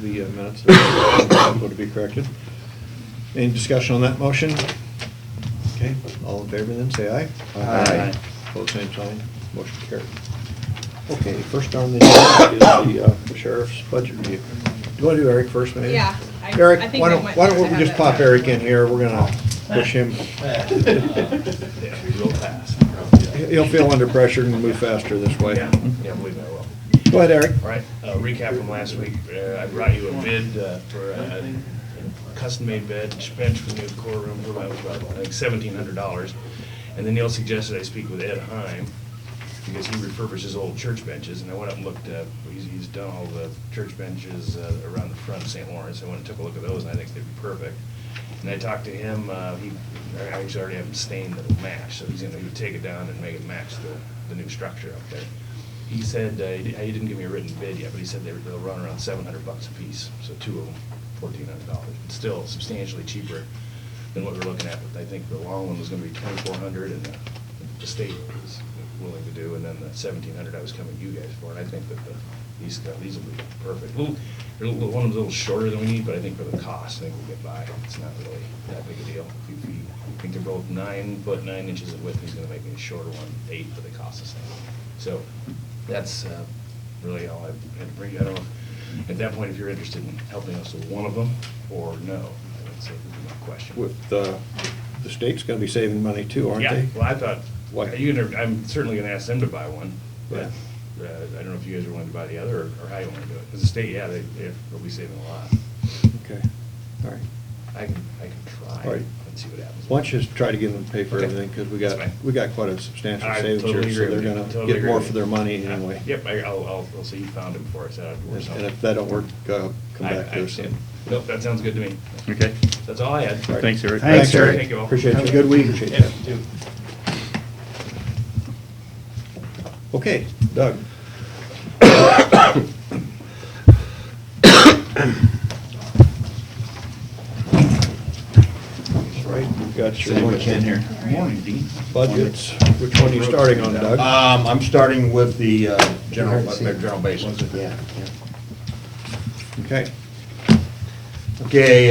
The minutes are to be corrected. Any discussion on that motion? Okay, all in favor then, say aye. Aye. Both same sign, motion carried. Okay, first on the agenda is the sheriff's budget review. Do you want to do Eric first, maybe? Yeah. Eric, I think why we don't might we have just it. pop Eric in here, we're gonna push him. Yeah, real fast. He'll feel under pressure and move faster this way. Yeah, believe me, I will. Go ahead, Eric. All right, recap from last week. I brought you a bid for a custom-made bench for the new courtroom for about, I think, $1,700. And then Neil suggested I speak with Ed Heim, because he refurbishes old church benches. And I went up and looked, he's done all the church benches around the front of St. Lawrence. I went and took a look at those, and I think they'd be perfect. And I talked to him, I actually already have them stained that'll match, so he would take it down and make it match the new structure up there. He said, he didn't give me a written bid yet, but he said they'll run around $700 a piece, so two of them, $1,400. It's still substantially cheaper than what we're looking at, but I think the long one was gonna be $2,400, and the state was willing to do, and then the $1,700 I was coming to you guys for, and I think that these will be perfect. One of them's a little shorter than we need, but I think for the cost, I think we'll get by. It's not really that big a deal. I think they're both 9 foot 9 inches in width. He's gonna make me a shorter one, 8, but they cost the same. So that's really all I had to bring you. I don't know, at that point, if you're interested in helping us with one of them, or no, that's a good question. With, the state's gonna be saving money too, aren't they? Yeah, well, I thought, What? I'm certainly gonna ask them to buy one, but Yeah. I don't know if you guys are willing to buy the other, or how you wanna do it. Because the state, yeah, they'll be saving a lot. Okay, all right. I can try All right. and see what happens. Why don't you just try to get them to pay for Okay. everything, because That's fine. we got quite a substantial I savings totally here, so agree they're with you. gonna Totally get agree more with for you. their money Yeah. anyway. Yep, I'll say you found him for us, or And something. if that don't work, come back to us. understand. Nope, that sounds good to me. Okay. That's all I had. All right. Thanks, Eric. Thanks, Eric. Thank you all. Appreciate Have you. a Good week. Yeah, Appreciate you too. Okay, Doug. That's right, we've got your Ken here. Morning, Dean. budgets. Which one are you starting on, Doug? I'm starting with the general basics. Yeah. Okay, Okay,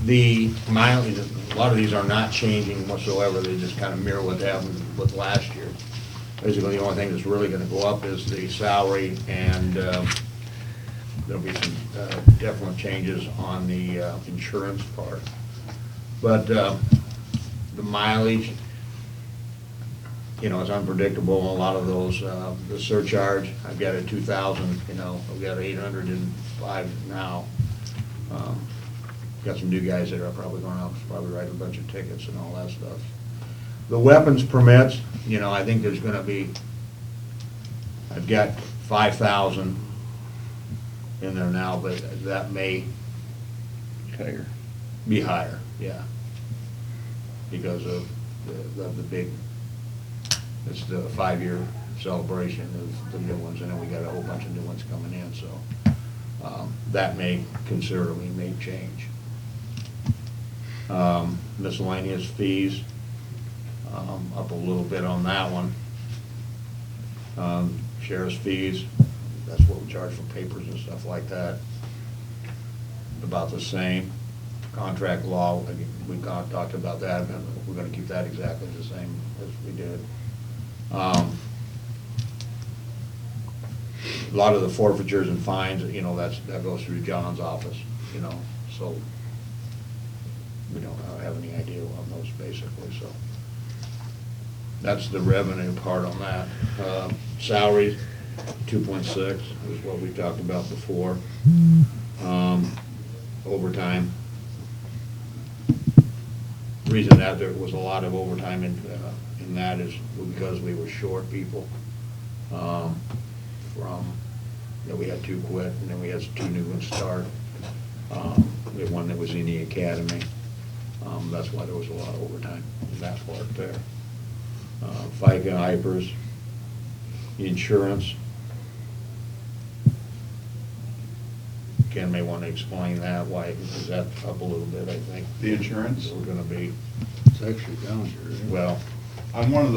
the mileage, a lot of these are not changing whatsoever, they just kind of mirror what happened with last year. Basically, the only thing that's really gonna go up is the salary, and there'll be some definite changes on the insurance part. But the mileage, is unpredictable, a lot of those, the surcharge, I've got a 2,000, I've got 805 now. Got some new guys that are probably going out, probably write a bunch of tickets and all that stuff. The weapons permits, I think there's gonna be, I've got 5,000 in there now, but that may Higher. be higher, yeah. Because of the big, it's the 5-year celebration of the new ones, and then we got a whole bunch of new ones coming in, so that may considerably may change. Miscellaneous fees, up a little bit on that one. Sheriff's fees, that's what we charge for papers and stuff like that. About the same. Contract law, we talked about that, and we're gonna keep that exactly the same as we did. A lot of the forfeitures and fines, that goes through John's office, so we don't have any idea on those basically, so. That's the revenue part on that. Salaries, 2.6 is what we talked about before. Overtime. Reason that there was a lot of overtime in that is because we were short people. We had 2 quit, and then we had 2 new ones start. We had one that was in the academy. That's why there was a lot of overtime in that part there. FICA, IPERS, insurance. Ken may want to explain that, why is that up a little bit, I think. The insurance? We're gonna be, It's actually down here. isn't it? well, On one of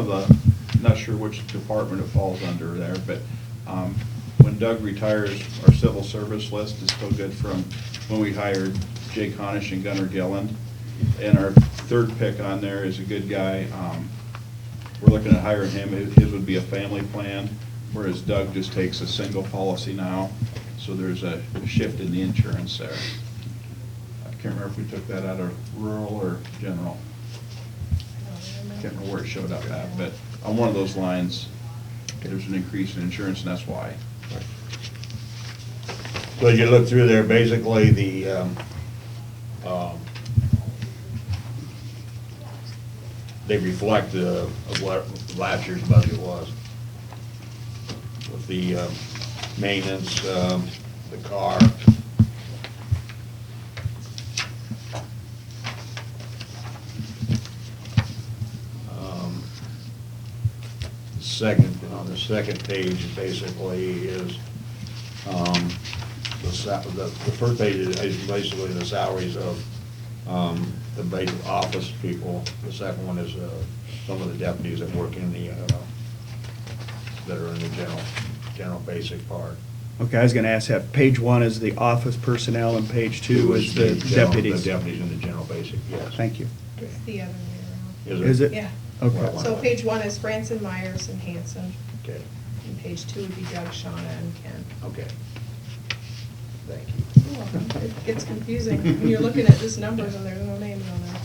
the, not sure which department it falls under there, but when Doug retires, our civil service list is still good from when we hired Jake Honish and Gunnar Gillen. And our third pick on there is a good guy. We're looking at hiring him. His would be a family plan, whereas Doug just takes a single policy now. So there's a shift in the insurance there. I can't remember if we took that out of rural or general. Can't remember where it showed up at, but on one of those lines, there's an increase in insurance, and that's why. So as you look through there, basically they reflect of what last year's budget was. With the maintenance, the car. On the second page basically is, the first page is basically the salaries of the basic office people. The second one is some of the deputies that work in the, that are in the general basic part. Okay, I was gonna ask that, page 1 is the office personnel and page 2 is the deputies. The deputies in the general basic, yes. Thank you. It's the other way Is it? Yeah. Okay. Well, So page 1 is Branson, Myers, and Hanson, Okay, and page 2 would be Doug, Shauna, and Ken. okay. Thank you. You're welcome. It gets confusing when you're looking at just numbers and there's no names on there.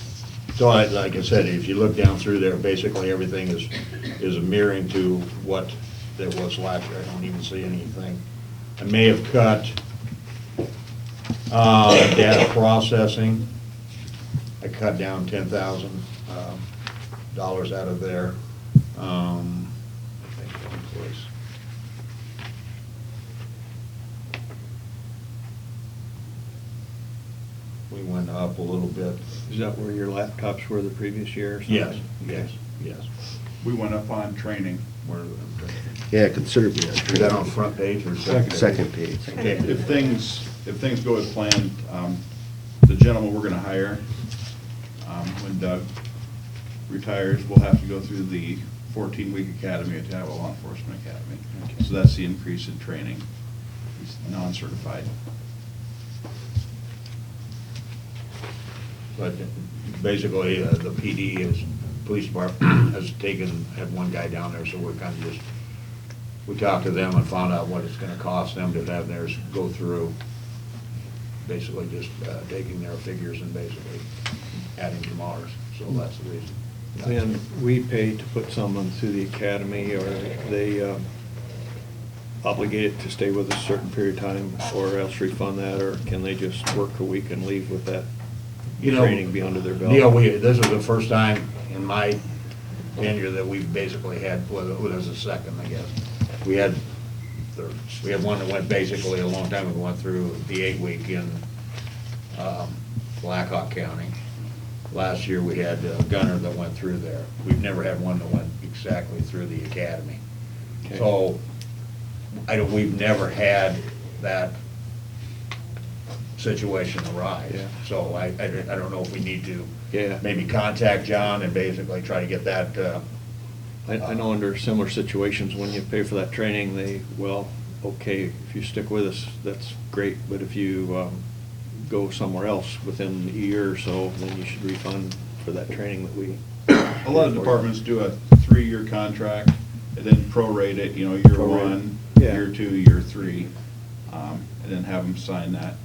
So like I said, if you look down through there, basically everything is mirroring to what there was last year. I don't even see anything. I may have cut data processing. I cut down $10,000 out of there. I think that was. We went up a little bit. Is that where your laptops were the previous year or something? Yes, yes, yes. We went up on training. Yeah, considerably. Is that on front page or Second page. Okay. If things go as planned, the gentleman we're gonna hire, when Doug retires, we'll have to go through the 14-week academy at Iowa Law Enforcement Academy. So that's the increase in training. He's non-certified. But basically, the PD is, police department has had one guy down there, so we're kind of just, we talked to them and found out what it's gonna cost them to have theirs go through. Basically just taking their figures and basically adding to ours, so that's the reason. Then we pay to put someone through the academy, or they obligated to stay with us a certain period of time, or else refund that, or can they just work a week and leave with that training be under their belt? Neil, this is the first time in my tenure that we've basically had, well, it was the second, I guess. We had one that went basically a long time ago, went through the 8-week in Blackhawk County. Last year, we had Gunner that went through there. We've never had one that went exactly through the academy. Okay. So, we've never had that situation arise. Yeah. So I don't know if we need to Yeah. maybe contact John and basically try to get that, I know under similar situations, when you pay for that training, okay, if you stick with us, that's great, but if you go somewhere else within a year or so, then you should refund for that training that we. A lot of departments do a 3-year contract and then prorate it, year Prorate. 1, Yeah. year 2, year 3, and then have them sign that.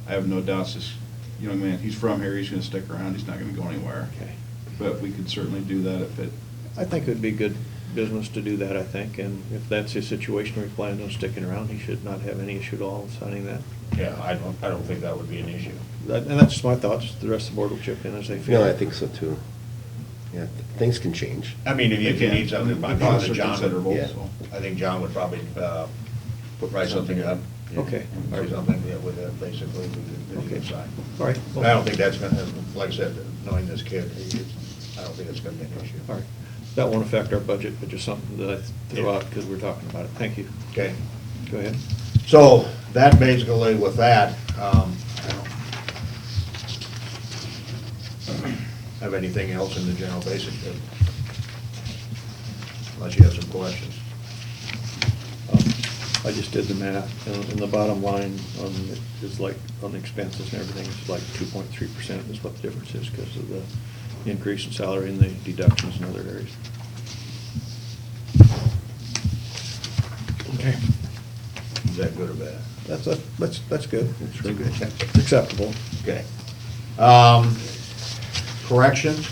I have no doubts this young man, he's from here, he's gonna stick around, he's not gonna go anywhere. Okay. But we could certainly do that if it, I think it'd be good business to do that, I think, and if that's his situation where he plans on sticking around, he should not have any issue at all in signing that. yeah, I don't think that would be an issue. And that's just my thoughts, the rest of the board will chip in as they feel. No, I think so too. Yeah, things can change. I mean, if you need something, the I costs thought are John considerable, would, Yeah. so. I think John would probably write something up. Okay. Or something, yeah, with that, basically, that he could sign. All right. But I don't think that's gonna, like I said, knowing this kid, I don't think it's gonna be an issue. All right. That won't affect our budget, but just something that I threw out because we're talking about it. Thank you. Okay, Go ahead. so that basically with that, I don't have anything else in the general basic, unless you have some questions. I just did the math, and the bottom line on it is like, on the expenses and everything, it's like 2.3% is what the difference is because of the increase in salary and the deductions in other areas. Okay. Is that good or bad? That's good. It's really good. It's acceptable. Okay. Corrections?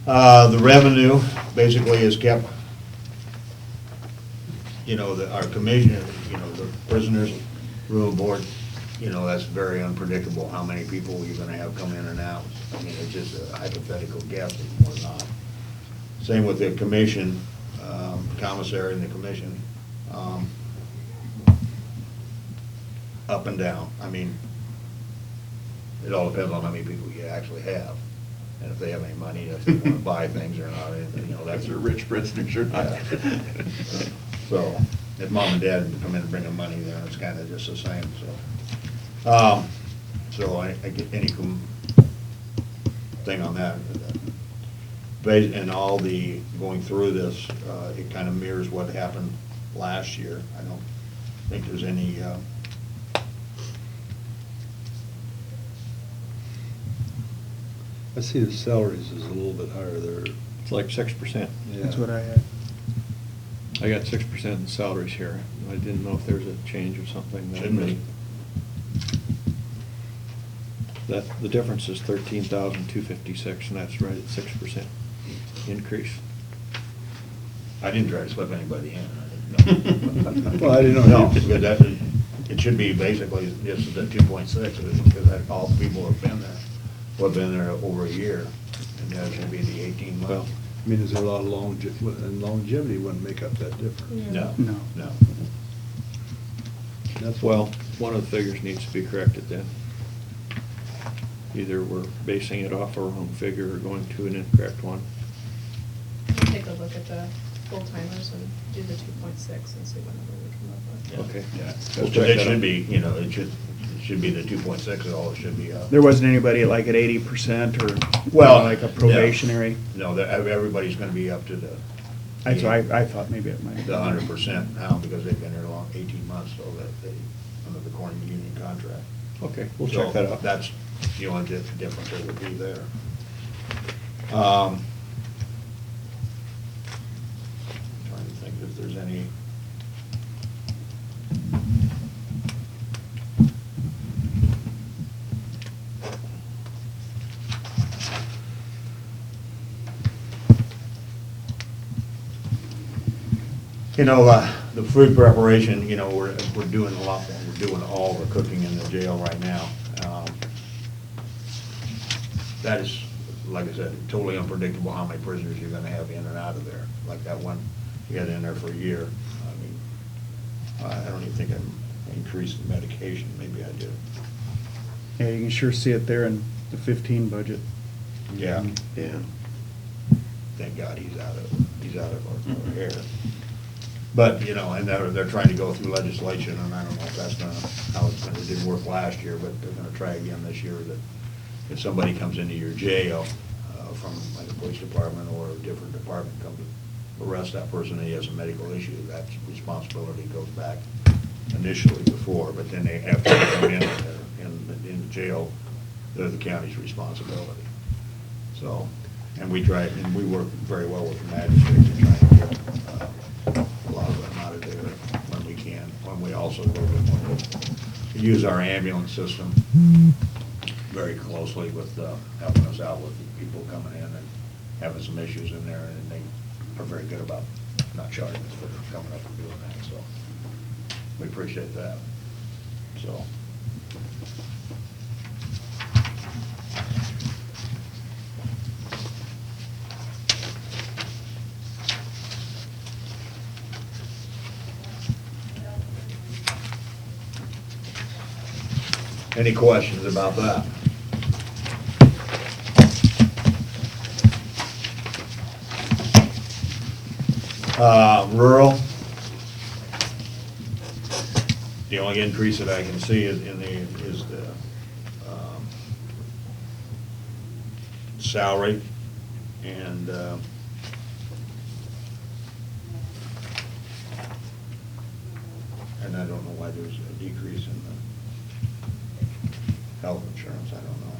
The revenue basically is kept, our commission, the prisoners room board, that's very unpredictable, how many people you're gonna have come in and out. I mean, it's just a hypothetical guess, or not. Same with the commission, commissary and the commission, up and down. I mean, it all depends on how many people you actually have, and if they have any money, if they wanna buy things or not, that's If they're rich prisoners or not. Yeah. So, if mom and dad come in and bring them money, then it's kinda just the same, so. So I get any thing on that. And all the, going through this, it kinda mirrors what happened last year. I don't think there's any, I see the salaries is a little bit higher there. It's like 6%. That's what I had. I got 6% in salaries here. I didn't know if there was a change or something. that- Shouldn't be. The difference is 13,256, and that's right at 6% increase. I didn't try to slip anybody in. I didn't know. Well, I didn't know. No, because that, it should be basically just the 2.6, because that all the people have been there, well, been there over a year, and that should be the 18 Well, months. I mean, is there a lot of and longevity wouldn't make up that difference. No, No. no. That's well, one of the figures needs to be corrected then. Either we're basing it off our own figure or going to an incorrect one. Take a look at the full-timers and do the 2.6 and see what number we come up with. Yeah. Okay. Yeah. Well, We'll check it that should out. be, it should be the 2.6 is all it should be. There wasn't anybody at like at 80% or Well, like a probationary? No, everybody's gonna be up to the. That's why I thought maybe it might. The 100% now, because they've been here long, 18 months, so that they, under the Corning Union contract. Okay, we'll So check that out. That's the only difference that would be there. Trying to think if there's any. The food preparation, we're doing a lot more. We're doing all the cooking in the jail right now. That is, like I said, totally unpredictable how many prisoners you're gonna have in and out of there. Like that one, we had in there for a year. I mean, I don't even think I increased the medication, maybe I did. Yeah, you can sure see it there in the 15 budget. Yeah. Yeah. Thank God he's out of our hair. But, and they're trying to go through legislation, and I don't know if that's how it didn't work last year, but they're gonna try again this year, that if somebody comes into your jail from like a police department or a different department, come to arrest that person and he has a medical issue, that responsibility goes back initially before, but then they, after they come in the jail, they're the county's responsibility. So, and we work very well with the magistrates to try and get a lot of them out of there when we can. When we also work with, we use our ambulance system very closely with helping us out with people coming in and having some issues in there, and they are very good about not charging us for coming up and doing that, so we appreciate that. So. Any questions about that? Rural. The only increase that I can see is the salary, and I don't know why there's a decrease in the health insurance, I don't know.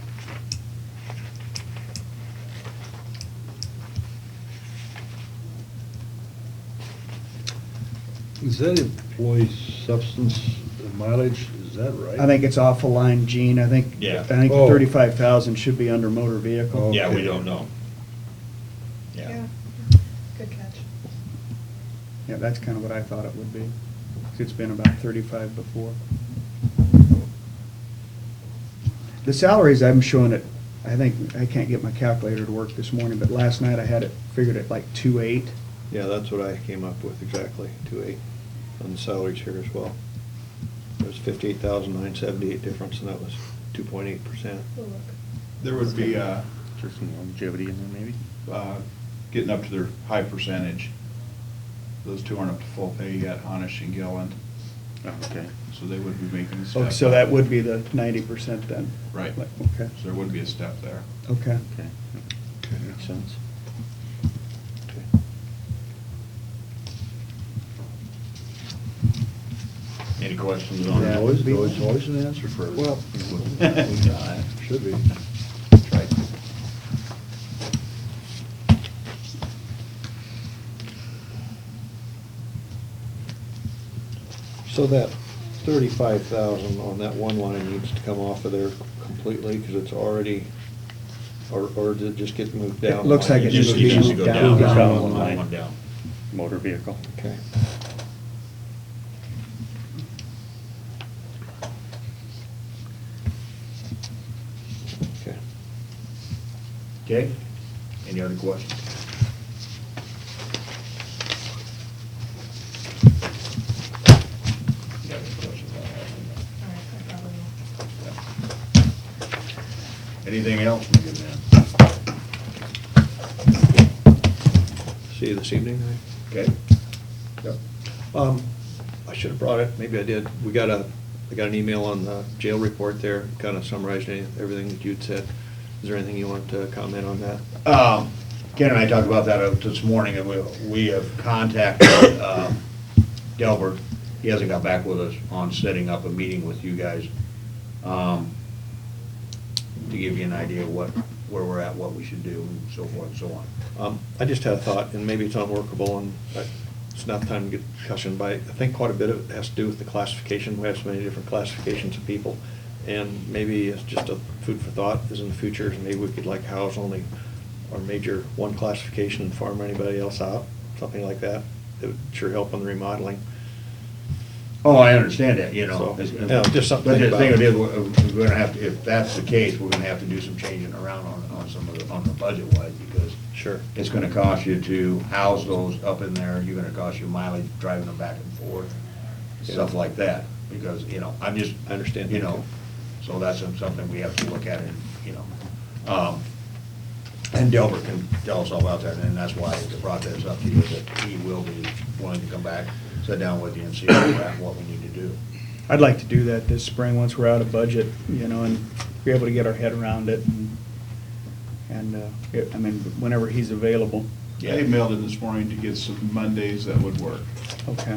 Is that employee substance and mileage, is that right? I think it's off a line, Gene. I think Yeah. 35,000 should be under motor vehicle. Yeah, we don't know. Yeah, good catch. Yeah, that's kind of what I thought it would be. 'Cause it's been about 35 before. The salaries, I'm showing it, I think, I can't get my calculator to work this morning, but last night I had it figured at like 2.8. Yeah, that's what I came up with, exactly, 2.8 on the salaries here as well. There's 58,978 difference, and that was 2.8%. We'll look. There would be, Just some longevity in there, maybe? getting up to their high percentage. Those two aren't up to full pay yet, Honish and Gilland, Oh, okay. so they would be making a step. Oh, so that would be the 90% then? Right. Like, okay, So there would be a step there. okay. Okay. Makes sense. Any questions on that? Always an answer for it. Well- Should be. Right. So that 35,000 on that one line needs to come off of there completely, because it's already, or did it just get moved down? It looks like it just needs to be needs to moved go down. down. One line. One down. Motor vehicle. Okay. Okay. Okay, any other questions? You have any questions on All right, I probably will. that? Anything else, my good man? See you this evening, Okay. I should have brought it, maybe I did. I got an email on the jail report there, kind of summarized everything that you'd said. Is there anything you want to comment on that? Ken and I talked about that this morning, and we have contacted Delbert. He hasn't got back with us on setting up a meeting with you guys to give you an idea of where we're at, what we should do, and so forth and so on. I just had a thought, and maybe it's unworkable, and it's not time to get discussion, but I think quite a bit of it has to do with the classification. We have so many different classifications of people, and maybe it's just a food for thought, is in the future, maybe we could like house only our major one classification and farm anybody else out, something like that. It would sure help on the remodeling. Oh, I understand that, you know. So, yeah, just something But to the think thing about. is, we're gonna have to, if that's the case, we're gonna have to do some changing around on some of the, on the budget wise, because Sure. it's gonna cost you to house those up in there, you're gonna cost you mileage driving them back and forth, stuff Yeah. like that, because, you know, I'm just. I understand You that, know, too. so that's something we have to look at, and, you know. And Delbert can tell us all about that, and that's why I brought this up to you, that he will be willing to come back, sit down with you and see where we're at, what we need to do. I'd like to do that this spring, once we're out of budget, you know, and be able to get our head around it, I mean, whenever he's available. I emailed him this morning to get some Mondays that would work. Okay,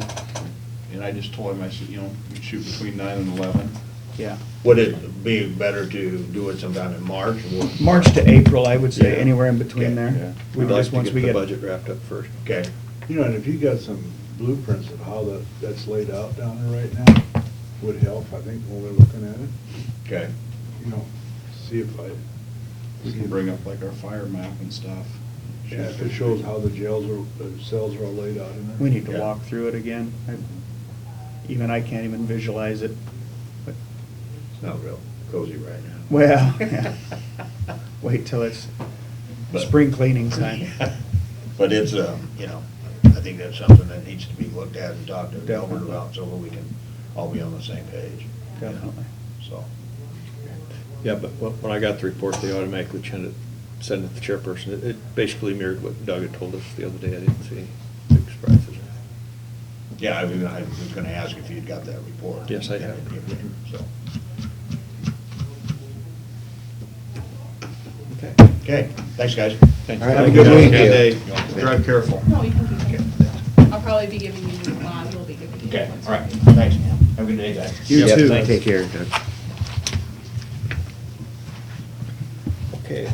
And I just told him, I said, you know, we'd shoot between 9 and 11. yeah. Would it be better to do it sometime in March? or- March to April, I would say, Yeah. anywhere in between Okay, there. yeah. We We'd like just, to once get we the get. budget wrapped up first. Okay. You know, and if you got some blueprints of how that's laid out down there right now, would help, I think, when we're looking at it. Okay. You know, see if We can bring up like our fire map and stuff. yeah, if it shows how the cells are all laid out in there. We need to Yeah. walk through it again. Even I can't even visualize it, but, It's not real cozy right now. well, yeah. Wait till it's But- spring cleaning time. But it's, you know, I think that's something that needs to be looked at and talked to Delbert Definitely. about, so that we can all be on the same page. you know, Definitely. So, Yeah, but when I got the report, they automatically sent it to the chairperson. It basically mirrored what Doug had told us the other day. I didn't see any big surprises. yeah, I was gonna ask if you'd got that report. Yes, I have. So, Okay. okay, thanks, guys. Thanks. All right, have a good week. Good day. Okay. Drive careful. No, you can keep it. I'll probably be giving you, well, I will be giving you. Okay, ones. all right, thanks. Yeah. good day, guys. You Yep, too. Take care, Doug. Okay.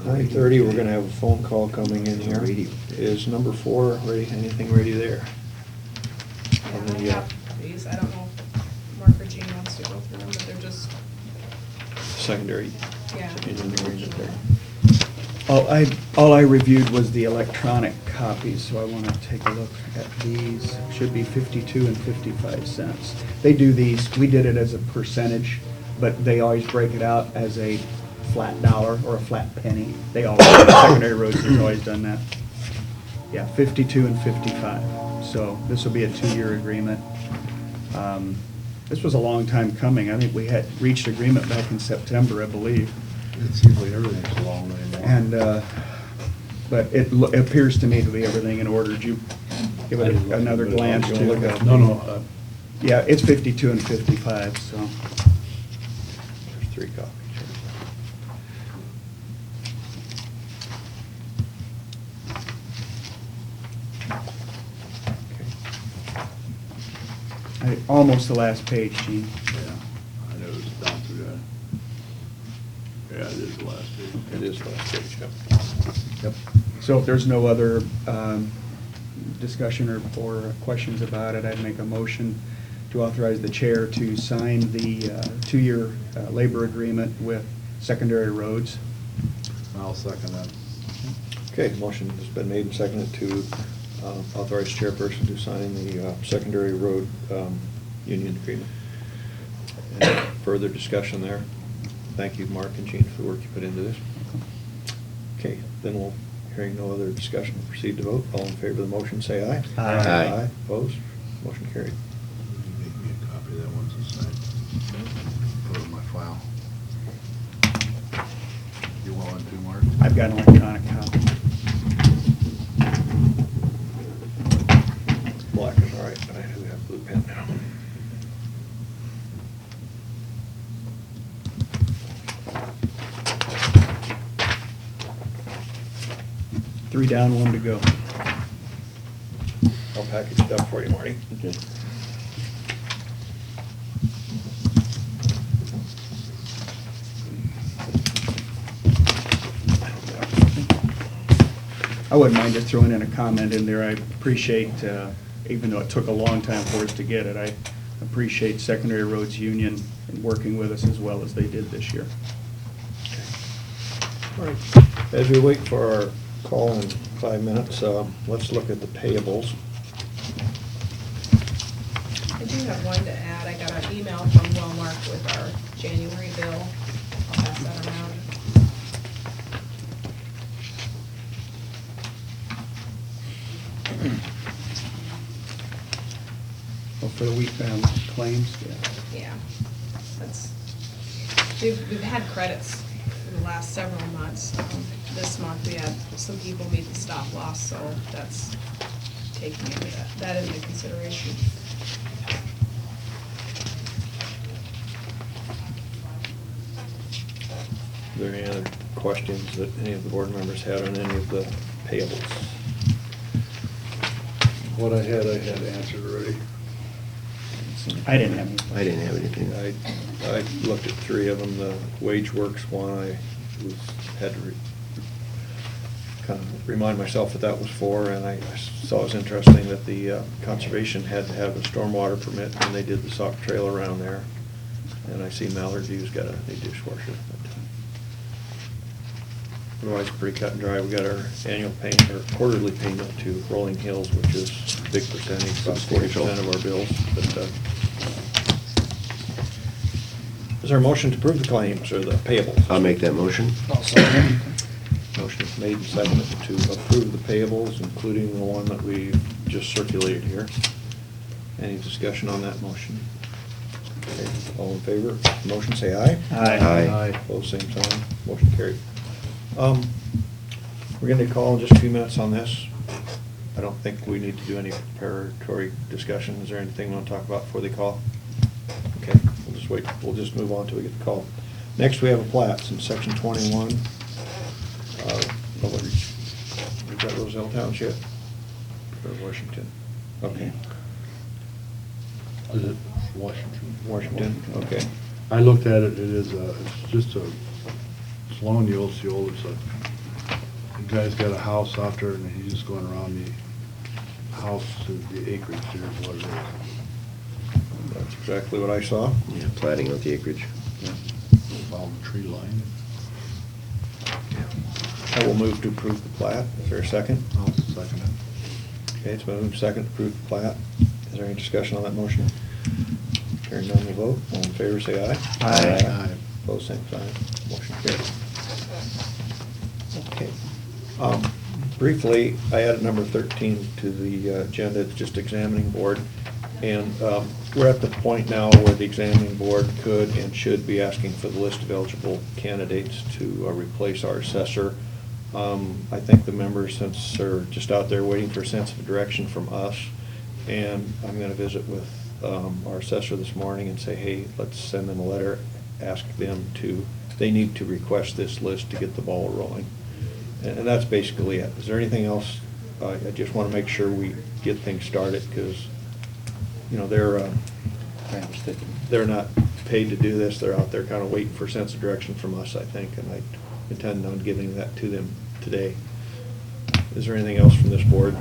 9:30, we're gonna have a phone call coming in here. Radio. Is number 4 ready, anything ready there? Yeah, I have these, I don't know if Mark or Jean wants to go through them, but they're just, Secondary. yeah. Union agreement there. All I reviewed was the electronic copies, so I want to take a look at these. Should be 52 and 55 cents. They do these, we did it as a percentage, but they always break it out as a flat dollar or a flat penny. They always, Secondary Roads has always done that. Yeah, 52 and 55. So this will be a 2-year agreement. This was a long time coming. I think we had reached agreement back in September, I believe. It seems like everything's a long way along. And, but it appears to me to be everything in order. Did you give it another glance? You to wanna look at it? No, Yeah, it's 52 and 55, so. There's 3 copies. Almost the last page, Gene. yeah, I know it's down through that. Yeah, it is the last page. It is the last page, yep. Yep. So if there's no other discussion or questions about it, I'd make a motion to authorize the chair to sign the 2-year labor agreement with Secondary Roads. I'll second that. Okay, motion has been made and seconded to authorize chairperson to sign the secondary road union agreement. Any further discussion there? Thank you, Mark and Jean, for the work you put into this. Okay, then we'll, hearing no other discussion, proceed to vote. All in favor of the motion, say aye. Aye. Aye. Opposed? Motion carried. Make me a copy of that once it's signed. Put it in my file. You want one too, Mark? I've got an electronic copy. Black is all right, but I do have blue pen now. Three down, 1 to go. I'll package it up for you, Marty. Okay. I wouldn't mind just throwing in a comment in there. I appreciate, even though it took a long time for us to get it, I appreciate Secondary Roads Union in working with us as well as they did this year. All right, as we wait for our call in 5 minutes, let's look at the payables. I do have one to add. I got an email from Wellmark with our January bill. I'll pass that around. Oh, for the week claims, yeah. Yeah, that's, we've had credits for the last several months. This month, we had some people meet the stop loss, so that's taking into that into consideration. Are there any other questions that any of the board members had on any of the payables? What I had answered already. I didn't have any. I didn't have anything. I looked at 3 of them. The Wage Works one, I had to kind of remind myself what that was for, and I saw it was interesting that the conservation had to have a stormwater permit, and they did the sock trail around there. And I see Mallard View's got a new dishwasher. Otherwise, pretty cut and dry. We got our annual payment, or quarterly payment to Rolling Hills, which is a big percentage, about 40% of our bills. But is there a motion to approve the claims or the payables? I'll make that motion. Motion is made and seconded to approve the payables, including the one that we just circulated here. Any discussion on that motion? Okay, all in favor of the motion, say aye. Aye. Opposed, same sign. Motion carried. We're going to call in just a few minutes on this. I don't think we need to do any preparatory discussion. Is there anything we want to talk about before they call? Okay, we'll just wait. We'll just move on till we get the call. Next, we have a plats in section 21. We've got Roselle Township or Washington. Okay. Is it Washington? Washington, okay. I looked at it, it's just a Sloan Osceola, it's the guy's got a house out there and he's just going around the house to the acreage there is what it is. That's exactly what I saw. Yeah, plating out the acreage. Follow the tree line. I will move to approve the plat. Is there a second? I'll second it. Okay, it's been moved second to approve the plat. Is there any discussion on that motion? Hearing none, we'll vote. All in favor, say aye. Aye. Opposed, same sign. Motion carries. Okay. Briefly, I added number 13 to the agenda. It's just examining board. And we're at the point now where the examining board could and should be asking for the list of eligible candidates to replace our assessor. I think the members, since they're just out there waiting for a sense of direction from us, and I'm gonna visit with our assessor this morning and say, hey, let's send them a letter, ask them to, they need to request this list to get the ball rolling. And that's basically it. Is there anything else? I just wanna make sure we get things started, because, you know, they're not paid to do this. They're out there kind of waiting for a sense of direction from us, I think, and I intend on giving that to them today. Is there anything else from this board?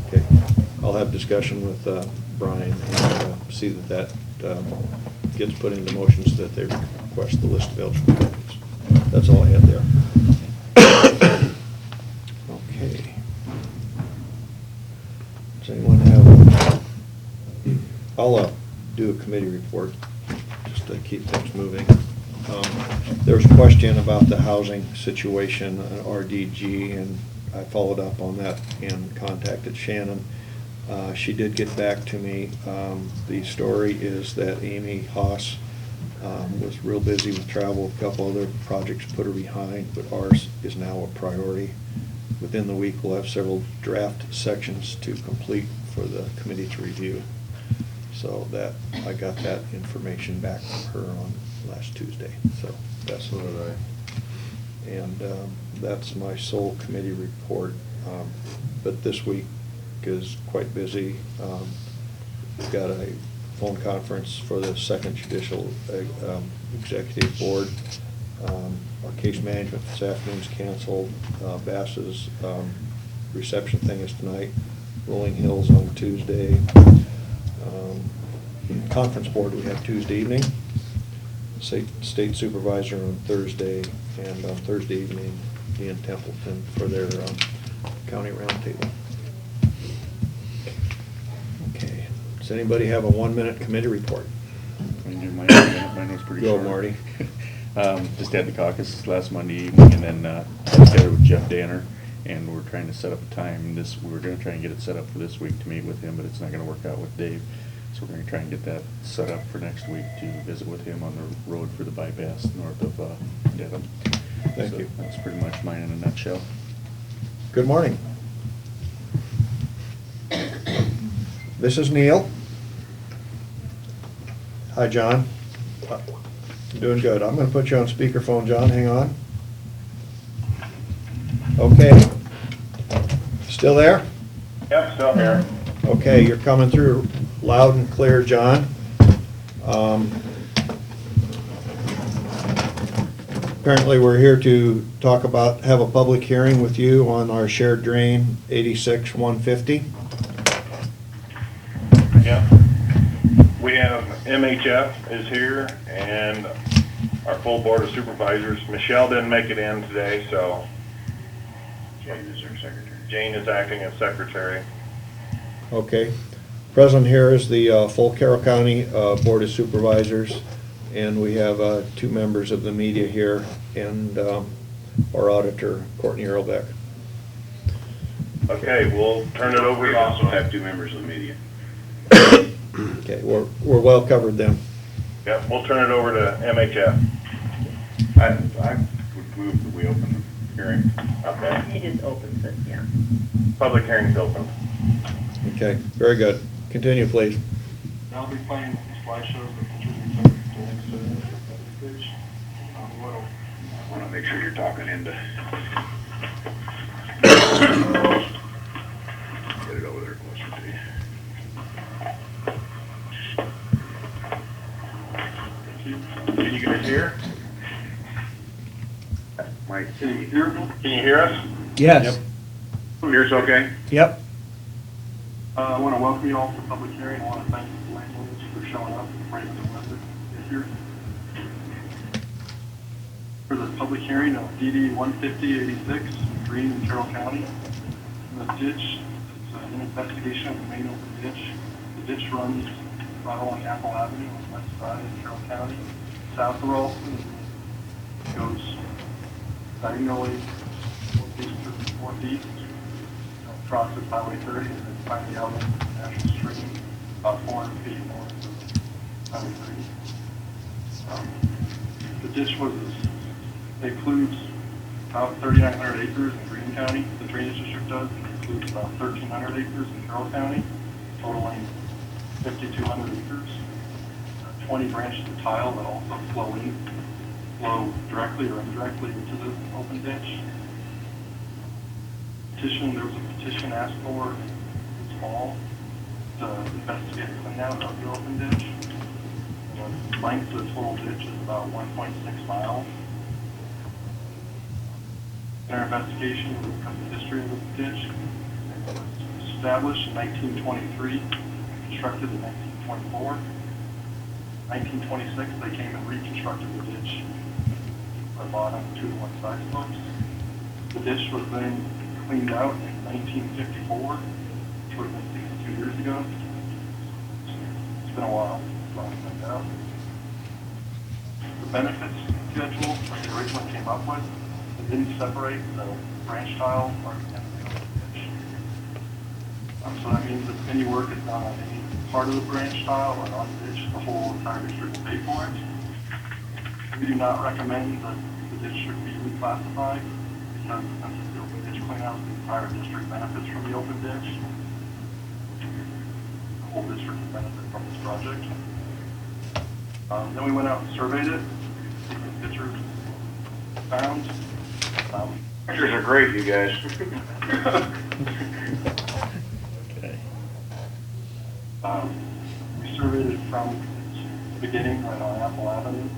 Okay, I'll have discussion with Brian and see that gets put into motion so that they request the list of eligible candidates. That's all I had there. Okay. Does anyone have? I'll do a committee report just to keep things moving. There was a question about the housing situation at RDG, and I followed up on that and contacted Shannon. She did get back to me. The story is that Amy Haas was real busy with travel. A couple other projects put her behind, but ours is now a priority. Within the week, we'll have several draft sections to complete for the committee to review. So that, I got that information back from her on last Tuesday, so that's what and that's my sole committee report. But this week is quite busy. We've got a phone conference for the second judicial executive board. Our case management this afternoon's canceled. Bass's reception thing is tonight. Rolling Hills on Tuesday. Conference board we have Tuesday evening. State supervisor on Thursday, and on Thursday evening be in Templeton for their county roundtable. Okay. Does anybody have a 1-minute committee report? Mine was pretty Go, short. Marty. Just had the caucus last Monday evening, and then got together with Jeff Danner, and we're trying to set up a time. We were gonna try and get it set up for this week to meet with him, but it's not gonna work out with Dave. So we're gonna try and get that set up for next week to visit with him on the road for the bypass north of Dedham. Thank So you. That's pretty much mine in a nutshell. Good morning. This is Neil. Hi, John. Doing good. I'm gonna put you on speakerphone, John. Hang on. Okay. Still there? Yep, still here. Okay, you're coming through loud and clear, John. Apparently, we're here to talk about, have a public hearing with you on our shared drain 86-150. Yep. We have MHF is here and our full board of supervisors. Michelle didn't make it in today, so Jane is our secretary. Jane is acting as secretary. Okay. Present here is the full Carroll County Board of Supervisors, and we have 2 members of the media here, and our auditor, Courtney Earlbeck. Okay, we'll turn it over. We also have 2 members of the media. Okay, we're well covered then. Yep, we'll turn it over to MHF. I would move that we open the hearing. Okay. It is open, but yeah. Public hearing's open. Okay, very good. Continue, please. I'll be playing slideshows, the pictures and stuff to next page. I want to make sure you're talking into. Get it over there closer to you. you. Can you guys hear? Mike, Can you hear me? Can you hear us? Yes. Here's okay. Yep. I want to welcome you all to the public hearing. I want to thank the landlords for showing up and bringing the weather this year. For the public hearing of DD 15086, Green in Carroll County. The ditch, it's an investigation of the main open ditch. The ditch runs right along Apple Avenue on the west side of Carroll County, south of Ralston. It goes diagonally northeast, crosses Highway 30, and then finally out into the National Stream, about 400 feet north of Highway 30. The ditch includes about 3,900 acres in Greene County. The drainage district does. It includes about 1,300 acres in Carroll County, totaling 5,200 acres. 20 branches of tile that also flow directly or indirectly into the open ditch. There was a petition asked for this fall to investigate the clean out of the open ditch. The length of the total ditch is about 1.6 miles. In our investigation, we looked at the history of the ditch. It was established in 1923, constructed in 1924. 1926, they came and reconstructed the ditch from the bottom to one side slopes. The ditch was then cleaned out in 1954, which would have been 62 years ago. It's been a while since it was cleaned out. The benefits schedule that they originally came up with, it didn't separate the branch tile or the ditch. So that means if any work is done on any part of the branch tile or on the ditch, the whole entire district will pay for it. We do not recommend that the ditch should be reclassified because since it's the open ditch cleanout, the entire district benefits from the open ditch. The whole district will benefit from this project. Then we went out and surveyed it, taking pictures found. Pictures are great, you guys. Okay. We surveyed it from the beginning right on Apple Avenue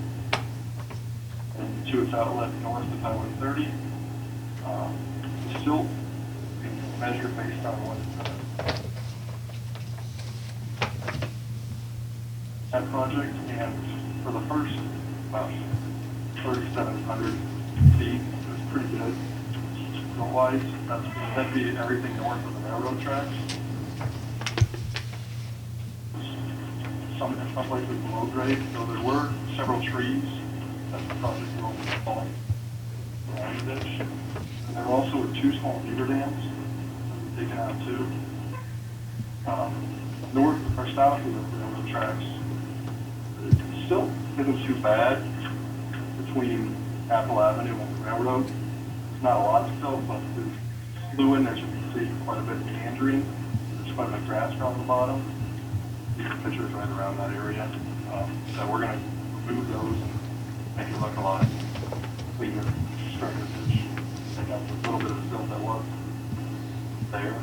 and to its outlet north of Highway 30. It's still being measured based on what that project, and for the first about 3,700 feet, it was pretty good. Wise, that'd be everything north of the railroad tracks. Some places below grade, so there were several trees that the project will be falling around the ditch. And there also were two small beaver dams that were taken out too. North or south of the railroad tracks, it still isn't too bad between Apple Avenue and the railroad. It's not a lot still, but there's fluid, as you can see, quite a bit of meandering. There's quite a bit of grass around the bottom. These are pictures right around that area. So we're going to remove those and make it look a lot cleaner, stronger ditch. Take out the little bit of silt that was there.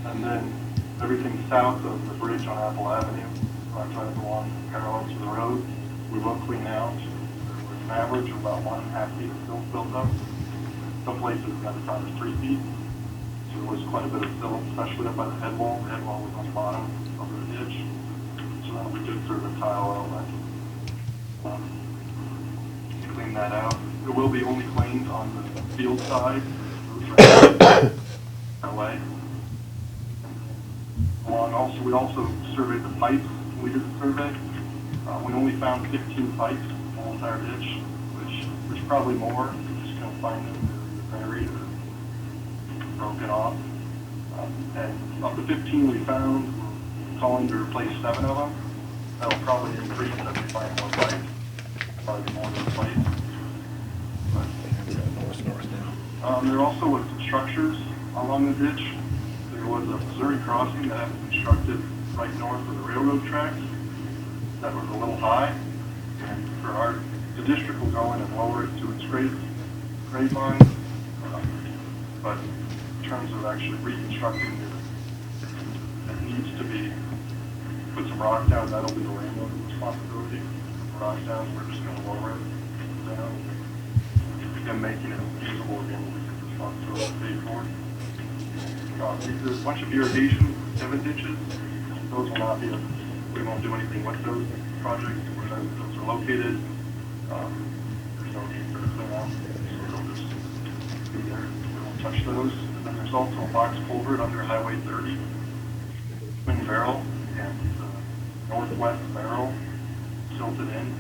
And then everything south of the bridge on Apple Avenue, right along parallel to the road, we will clean out. There was an average of about 1.5 feet of silt built up. Some places got as high as 3 feet. So there was quite a bit of silt, especially up by the head wall. The head wall was on the bottom of the ditch. So that we did through the tile outlet. Clean that out. It will be only cleaned on the field side. That way. Also, we also surveyed the pipes when we did the survey. We only found 15 pipes in the whole entire ditch, which there's probably more. You're just going to find them buried or broken off. And of the 15 we found, we're calling to replace 7 of them. That'll probably increase as we find more pipes. Probably more than replace. There also was structures along the ditch. There was a Missouri crossing that had been constructed right north of the railroad tracks. That was a little high. And for the district will go in and lower it to its grade line. But in terms of actually reconstructing it needs to be put some rock down. That'll be the landowner's responsibility. garage down, we're just gonna lower it down. And making it usable again, responsibility to pay for it. There's a bunch of irrigation, 7 ditches. Those will not be, we won't do anything with those projects where those are located. There's no need for clean out, so they'll just be there. We won't touch those. And then there's also a box culvert under Highway 30, Twin Barrel, and the northwest barrel silted in.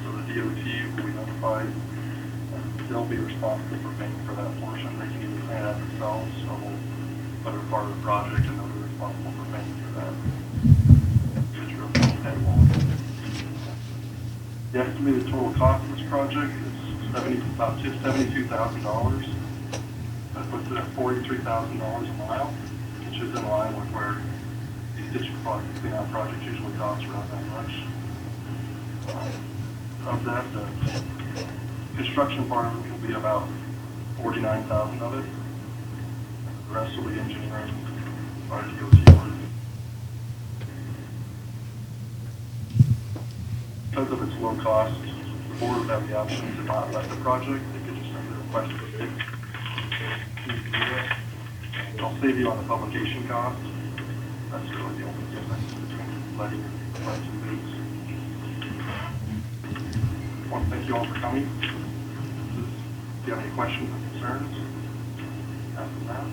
So the DOT will be notified, and they'll be responsible for paying for that portion. They can either clean it out themselves, so but are part of the project, and they'll be responsible for paying for that. The estimated total cost of this project is about $72,000. That puts it at $43,000 a mile, which is in line with where these ditch clean out projects usually cost around that much. Of that, the construction part of it will be about $49,000 of it. The rest will be engineering, RDOT work. Because of its low cost, the board would have the option to not let the project. They could just simply request a bid. I'll save you on the publication cost. That's really the only difference between letting and bids. I want to thank you all for coming. If you have any questions or concerns, ask them now.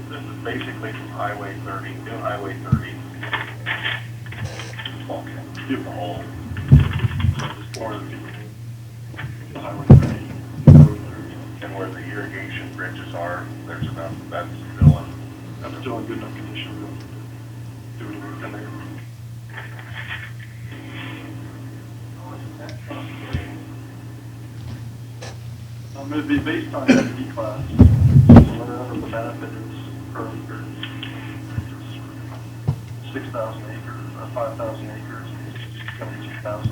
This is basically from Highway 30, new Highway 30. Okay, do the whole. Or the highway 30. And where the irrigation bridges are, there's enough, that's still in. That's still in good enough condition to do any work in there. It'd be based on SD class. So whatever the benefit is per acre, 6,000 acres, 5,000 acres, 72,000.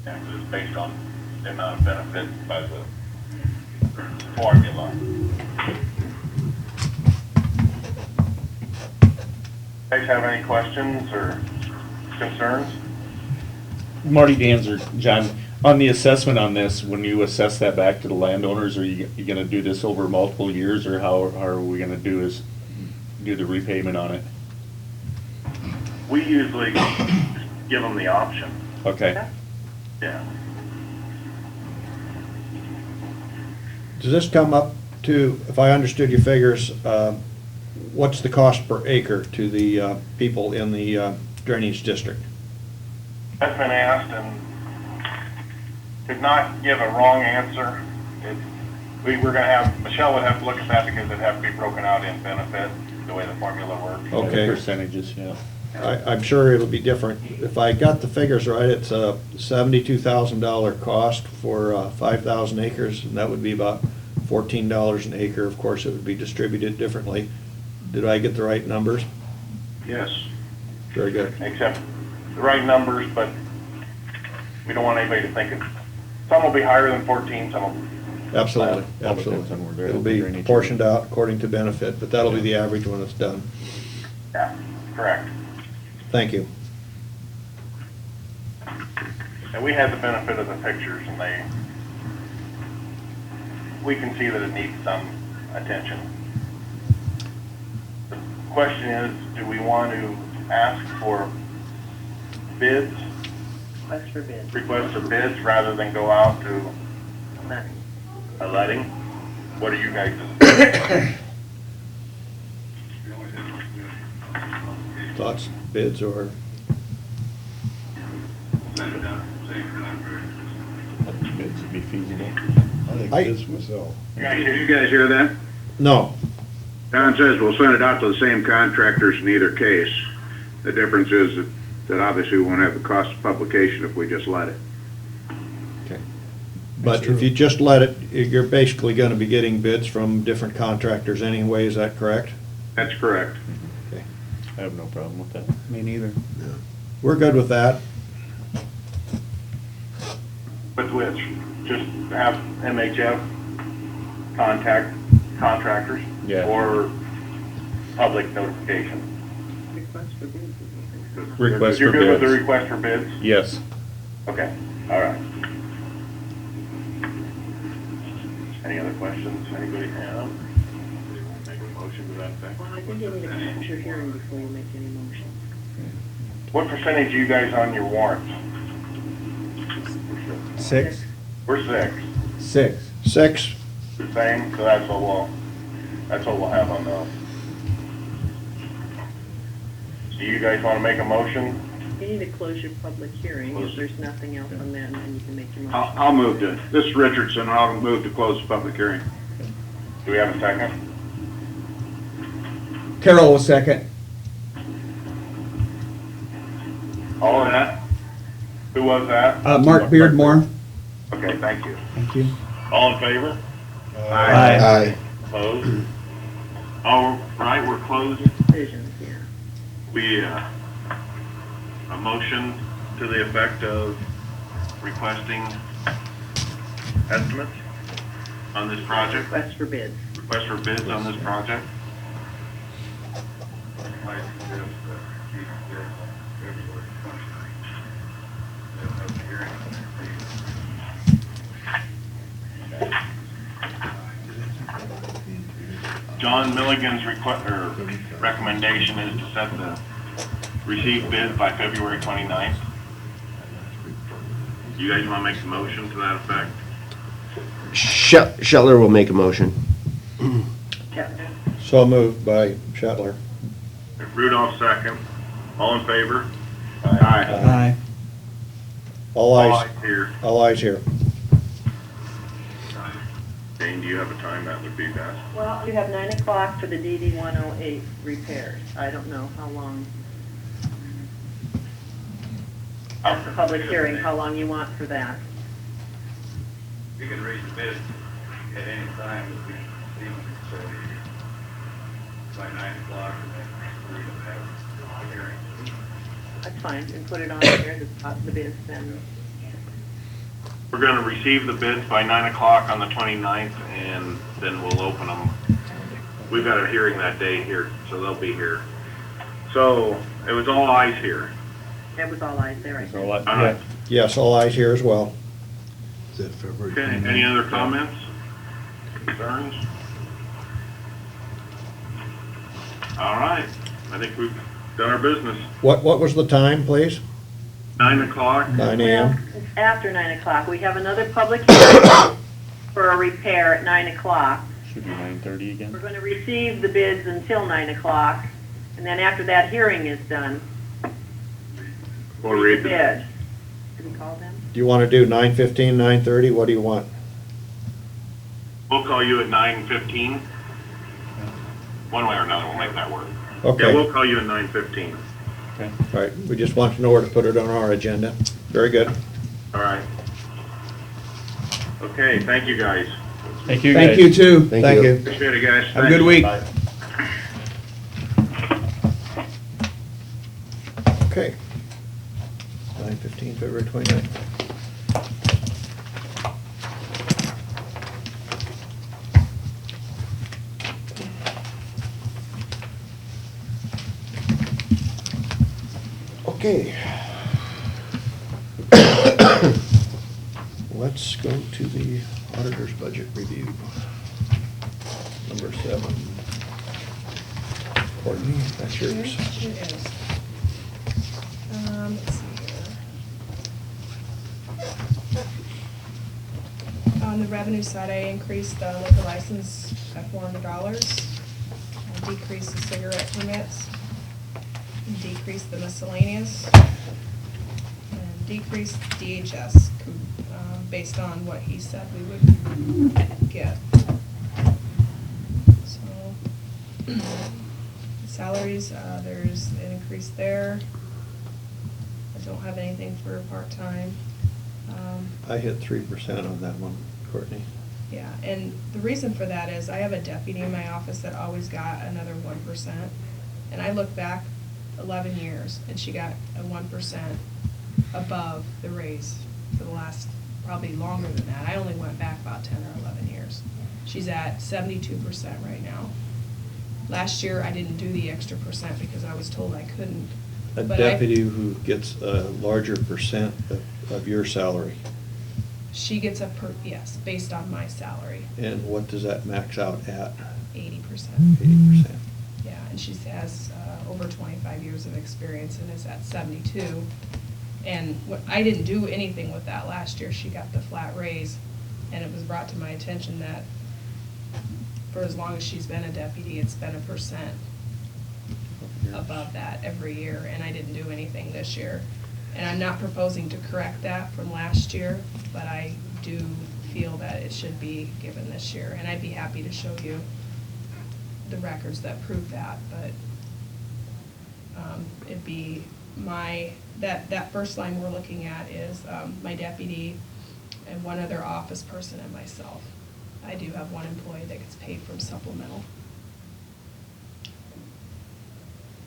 Yeah, 'cause it's based on the amount of benefit by the formula. Guys have any questions or concerns? Marty Danzer, John, on the assessment on this, when you assess that back to the landowners, are you gonna do this over multiple years, or how are we gonna do the repayment on it? We usually give them the option, Okay. yeah. Does this come up to, if I understood your figures, what's the cost per acre to the people in the drainage district? That's been asked, and did not give a wrong answer. We were gonna have, Michelle would have to look at that because it'd have to be broken out in benefit, the way the formula works. Okay. Percentages, yeah. I'm sure it'll be different. If I got the figures right, it's a $72,000 cost for 5,000 acres, and that would be about $14 an acre. Of course, it would be distributed differently. Did I get the right numbers? Yes. Very good. Except the right numbers, but we don't want anybody to think it, some will be higher than 14, some will. Absolutely, All depends on where absolutely. they're It'll be drainage. portioned out according to benefit, but that'll be the average when it's done. Yeah, correct. Thank you. And we had the benefit of the pictures, and we can see that it needs some attention. The question is, do we want to ask for bids? Request for bids rather than go out to a letting? What are you guys? Thoughts, bids, or? Bids would be feasible. I think I- this myself. Did you guys hear that? No. Don says we'll send it out to the same contractors in either case. The difference is that obviously we won't have the cost of publication if we just let it. Okay. But if you just let it, you're basically gonna be getting bids from different contractors anyway, is that correct? That's correct. Okay. I have no problem with that. Me neither. We're good with that. With which? Just have MHF contact contractors? Yeah. Or public notification? Request You're for good with the bids. request for bids? Yes. Okay, all right. Any other questions anybody have? Make a motion to that effect? Well, I think you need to close your hearing before you make any motion. What percentage are you guys on your warrants? 6? We're 6. 6. 6. The same, so that's what we'll have on those. Do you guys want to make a motion? You need to close your public hearing. If there's nothing else on that, then you can make your motion. I'll move to, this is Richardson, I'll move to close the public hearing. Do we have a second? Carol will second. All of that? Who was that? Mark Beardmore. Okay, thank you. Thank you. All in favor? Aye. Opposed? All right, we're closing. Decisions here. We, a motion to the effect of requesting estimates on this project, Request for bids. request for bids on this project. John Milligan's recommendation is to set the receive bids by February 29th. You guys want to make a motion to that effect? Shetler will make a motion. Yeah. So moved by Shetler. Rudolph second. All in favor? Aye. All ayes, Here. all ayes here. Dane, do you have a time that would be best? Well, you have 9 o'clock for the DD 108 repairs. I don't know how long, that's the public hearing, how long you want for that. You can raise the bid at any time if we see them, so by 9 o'clock, and then we will have a hearing. That's fine, and put it on here, the bids then. We're going to receive the bids by 9 o'clock on the 29th, and then we'll open them. We've got a hearing that day here, so they'll be here. So, it was all eyes here. That was all eyes there, I think. All right. Yes, all ayes here as well. Is that February? Okay, 29th? any other comments? Concerns? All right, I think we've done our business. What was the time, please? 9 o'clock. 9 a.m.? Well, it's after 9 o'clock. We have another public hearing for a repair at 9 o'clock. Should be 9:30 again. We're going to receive the bids until 9 o'clock, and then after that hearing is done, We'll read the bid. Did we call them? Do you want to do 9:15, 9:30? What do you want? We'll call you at 9:15. One way or another, we'll make that work. Okay. Yeah, we'll call you at 9:15. Okay. All right, we just want to know where to put it on our agenda. Very good. All right. Okay, thank you, guys. Thank you, guys. Thank you too. Thank you. Appreciate it, guys. Have a good week. Okay. 9:15, February 29th. Okay. Let's go to the auditor's budget review. Number 7. Courtney, that's yours. It is. Let's see here. On the revenue side, I increased the liquor license by $400. I decreased the cigarette permits, decreased the miscellaneous, and decreased DHS, based on what he said we would get. So, salaries, there's an increase there. I don't have anything for part-time. I hit 3% on that one, Courtney. Yeah, and the reason for that is I have a deputy in my office that always got another 1%. And I look back 11 years and she got a 1% above the raise for the last probably longer than that. I only went back about 10 or 11 years. She's at 72% right now. Last year, I didn't do the extra percent because I was told I couldn't. A But deputy who gets a larger percent of your salary, She gets yes, based on my salary, and what does that max out at? 80%. 80%. Yeah, and she has over 25 years of experience and is at 72. And I didn't do anything with that last year. She got the flat raise, and it was brought to my attention that for as long as she's been a deputy, it's been 1% above that every year, and I didn't do anything this year. And I'm not proposing to correct that from last year, but I do feel that it should be given this year. And I'd be happy to show you the records that prove that, but it'd be that first line we're looking at is my deputy and one other office person and myself. I do have one employee that gets paid from supplemental.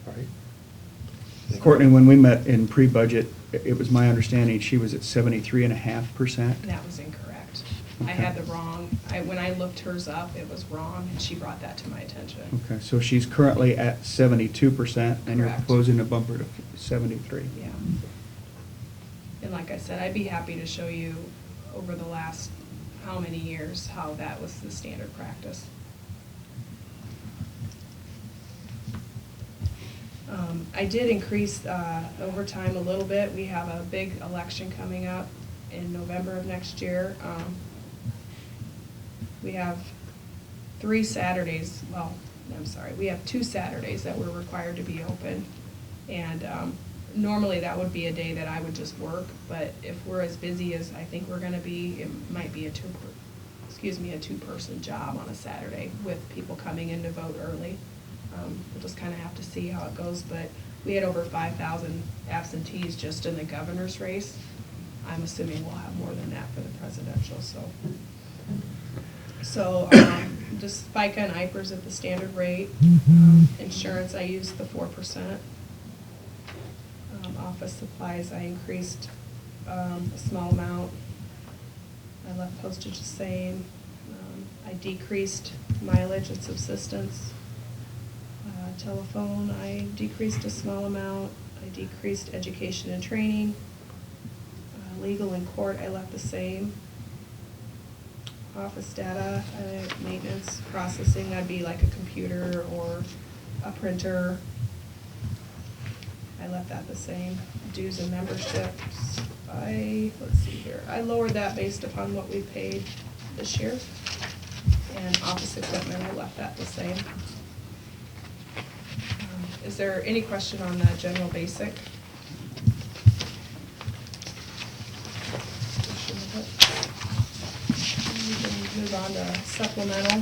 All right. Courtney, when we met in pre-budget, it was my understanding she was at 73.5%. That was incorrect. I Okay. had the wrong, when I looked hers up, it was wrong, and she brought that to my attention. Okay, so she's currently at 72%, and you're Correct. proposing to bump her to 73. Yeah. And like I said, I'd be happy to show you over the last how many years, how that was the standard practice. I did increase overtime a little bit. We have a big election coming up in November of next year. We have 3 Saturdays, well, I'm sorry, we have 2 Saturdays that we're required to be open. And normally that would be a day that I would just work, but if we're as busy as I think we're gonna be, it might be a two-person job on a Saturday with people coming in to vote early. We'll just kind of have to see how it goes, but we had over 5,000 absentees just in the governor's race. I'm assuming we'll have more than that for the presidential, So, just FICA and IPERS at the standard rate. Insurance, I used the 4%. Office supplies, I increased a small amount. I left postage the same. I decreased mileage and subsistence. Telephone, I decreased a small amount. I decreased education and training. Legal and court, I left the same. Office data, maintenance, processing, that'd be like a computer or a printer. I left that the same. Dues and memberships, let's see here. I lowered that based upon what we paid this year. And office equipment, I left that the same. Is there any question on the general basic? We can move on to supplemental.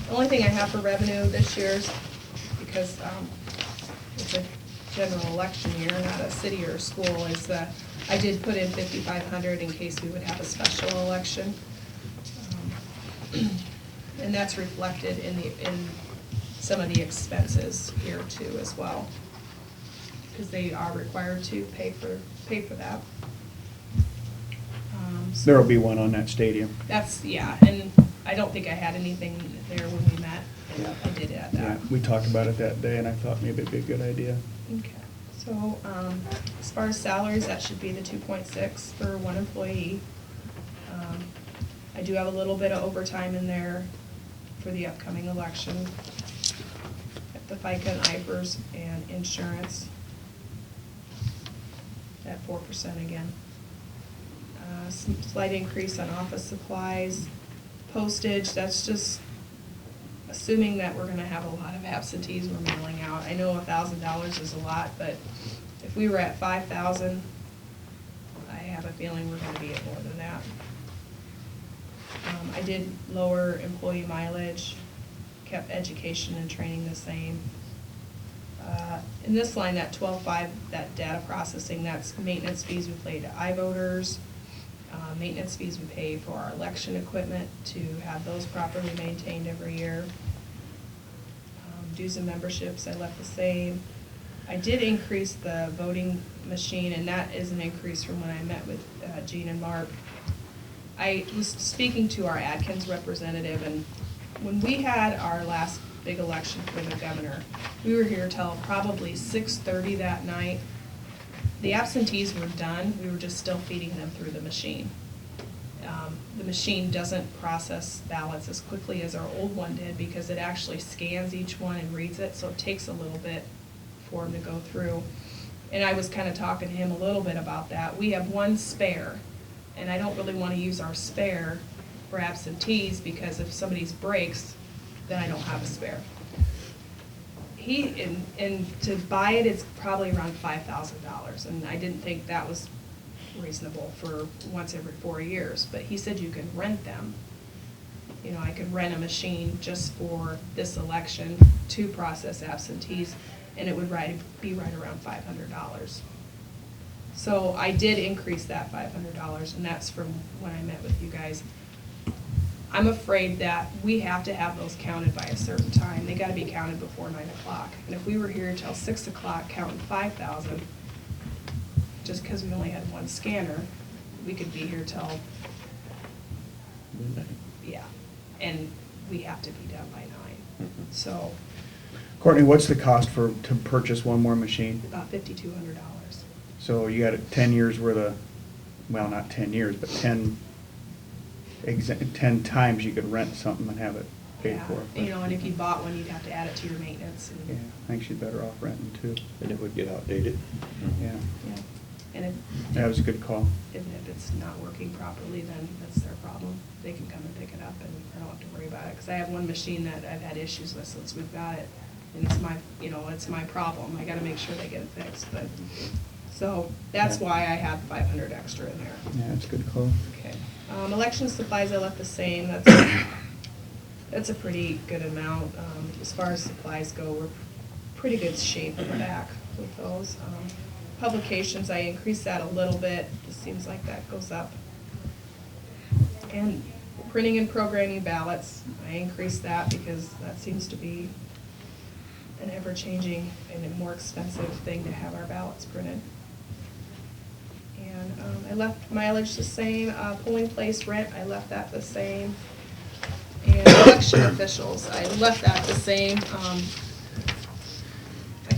The only thing I have for revenue this year is because it's a general election year, not a city or a school, is that I did put in 5,500 in case we would have a special election. And that's reflected in some of the expenses here too as well, because they are required to pay for that. So There'll be one on that stadium. that's, yeah, and I don't think I had anything there when we met, and I did add Yeah, that. we talked about it that day, and I thought maybe it'd be a good idea. Okay, so, as far as salaries, that should be the 2.6 for one employee. I do have a little bit of overtime in there for the upcoming election. The FICA and IPERS and insurance at 4% again. Some slight increase on office supplies. Postage, that's just assuming that we're gonna have a lot of absentees we're mailing out. I know $1,000 is a lot, but if we were at 5,000, I have a feeling we're gonna be at more than that. I did lower employee mileage, kept education and training the same. In this line, that 12.5, that data processing, that's maintenance fees we pay to iVoters, maintenance fees we pay for our election equipment to have those properly maintained every year. Dues and memberships, I left the same. I did increase the voting machine, and that is an increase from when I met with Gene and Mark. I was speaking to our Atkins representative, and when we had our last big election for the governor, we were here till probably 6:30 that night. The absentees were done, we were just still feeding them through the machine. The machine doesn't process ballots as quickly as our old one did because it actually scans each one and reads it, so it takes a little bit for him to go through. And I was kind of talking to him a little bit about that. We have one spare, and I don't really want to use our spare for absentees because if somebody's breaks, then I don't have a spare. And to buy it, it's probably around $5,000, and I didn't think that was reasonable for once every 4 years, but he said you can rent them. You know, I could rent a machine just for this election to process absentees, and it would be right around $500. So I did increase that $500, and that's from when I met with you guys. I'm afraid that we have to have those counted by a certain time. They gotta be counted before 9 o'clock. And if we were here till 6 o'clock counting 5,000, just because we only had one scanner, we could be here till, yeah, and we have to be done by 9. So, Courtney, what's the cost to purchase one more machine? about $5,200. So you got 10 years worth of, well, not 10 years, but 10 times you could rent something and have it paid Yeah, for. you know, and if you bought one, you'd have to add it to your maintenance. And, Yeah, I think she's better off renting too. And it would get outdated. Yeah, yeah. And that was a good call. if it's not working properly, then that's their problem. They can come and pick it up, and I don't have to worry about it. Because I have one machine that I've had issues with since we've got it, and it's my problem. I got to make sure they get it fixed. But so that's why I have 500 extra in there. Yeah, that's a good call. Okay. Election supplies I left the same. That's a pretty good amount. As far as supplies go, we're pretty good shape in the back with those. Publications, I increased that a little bit. It seems like that goes up. And printing and programming ballots, I increased that because that seems to be an ever-changing and a more expensive thing to have our ballots printed. And I left mileage the same. Polling place rent, I left that the same. And election officials, I left that the same.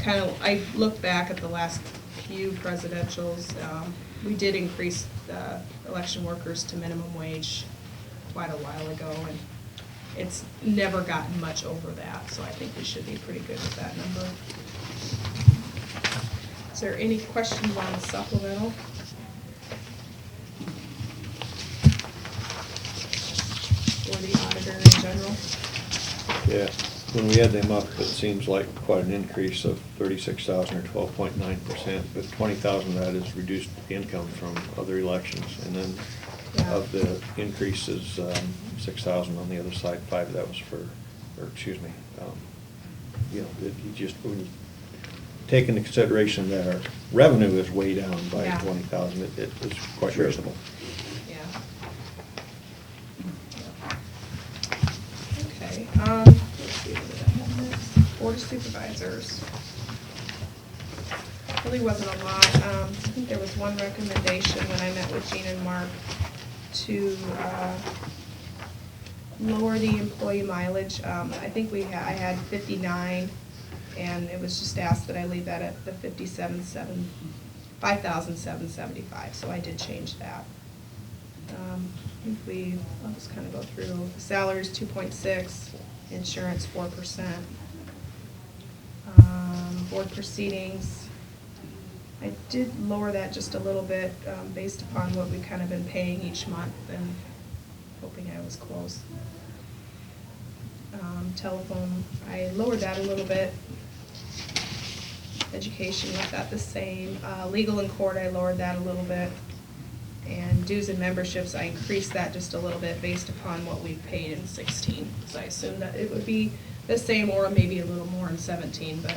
I looked back at the last few presidentials. We did increase the election workers to minimum wage quite a while ago, and it's never gotten much over that, so I think we should be pretty good with that number. Is there any questions on the supplemental? Or the auditor in general? Yeah, when we add them up, it seems like quite an increase of 36,000 or 12.9%, but 20,000 of that is reduced income from other elections. And then of the increases, 6,000 on the other side, 5 of that was for, or excuse me, you know, when you take into consideration that our revenue is way down by 20,000, it is quite reasonable. Okay, let's see, what did I have next? Board of Supervisors. Really wasn't a lot. I think there was one recommendation when I met with Gene and Mark to lower the employee mileage. I think I had 59, and it was just asked that I leave that at the 5,775, so I did change that. I think I'll just kind of go through. Salaries 2.6, insurance 4%. Board proceedings, I did lower that just a little bit based upon what we've kind of been paying each month and hoping I was close. Telephone, I lowered that a little bit. Education, left that the same. Legal and court, I lowered that a little bit. And dues and memberships, I increased that just a little bit based upon what we paid in 16. So I assumed that it would be the same or maybe a little more in 17, but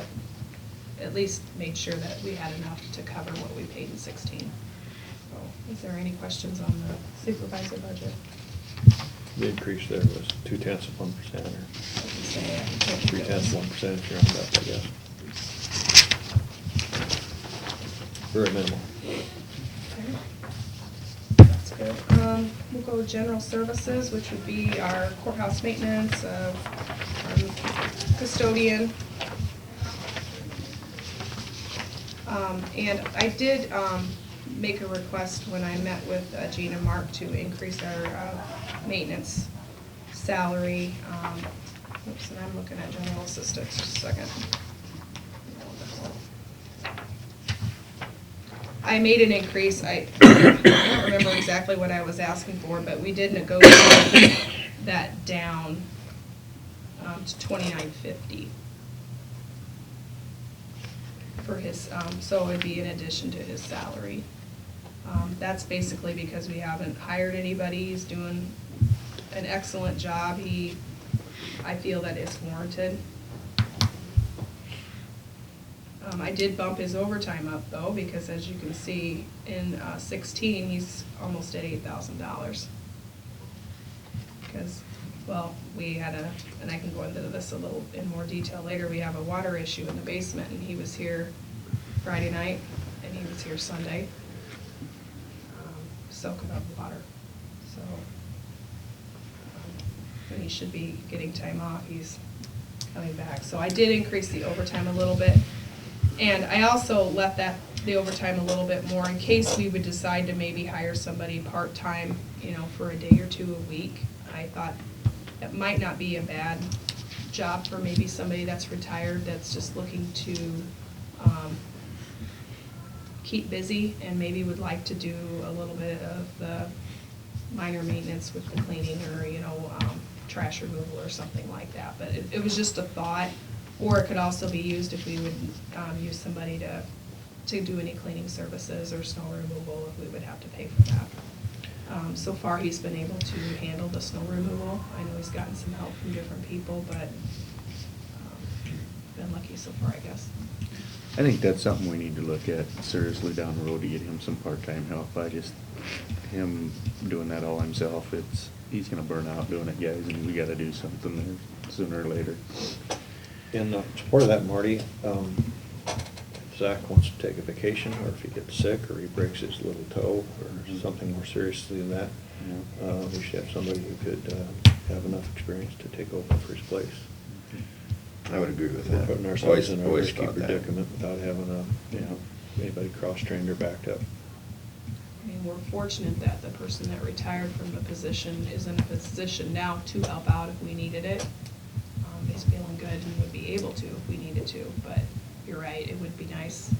at least made sure that we had enough to cover what we paid in 16. So, is there any questions on the supervisor budget? The increase there was 0.2%, or 0.3% if you're on that, I guess. very minimal. That's good. We'll go with general services, which would be our courthouse maintenance, our custodian. And I did make a request when I met with Gina Mark to increase our maintenance salary. Oops, and I'm looking at general assistant, just a second. I made an increase, I don't remember exactly what I was asking for, but we did negotiate that down to $29.50 for his, so it would be in addition to his salary. That's basically because we haven't hired anybody. He's doing an excellent job. I feel that it's warranted. I did bump his overtime up though, because as you can see in 16, he's almost at $8,000. Because, well, we had and I can go into this a little in more detail later, we have a water issue in the basement, and he was here Friday night, and he was here Sunday, soaking up water. So, when he should be getting time off, he's coming back. So I did increase the overtime a little bit. And I also left the overtime a little bit more in case we would decide to maybe hire somebody part-time, for a day or two a week. I thought that might not be a bad job for maybe somebody that's retired, that's just looking to keep busy and maybe would like to do a little bit of the minor maintenance with the cleaning or, trash removal or something like that. But it was just a thought. Or it could also be used if we would use somebody to do any cleaning services or snow removal, if we would have to pay for that. So far, he's been able to handle the snow removal. I know he's gotten some help from different people, but been lucky so far, I guess. I think that's something we need to look at seriously down the road to get him some part-time help. Him doing that all himself, he's gonna burn out doing it, guys, and we gotta do something there sooner or later. In support of that, Marty, if Zach wants to take a vacation, or if he gets sick, or he breaks his little toe, or something more seriously than that, we should have somebody who could have enough experience to take over for his place. I would agree with We're that. putting ourselves in a Always risky thought that. predicament without having anybody cross-trained or backed up. I mean, we're fortunate that the person that retired from the position is in a position now to help out if we needed it. He's feeling good and would be able to if we needed to, but you're right, it would be nice,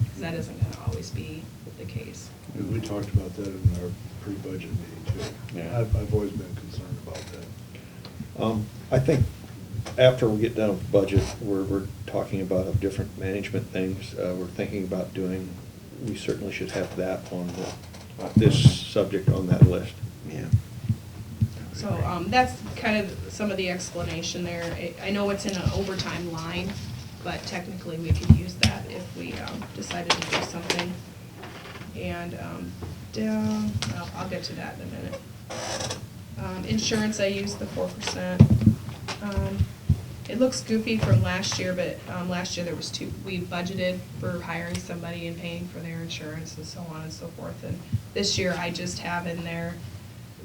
because that isn't gonna always be the case. And we talked about that in our pre-budget meeting too. Yeah. I've always been concerned about that. I think after we get done with the budget, we're talking about different management things. We're thinking about we certainly should have that on this subject on that list. Yeah. So that's kind of some of the explanation there. I know it's in an overtime line, but technically we could use that if we decided to do something. And down, well, I'll get to that in a minute. Insurance, I used the 4%. It looks goofy from last year, but last year we budgeted for hiring somebody and paying for their insurance and so on and so forth. And this year I just have in there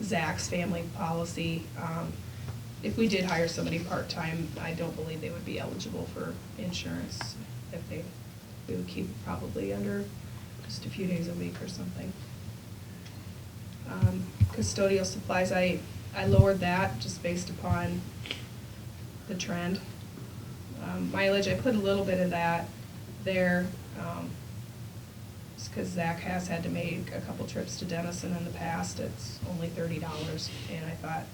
Zach's family policy. If we did hire somebody part-time, I don't believe they would be eligible for insurance. We would keep it probably under just a few days a week or something. Custodial supplies, I lowered that just based upon the trend. Mileage, I put a little bit of that there, just because Zach has had to make a couple trips to Denison in the past. It's only $30, and I thought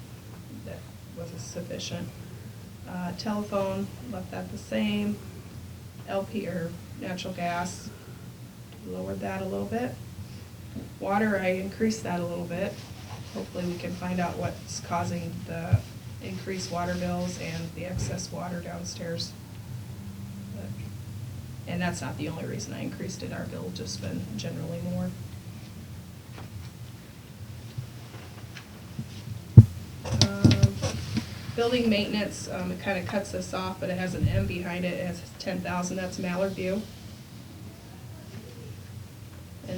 that wasn't sufficient. Telephone, left that the same. LP, or natural gas, lowered that a little bit. Water, I increased that a little bit. Hopefully we can find out what's causing the increased water bills and the excess water downstairs. And that's not the only reason I increased it. Our bill just been generally more. Building maintenance, it kind of cuts this off, but it has an M behind it. It has 10,000. That's Mallard View.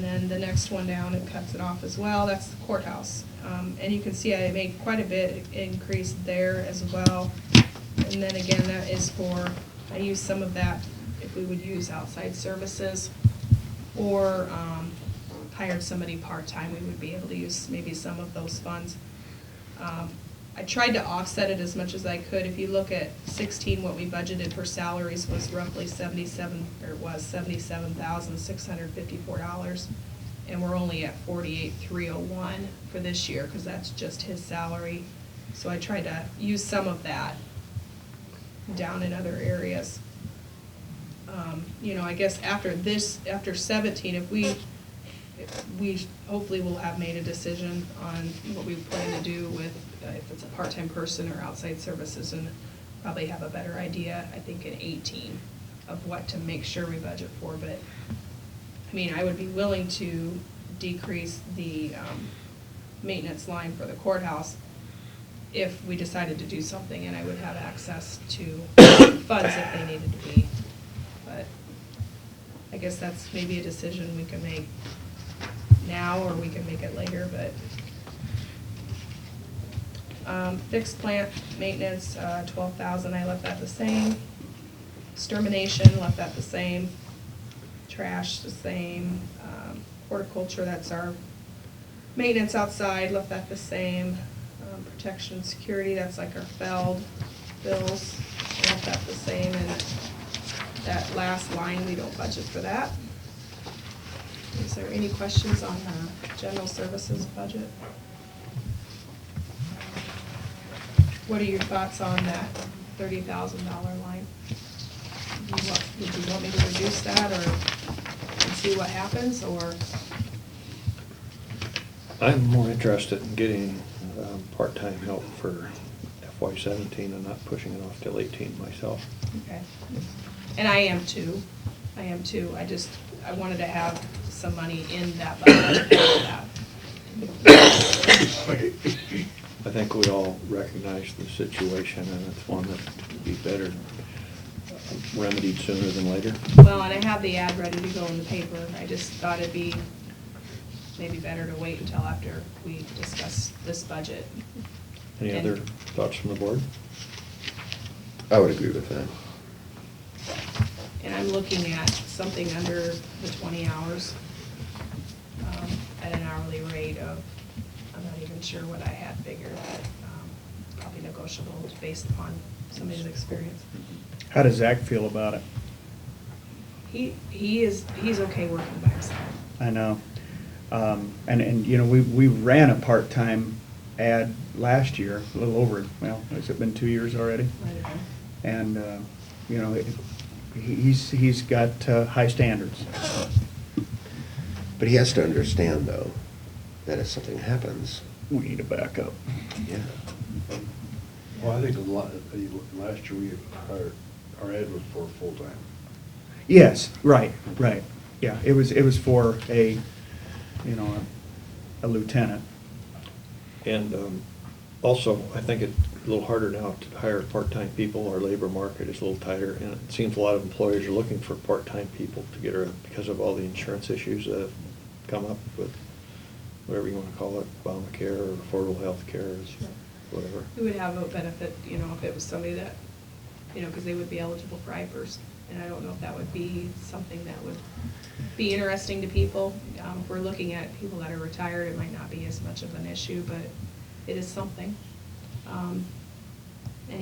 And then the next one down, it cuts it off as well, that's the courthouse. And you can see I made quite a bit increase there as well. And then again, that is for, I use some of that if we would use outside services or hired somebody part-time, we would be able to use maybe some of those funds. I tried to offset it as much as I could. If you look at 16, what we budgeted for salaries was roughly $77,654, and we're only at $48,301 for this year because that's just his salary. So I tried to use some of that down in other areas. You know, I guess after 17, if we hopefully will have made a decision on what we plan to do with, if it's a part-time person or outside services, and probably have a better idea, I think, in 18 of what to make sure we budget for. But, I mean, I would be willing to decrease the maintenance line for the courthouse if we decided to do something, and I would have access to funds if they needed to be. But I guess that's maybe a decision we can make now, or we can make it later, but fixed plant maintenance, 12,000, I left that the same. Extermination, left that the same. Trash, the same. Horticulture, that's our maintenance outside, left that the same. Protection and security, that's like our Feld bills, left that the same. And that last line, we don't budget for that. Is there any questions on the general services budget? What are your thoughts on that $30,000 line? Would you want me to reduce that or see what happens, or? I'm more interested in getting part-time help for FY17 and not pushing it off till 18 myself. Okay. And I am too. I wanted to have some money in that budget for that. I think we all recognize the situation, and it's one that would be better remedied sooner than later. Well, and I have the ad ready to go in the paper. I just thought it'd be maybe better to wait until after we discuss this budget. Any And- other thoughts from the board? I would agree with that. And I'm looking at something under the 20 hours at an hourly rate of, I'm not even sure what I had figured, but probably negotiable based upon somebody's experience. How does Zach feel about it? He's okay working by himself. I know. And you know, we ran a part-time ad last year, a little over, well, has it been 2 years already? Might have been. And, you know, he's got high standards. But he has to understand, though, that if something happens, We need a backup. yeah. Well, I think last year our ad was for full-time. Yes, right. Yeah, it was for a, you know, a lieutenant. And also, I think it's a little harder now to hire part-time people. Our labor market is a little tighter, and it seems a lot of employers are looking for part-time people to get around because of all the insurance issues that have come up with, whatever you want to call it, Obamacare or affordable health care, whatever. It would have a benefit, you know, if it was somebody that, you know, because they would be eligible for IPERS. And I don't know if that would be something that would be interesting to people. If we're looking at people that are retired, it might not be as much of an issue, but it is something. And,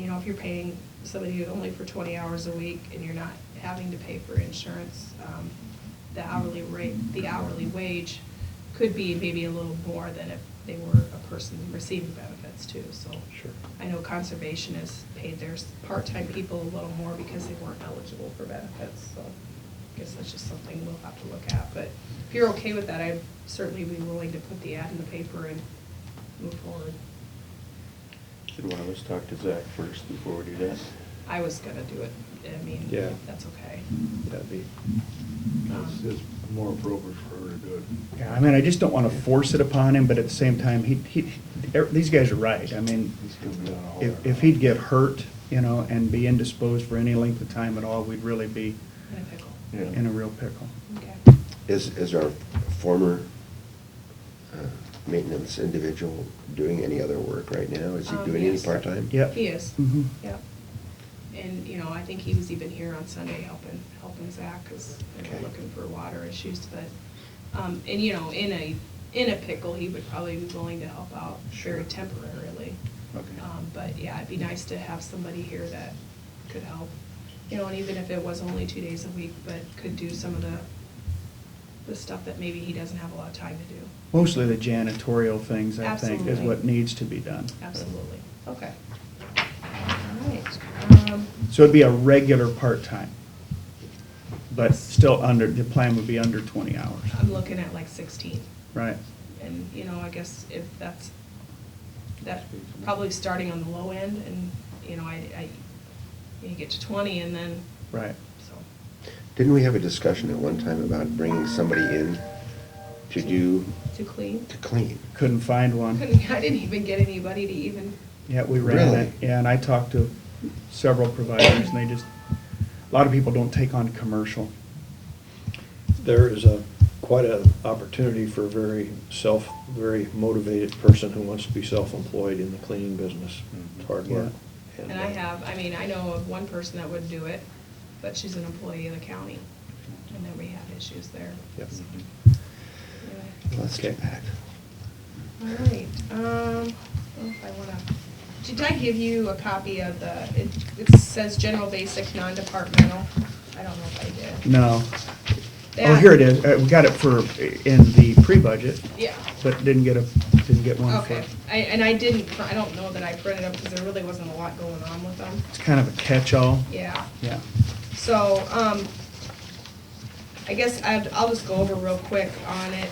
you know, if you're paying somebody only for 20 hours a week and you're not having to pay for insurance, the hourly rate, the hourly wage could be maybe a little more than if they were a person receiving benefits too, so. Sure. I know conservation has paid their part-time people a little more because they weren't eligible for benefits, so I guess that's just something we'll have to look at. But if you're okay with that, I'd certainly be willing to put the ad in the paper and move forward. Should one of us talk to Zach first before we do that? I was gonna do it, I mean, Yeah. that's okay. That'd be, It's more appropriate for her to do it. Yeah, I mean, I just don't want to force it upon him, but at the same time, these guys are right. I mean, He's gonna be on all if that. he'd get hurt, you know, and be indisposed for any length of time at all, we'd really be In a pickle. Yeah. in a real pickle. Okay. Is our former maintenance individual doing any other work right now? Is he doing any Yes. part-time? Yep. He is, Mhm. yep. And, you know, I think he was even here on Sunday helping Zach, because they were Okay. looking for water issues, but, and, you know, in a pickle, he would probably be willing to help out very temporarily. Okay. But yeah, it'd be nice to have somebody here that could help, you know, and even if it was only 2 days a week, but could do some of the stuff that maybe he doesn't have a lot of time to do. Mostly the janitorial things, I think, is Absolutely. what needs to be done. Absolutely, okay. All right, So it'd be a regular part-time, but still under, the plan would be under 20 hours, I'm looking at like 16. right? And, you know, I guess if that probably starting on the low end, and, you know, you get to 20 and then, Right. so, Didn't we have a discussion at one time about bringing somebody in to do, to clean. to clean? Couldn't find one. I didn't even get anybody to even, Yeah, we ran it, Really? yeah, and I talked to several providers, and they just, a lot of people don't take on commercial. There is quite an opportunity for a very motivated person who wants to be self-employed in the cleaning business. It's hard work. and I know of one person that would do it, but she's an employee of the county, and then we had issues there. Yep. So, Well, that's too Okay. bad. All right, if I wanna, did I give you a copy of it says general basic, non-departmental? I don't know if I did. No. Oh, Yeah. here it is, we got it in the pre-budget, Yeah. but didn't get one for, Okay, I don't know that I printed them, because there really wasn't a lot going on with them. it's kind of a catch-all. Yeah. Yeah. So, I guess I'll just go over real quick on it.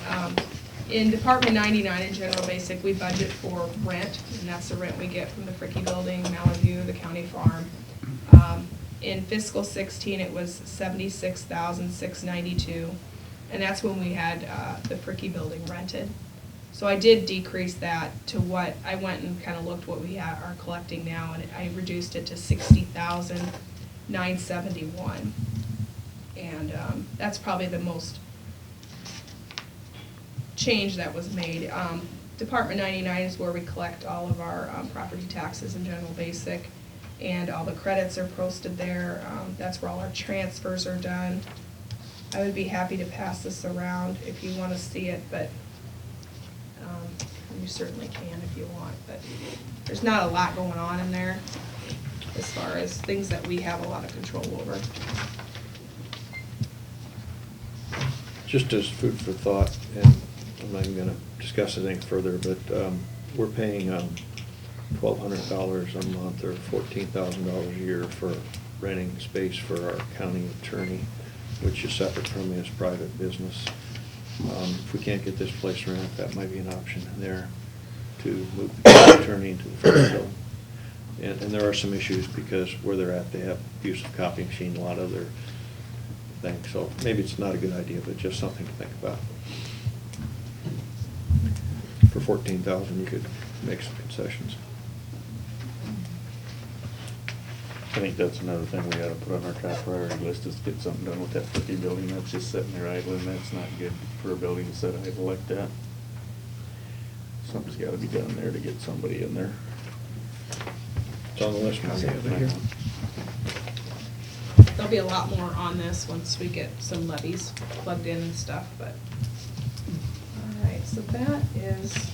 In Department 99 in General Basic, we budget for rent, and that's the rent we get from the Fricky Building, Mallard View, the county farm. In fiscal 16, it was $76,692, and that's when we had the Fricky Building rented. So I did decrease that to what, I went and kind of looked what we are collecting now, and I reduced it to $60,971. And that's probably the most change that was made. Department 99 is where we collect all of our property taxes and general basic, and all the credits are posted there. That's where all our transfers are done. I would be happy to pass this around if you want to see it, but you certainly can if you want. But there's not a lot going on in there as far as things that we have a lot of control over. Just as food for thought, and I'm not even gonna discuss it any further, but we're paying $1,200 a month or $14,000 a year for renting space for our county attorney, which is separate from his private business. If we can't get this place rented, that might be an option there to move the county attorney into the first building. And there are some issues because where they're at, they have use of copy machine, a lot of their things. So maybe it's not a good idea, but just something to think about. For $14,000, you could make some concessions. I think that's another thing we ought to put on our top priority list, is get something done with that Fricky building. That's just sitting there idling. That's not good for a building to sit idle like that. Something's gotta be done there to get somebody in there. It's on the list. Copy of it here. There'll be a lot more on this once we get some levies plugged in and stuff, but, all right, so that is,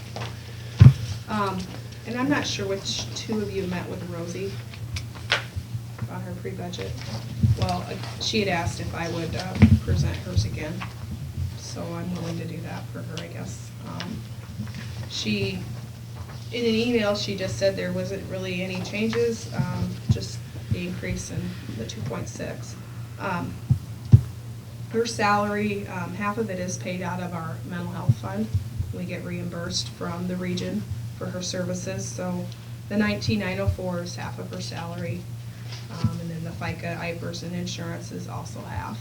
and I'm not sure which two of you met with Rosie on her pre-budget. Well, she had asked if I would present hers again, so I'm willing to do that for her, I guess. She, in an email, she just said there wasn't really any changes, just the increase in the 2.6. Her salary, half of it is paid out of our mental health fund. We get reimbursed from the region for her services, so the 19,904 is half of her salary. And then the FICA, IPERS, and insurance is also half.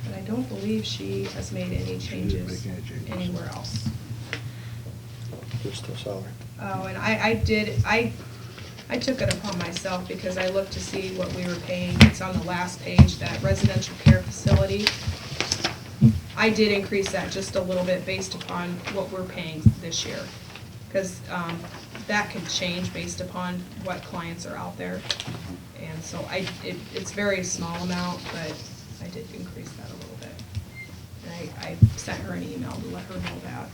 But I don't believe she has made any changes anywhere else. Just the salary. Oh, and I I took it upon myself because I looked to see what we were paying. It's on the last page, that residential care facility. I did increase that just a little bit based upon what we're paying this year. Because that could change based upon what clients are out there. And so it's very small amount, but I did increase that a little bit. And I sent her an email to let her know that.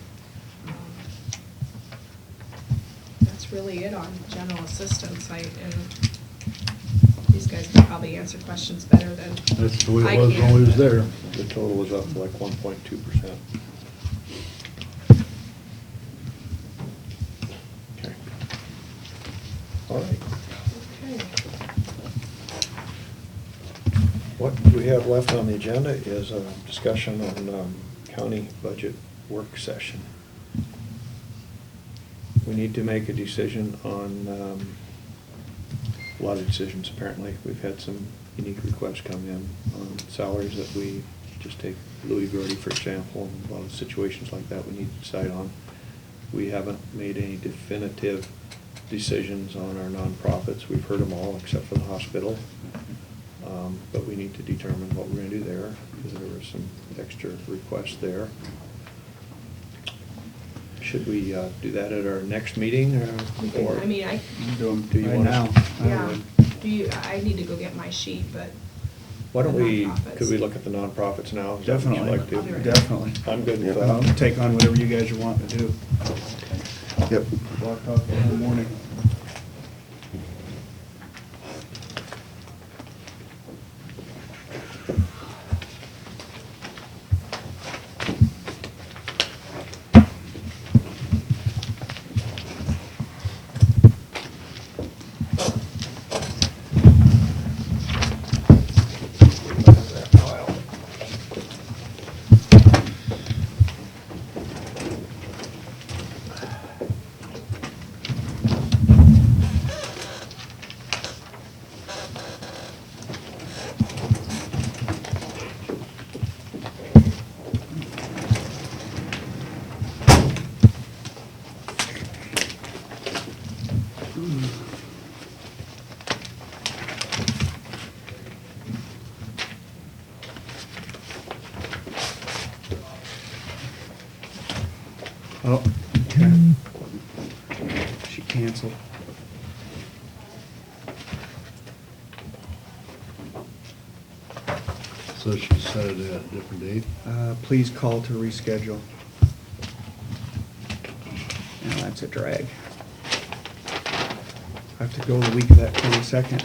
That's really it on general assistance. And these guys can probably answer questions better than That's the way I it was can. when we was there. The total was up like 1.2%. Okay. All right. Okay. What we have left on the agenda is a discussion on county budget work session. We need to make a decision on a lot of decisions, apparently. We've had some unique requests come in on salaries that we just take Louis Gordy, for example, and a lot of situations like that we need to decide on. We haven't made any definitive decisions on our nonprofits. We've heard them all except for the hospital. But we need to determine what we're gonna do there, because there were some extra requests there. Should we do that at our next meeting, or? I mean, Do them Do you right want now. us- I yeah. would. I need to go get my sheet, but. Why don't the we, nonprofits. could we look at the nonprofits now? Is that what you'd Definitely, like to? I'll be right definitely. I'm good with I'll that. take on whatever you guys are wanting to do. Yep. Block off in the morning. Oh, okay. She canceled. So she set it at a different date. Please call to reschedule. Now, that's a drag. I have to go the week of that 22nd.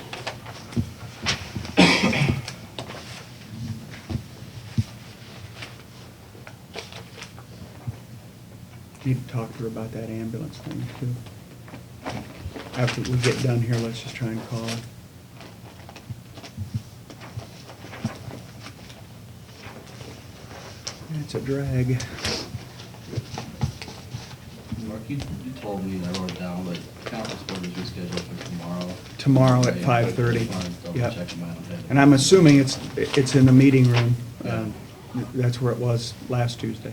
Need to talk to her about that ambulance thing too. After we get done here, let's just try and call her. It's a drag. Mark, you told me, I wrote it down, but conference board is rescheduled for tomorrow. Tomorrow at Okay, 5:30. just wanted to double Yep. check in my own head. And I'm assuming it's in the meeting room. Yeah. That's where it was last Tuesday.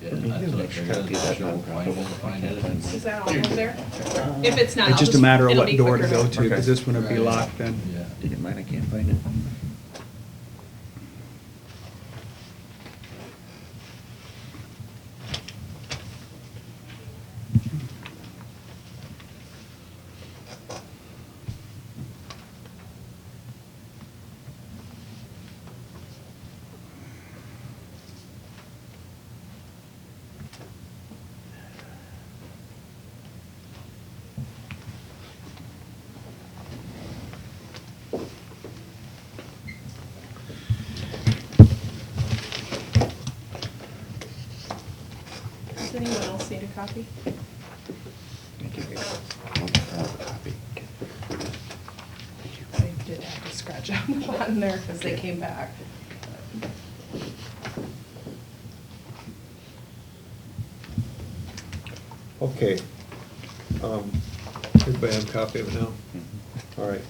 Yeah, that's what I figured. Show why you won't find it. Is that all over there? If it's not, It's I'll just a matter of it'll what be door to quicker. go to, because this one would be Right. locked then. Yeah. Didn't mind, I can't find it. Does anyone else need a copy? I did have to scratch out the bottom there because they came back. Okay. Everybody have a copy of it now? All right.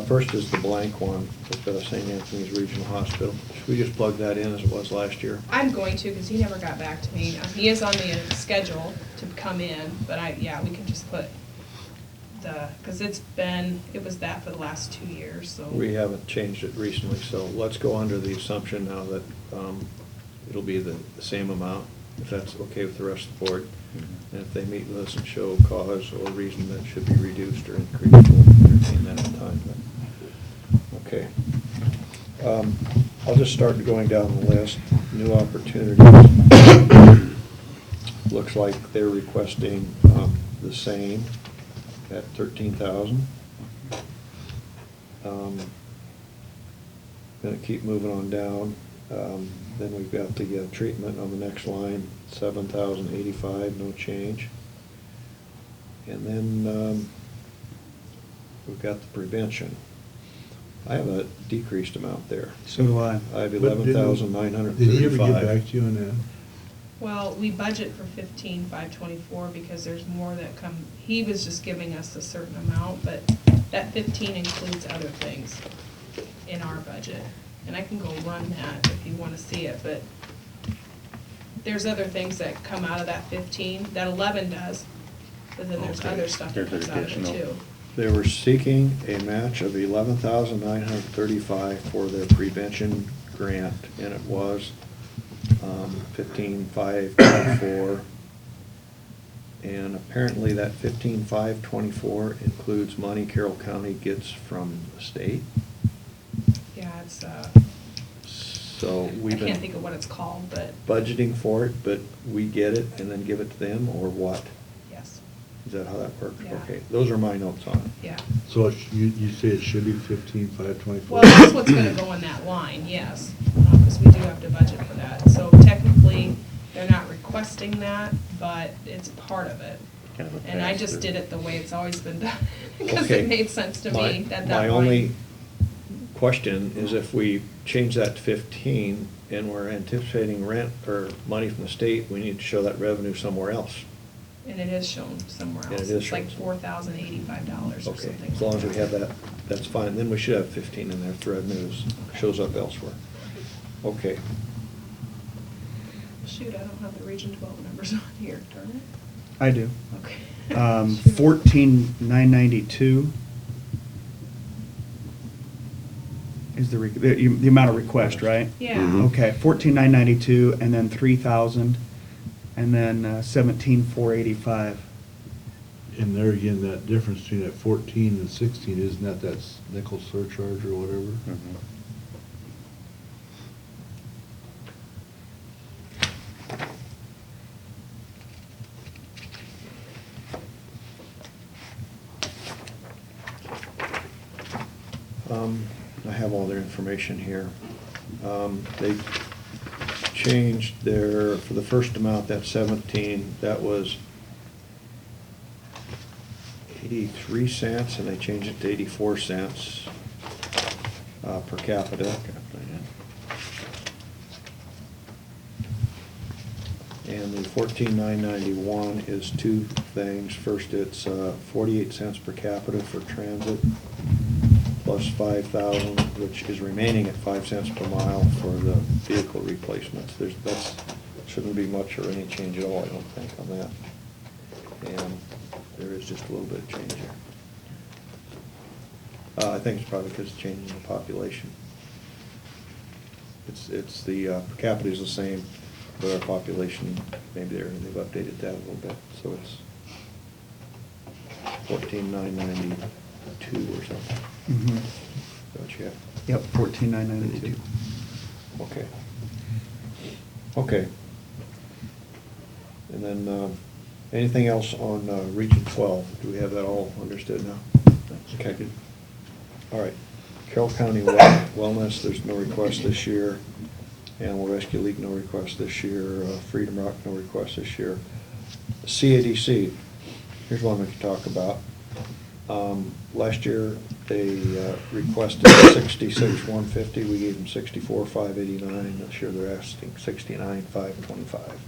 First is the blank one with the St. Anthony's Regional Hospital. Should we just plug that in as it was last year? I'm going to, because he never got back to me. He is on the schedule to come in, but yeah, we can just put because it was that for the last 2 years, so. We haven't changed it recently, so let's go under the assumption now that it'll be the same amount, if that's okay with the rest of the board. And if they meet with us and show cause or reason that should be reduced or increased, we'll entertain that at the time. But, okay. I'll just start going down the list. New opportunities. Looks like they're requesting the same at 13,000. Gonna keep moving on down. Then we've got the treatment on the next line, 7,085, no change. And then we've got the prevention. I have a decreased amount there. So do I. I have But didn't- 11,935. Did he ever get back to you on that? Well, we budget for 15,524 because there's more that come, he was just giving us a certain amount, but that 15 includes other things in our budget. And I can go run that if you want to see it, but there's other things that come out of that 15, that 11 does, but then there's Okay. other stuff that There's comes out of it additional. too. They were seeking a match of 11,935 for their prevention grant, and it was 15,524. And apparently that 15,524 includes money Carroll County gets from the state. Yeah, it's, So I we've can't been think of what it's called, but budgeting for it, but we get it and then give it to them, or what? yes, Is that how that works? Yeah. Okay, those are my notes on it. yeah. So you say it should be 15,524? Well, that's what's gonna go in that line, yes, because we do have to budget for that. So technically, they're not requesting that, but it's part of it. Kind of a And I just pass-through. did it the way it's always been done, because Okay. it made sense to My- me that My line. only question is if we change that to 15 and we're anticipating rent or money from the state, we need to show that revenue somewhere else. And it is shown somewhere And else. it is It's like shown somewhere. $4,085 or Okay, something. as long as we like have that, that's fine. Then we should have 15 in there if the revenue shows up elsewhere. Okay. Shoot, I don't have the Region 12 numbers on here, darn it. I do. Okay. 14,992 is the amount of request, right? Yeah. Mhm. Okay, 14,992, and then 3,000, and then 17,485. And there again, that difference between that 14 and 16, isn't that nickel surcharge or whatever? Mhm. I have all their information here. They changed their, for the first amount, that 17, that was 83 cents, and they changed it to 84 cents per capita. And the 14,991 is two things. First, it's 48 cents per capita for transit, plus 5,000, which is remaining at 5 cents per mile for the vehicle replacements. That's, shouldn't be much or any change at all, I don't think, on that. And there is just a little bit of change here. I think it's probably because it's changing the population. It's the per capita is the same, but our population, maybe they've updated that a little bit, so it's 14,992 or something. Mhm. Is that what you have? Yep, 14,992. Okay. Okay. And then, anything else on Region 12? Do we have that all understood now? Okay, good. All right. Carroll County Wellness, there's no request this year. Animal Rescue League, no request this year. Freedom Rock, no request this year. CADC, here's one we can talk about. Last year, they requested 66,150. We gave them 64,589. This year, they're asking 69,525.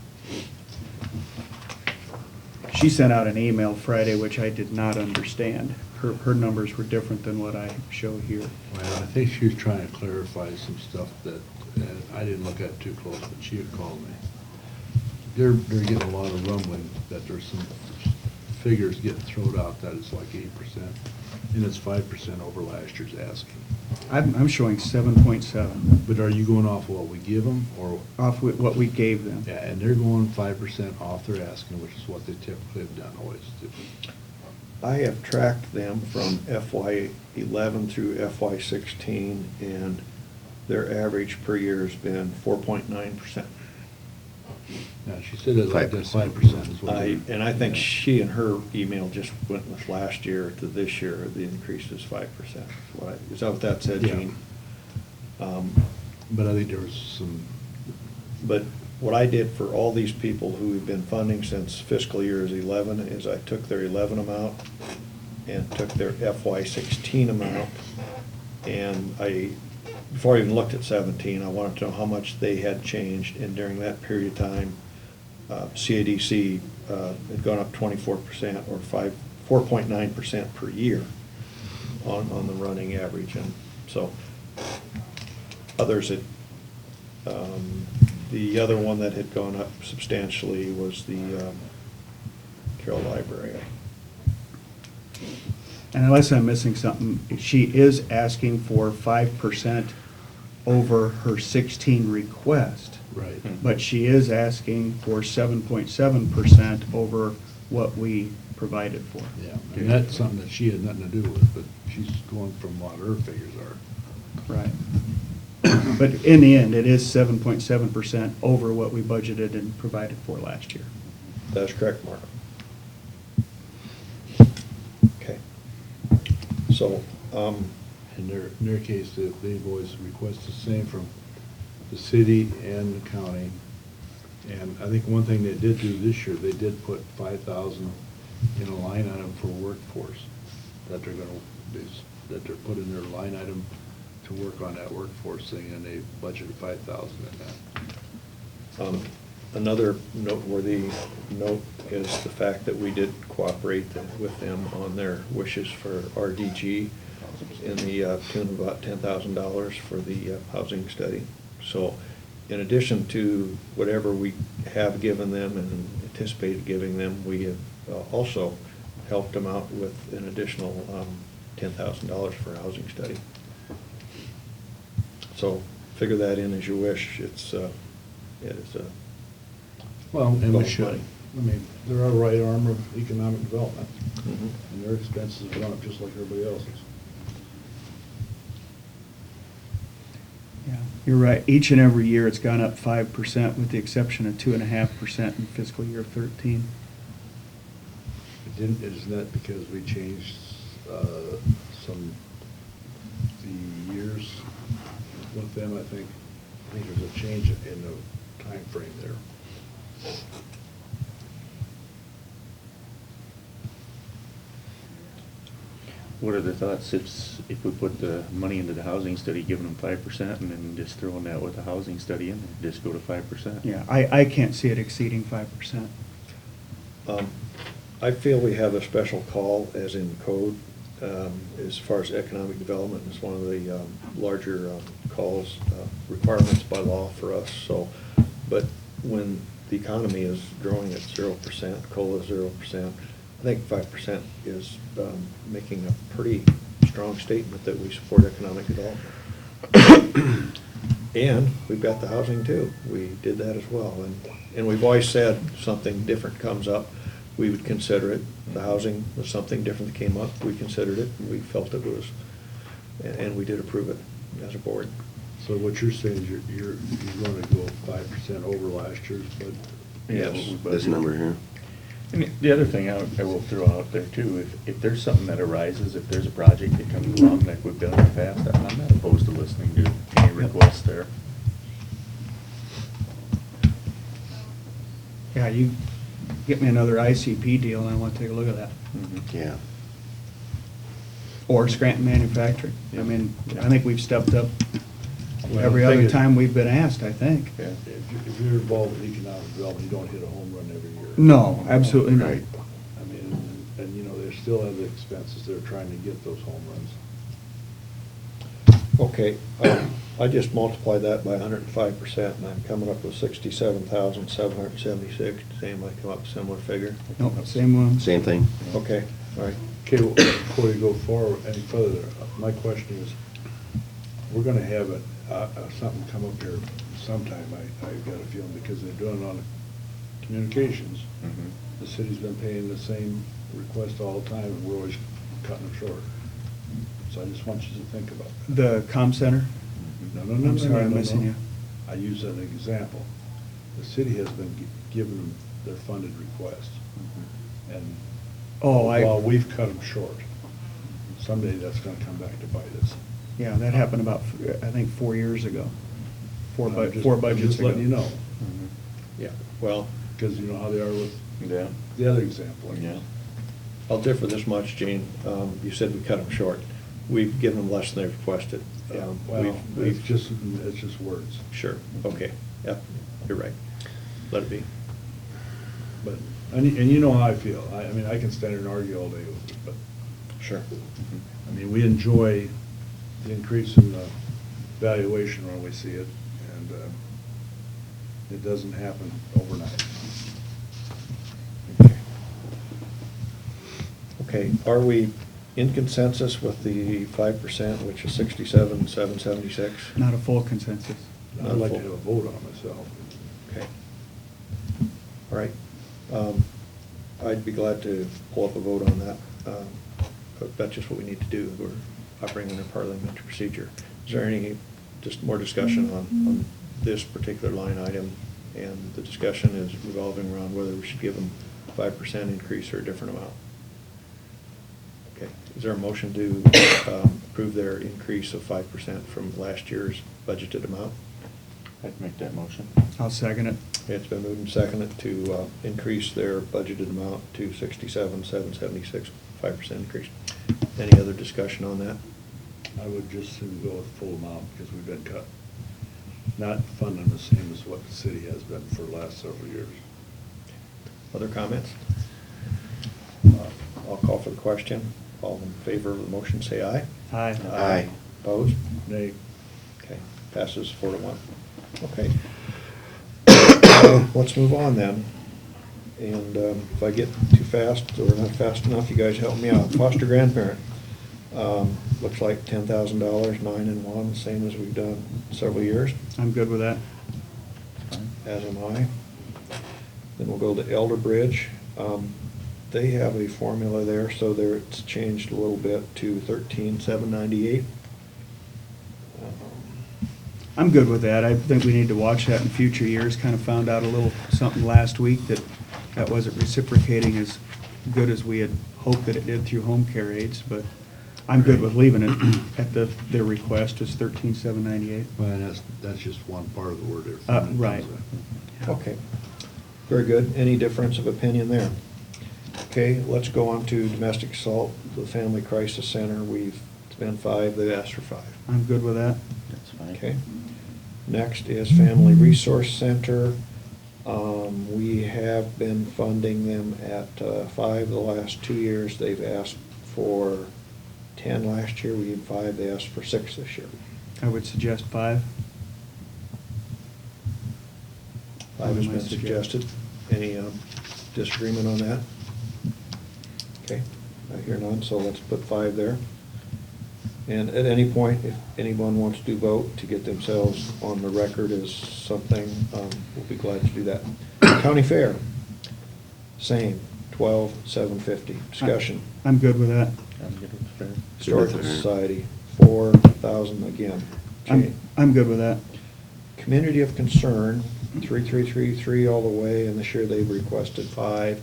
She sent out an email Friday, which I did not understand. Her numbers were different than what I show here. Well, I think she was trying to clarify some stuff that I didn't look at too close, but she had called me. They're getting a lot of rumbling that there's some figures get thrown out that it's like 8%, and it's 5% over last year's asking. I'm showing 7.7 But are you going off what we give them, or? off what we gave them. Yeah, and they're going 5% off their asking, which is what they typically have done always. I have tracked them from FY '11 through FY '16, and their average per year has been 4.9%. Now, she said it's like that 5%. 5% is what. And I think she and her email just went with last year to this year, the increase is 5%. Is that what that said, Yeah. Gene? But I think there was some, But what I did for all these people who we've been funding since fiscal year is 11, is I took their 11 amount and took their FY '16 amount, and before I even looked at 17, I wanted to know how much they had changed, and during that period of time, CADC had gone up 24% or 4.9% per year on the running average, and so others had, the other one that had gone up substantially was the Carroll Library. And unless I'm missing something, she is asking for 5% over her 16 request. right. But she is asking for 7.7% over what we provided for. Yeah, and that's something that she had nothing to do with, but she's going from what her figures are. Right. But in the end, it is 7.7% over what we budgeted and provided for last year. That's correct, Mark. Okay. So, In their case, they've always requested the same from the city and the county. And I think one thing they did do this year, they did put 5,000 in a line item for workforce, that they're putting their line item to work on that workforce thing, and they budgeted 5,000 in that. another noteworthy note is the fact that we did cooperate with them on their wishes for RDG in the tune of about $10,000 for the housing study. So in addition to whatever we have given them and anticipated giving them, we have also helped them out with an additional $10,000 for a housing study. So figure that in as you wish. It's Well, and we Well, should. money. I mean, they're our right arm of economic development, Mhm. and their expenses have gone up just like everybody else's. Yeah, you're right. Each and every year, it's gone up 5%, with the exception of 2.5% in fiscal year 13. Isn't that because we changed the years with them, I think? I think there's a change in the time frame there. What are the thoughts if we put the money into the housing study, giving them 5%, and then just throwing that with the housing study in, and just go to 5%? Yeah, I can't see it exceeding 5%. I feel we have a special call, as in code, as far as economic development is one of the larger calls, requirements by law for us. So, but when the economy is growing at 0%, COLA 0%, I think 5% is making a pretty strong statement that we support economic development. And we've got the housing too. We did that as well. And we've always said something different comes up, we would consider it. The housing was something different that came up, we considered it, and we felt it was, and we did approve it as a board. So what you're saying is you're going to go 5% over last year's, but. Yeah, Yes. what we This budgeted. number here. And the other thing I will throw out there too, if there's something that arises, if there's a project that comes along like we've done in the past, I'm not opposed to listening to any requests there. Yeah, you get me another ICP deal, and I want to take a look at that. Yeah. Or Scranton Manufacturing. I mean, I think we've stepped up Well, every the thing other is- time we've been asked, I think. Yeah. If you're involved in economic development, you don't hit a home run every year. No, absolutely not. Right. I mean, and you know, they still have the expenses, they're trying to get those home runs. Okay, I just multiplied that by 105%, and I'm coming up with 67,776. Does anybody come up with a similar figure? Nope, same one. Same thing. Okay, all right. Okay, well, before we go forward any further, my question is, we're gonna have something come up here sometime, I've got a feeling, because they're doing it on communications. Mhm. The city's been paying the same request all the time, and we're always cutting them short. So I just want you to think about that. The comm center? No, I'm sorry, I'm missing you. I use an example. The city has been giving them their funded requests. And while we've cut them short, someday that's gonna come back to bite us. Yeah, that happened about, I think, 4 years ago. Four I'm budgets just ago. letting you know, Yeah, well, because you know how they are with Yeah. the other example. Yeah. I'll differ this much, Gene. You said we cut them short. We've given them less than they've requested. Well, We've it's just words. Sure, okay, yeah, you're right. Let it be. But, and you know how I feel. I mean, I can stand here and argue all day with it, but, Sure. I mean, we enjoy the increase in the valuation when we see it, and it doesn't happen overnight. Okay, are we in consensus with the 5%, which is 67,776? Not a full consensus. I'd like to have a vote on it myself. Okay. All right. I'd be glad to pull up a vote on that. But that's just what we need to do. We're operating under parliamentary procedure. Is there any, just more discussion on this particular line item? And the discussion is revolving around whether we should give them a 5% increase or a different amount. Okay, is there a motion to approve their increase of 5% from last year's budgeted amount? I'd make that motion. I'll second it. It's been moved and seconded to increase their budgeted amount to 67,776, 5% increase. Any other discussion on that? I would just soon go with the full amount, because we've been cut. Not funding the same as what the city has been for the last several years. Other comments? I'll call for the question. All in favor of the motion, say aye. Aye. Aye. Opposed? Nay. Okay, passes 4-1. Okay. Let's move on then. And if I get too fast or not fast enough, you guys help me out. Foster grandparent. Looks like $10,000, 9 and 1, same as we've done several years, I'm good with that. as am I. Then we'll go to Elder Bridge. They have a formula there, so there it's changed a little bit to 13,798. I'm good with that. I think we need to watch that in future years. Kind of found out a little something last week that wasn't reciprocating as good as we had hoped that it did through home care aides, but I'm good with leaving it at their request is 13,798. Well, that's just one part of the word there. Right. Okay, very good. Any difference of opinion there? Okay, let's go on to domestic assault, the Family Crisis Center. It's been 5, they've asked for 5. I'm good with that. That's fine. Okay. Next is Family Resource Center. We have been funding them at 5 the last 2 years. They've asked for 10 last year, we had 5, they asked for 6 this year. I would suggest 5. 5 has My been suggestion. suggested. Any disagreement on that? Okay, I hear none, so let's put 5 there. And at any point, if anyone wants to vote to get themselves on the record as something, we'll be glad to do that. County Fair, same, 12,750. Discussion. I'm good with that. I'm good with fair. Historical Society, 4,000 again. I'm good with that. Community of Concern, 3,333 all the way, and this year they've requested 5.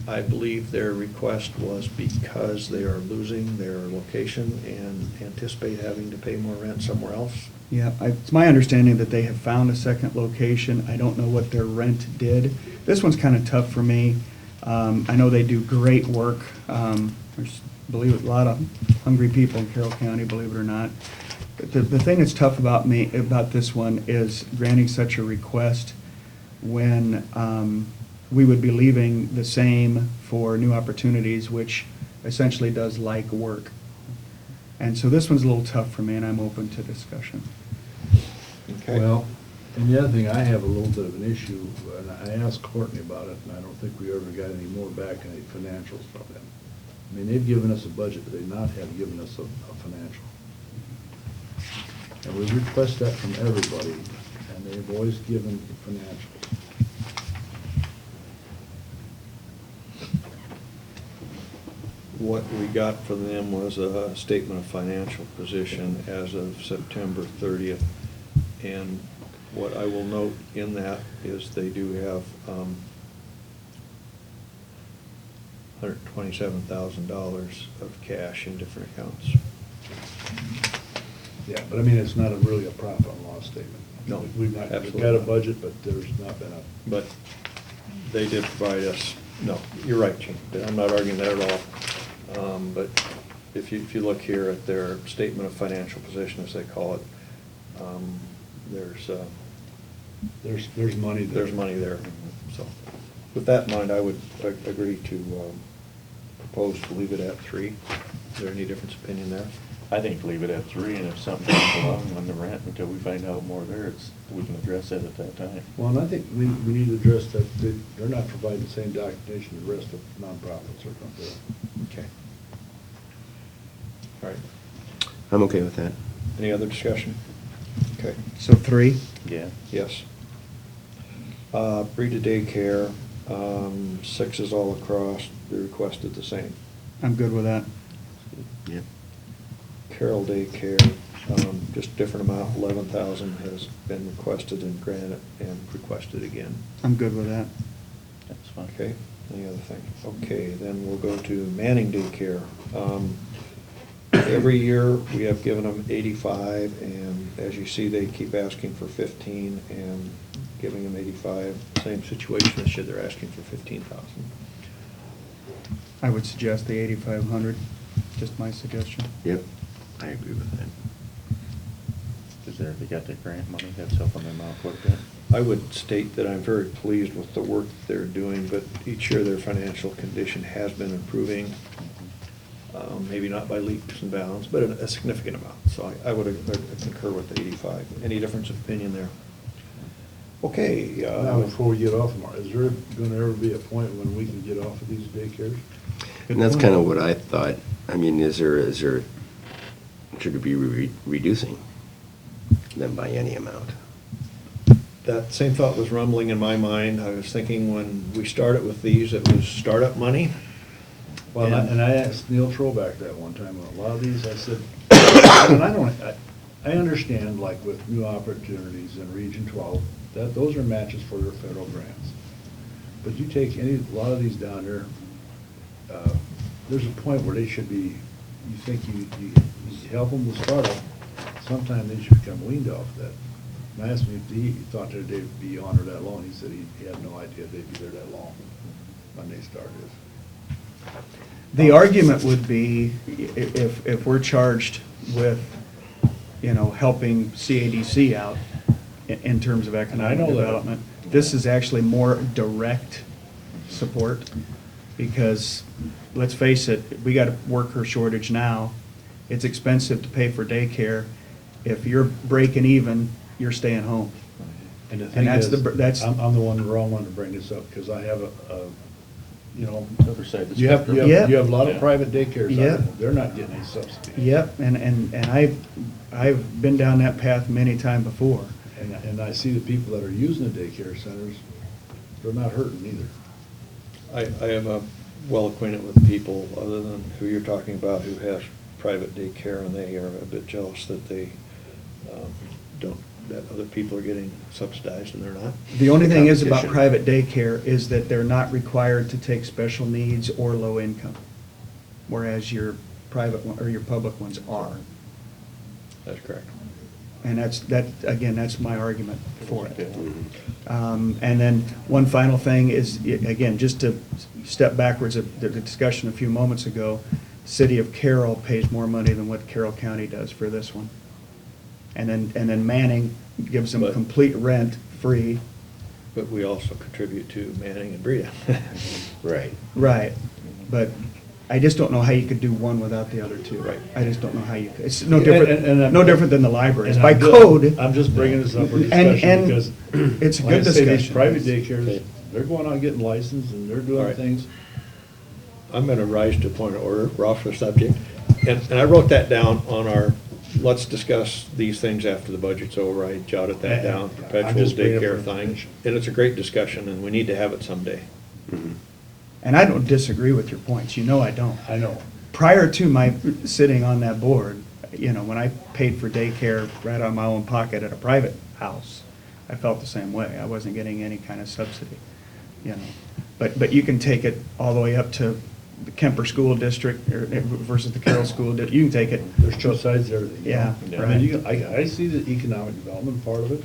I believe their request was because they are losing their location and anticipate having to pay more rent somewhere else. Yeah, it's my understanding that they have found a second location. I don't know what their rent did. This one's kind of tough for me. I know they do great work. There's, believe it, a lot of hungry people in Carroll County, believe it or not. The thing that's tough about this one is granting such a request when we would be leaving the same for new opportunities, which essentially does like work. And so this one's a little tough for me, and I'm open to discussion. Okay. Well, and the other thing, I have a little bit of an issue, and I asked Courtney about it, and I don't think we ever got any more back in the financials from them. I mean, they've given us a budget, but they not have given us a financial. And we request that from everybody, and they've always given financials. What we got from them was a statement of financial position as of September 30th. And what I will note in that is they do have $127,000 of cash in different accounts. Yeah, but I mean, it's not really a profit and loss statement. No, We've absolutely got a not. budget, but there's not been a. But they did provide us, no, you're right, Gene, I'm not arguing that at all. But if you look here at their statement of financial position, as they call it, there's money there. There's money there. So with that in mind, I would agree to propose to leave it at 3. Is there any difference of opinion there? I think leave it at 3, and if something comes along on the rent, until we find out more there, we can address it at that time. Well, and I think we need to address that they're not providing the same documentation the rest of nonprofits are going to do. Okay. All right. I'm okay with that. Any other discussion? Okay. So 3? Yeah. Yes. Breda Daycare, 6 is all across, they requested the same. I'm good with that. Yep. Carroll Daycare, just different amount, 11,000 has been requested and granted and requested again. I'm good with that. That's fine. Okay, any other thing? Okay, then we'll go to Manning Daycare. Every year, we have given them 85, and as you see, they keep asking for 15 and giving them 85. Same situation this year, they're asking for 15,000. I would suggest the 8,500, just my suggestion. Yep, I agree with that. Is there, they got the grant money, that's helping them out quite a bit. I would state that I'm very pleased with the work they're doing, but each year their financial condition has been improving. Maybe not by leaps and bounds, but a significant amount. So I would concur with the 85. Any difference of opinion there? Okay. Now, before we get off, Mark, is there going to ever be a point when we can get off of these daycares? And that's kind of what I thought. I mean, should it be reducing them by any amount? That same thought was rumbling in my mind. I was thinking when we started with these, it was startup money. Well, and I asked Neil Troback that one time, on a lot of these, I said, and I understand, like with new opportunities in Region 12, that those are matches for their federal grants. But you take a lot of these down there, there's a point where they should be, you think you help them to start up, sometime they should become weaned off that. And I asked him if he thought that they'd be on there that long. He said he had no idea they'd be there that long when they started. The argument would be, if we're charged with, helping CADC out in terms of economic I know that. development, this is actually more direct support, because, let's face it, we got a worker shortage now. It's expensive to pay for daycare. If you're breaking even, you're staying home. And the thing that's is, I'm the wrong one to bring this up, because I have Other side of the you have spectrum. Yeah. a lot of Yeah. private daycares out Yeah. there. They're not getting any subsidy. Yep, and I've been down that path many times before. And I see the people that are using the daycare centers, they're not hurting either. I am well acquainted with people, other than who you're talking about, who has private daycare, and they are a bit jealous that they that other people are getting subsidized and they're not. The only thing is about Competition. private daycare is that they're not required to take special needs or low income, whereas your private one, or your public ones are. That's correct. And that's my argument for it. Okay. And then one final thing is, again, just to step backwards, the discussion a few moments ago, City of Carroll pays more money than what Carroll County does for this one. And then Manning gives them But- complete rent free. But we also contribute to Manning and Breda. Right. Right, but I just don't know how you could do one without the other two. Right. I just don't know how you could, it's no And- different, and I'm- no different than the libraries. And By I'm ju- code. I'm just bringing this up for And- discussion and because. it's a like I good say, these discussion. private daycares, they're going out getting licensed and they're All doing right. things. I'm gonna rise to a point of order, we're off the subject. And I wrote that down on our, let's discuss these things after the budget's over. I jotted that down, I'm perpetual just bringing it daycare for thing. information. And it's a great discussion, and we need to have it someday. And I don't disagree with your points, you know I don't. I know. Prior to my sitting on that board, you know, when I paid for daycare right out of my own pocket at a private house, I felt the same way. I wasn't getting any kind of subsidy, you know. But you can take it all the way up to the Kemper School District versus the Carroll School District. You can take it. There's two sides to everything. you know? Yeah, I right. mean, you can, I see the economic development part of it.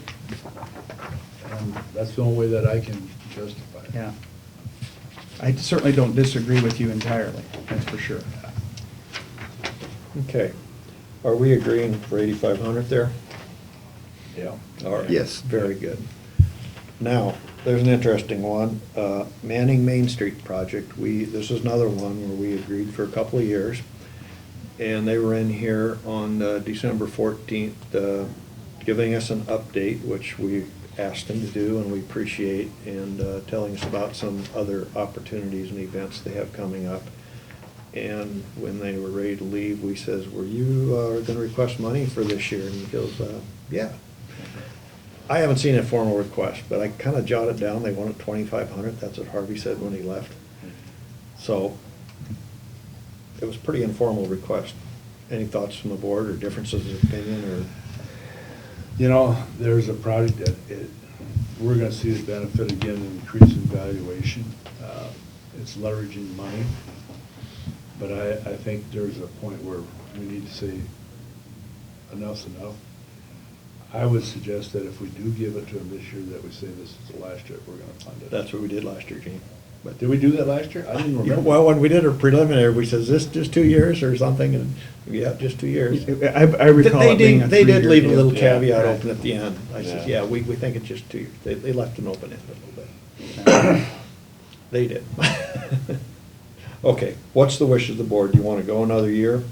And that's the only way that I can justify it. Yeah. I certainly don't disagree with you entirely, that's for sure. Okay. Are we agreeing for 8,500 there? Yeah. All right. Yes. Very good. Now, there's an interesting one, Manning Main Street project. This is another one where we agreed for a couple of years. And they were in here on December 14th, giving us an update, which we asked them to do and we appreciate, and telling us about some other opportunities and events they have coming up. And when they were ready to leave, we says, were you gonna request money for this year? And he goes, yeah. I haven't seen a formal request, but I kinda jotted down, they wanted 2,500, that's what Harvey said when he left. So, it was a pretty informal request. Any thoughts from the board or differences of opinion or? You know, there's a project that we're gonna see the benefit again, in increase in valuation. It's leveraging money. But I think there's a point where we need to say enough's enough. I would suggest that if we do give it to them this year, that we say this is the last year we're gonna fund it. That's what we did last year, Gene. But Did we do that last year? I didn't remember. Well, when we did our preliminary, we says, this just 2 years or something, and, yeah, just 2 years. I recall it being a They did 3-year leave a deal. little Yeah. caveat Right. open at the end. I said, Yeah. yeah, we think it's just 2 years. They left an open end a little bit. They did. Okay, what's the wish of the board? Do you want to go another year?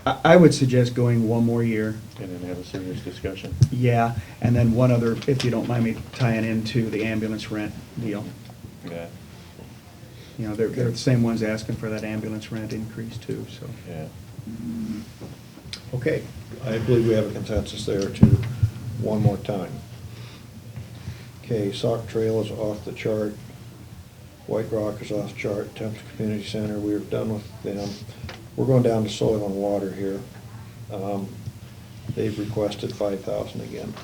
I would suggest going one more year, And then have a serious discussion. yeah, and then one other, if you don't mind me tying into the ambulance rent deal. Yeah, You know, they're the same ones asking for that ambulance rent increase too, so. yeah. Okay, I believe we have a consensus there to one more time. Okay, Sauk Trail is off the chart. White Rock is off the chart. Templeton Community Center, we're done with them. We're going down to soil and water here. They've requested 5,000 again.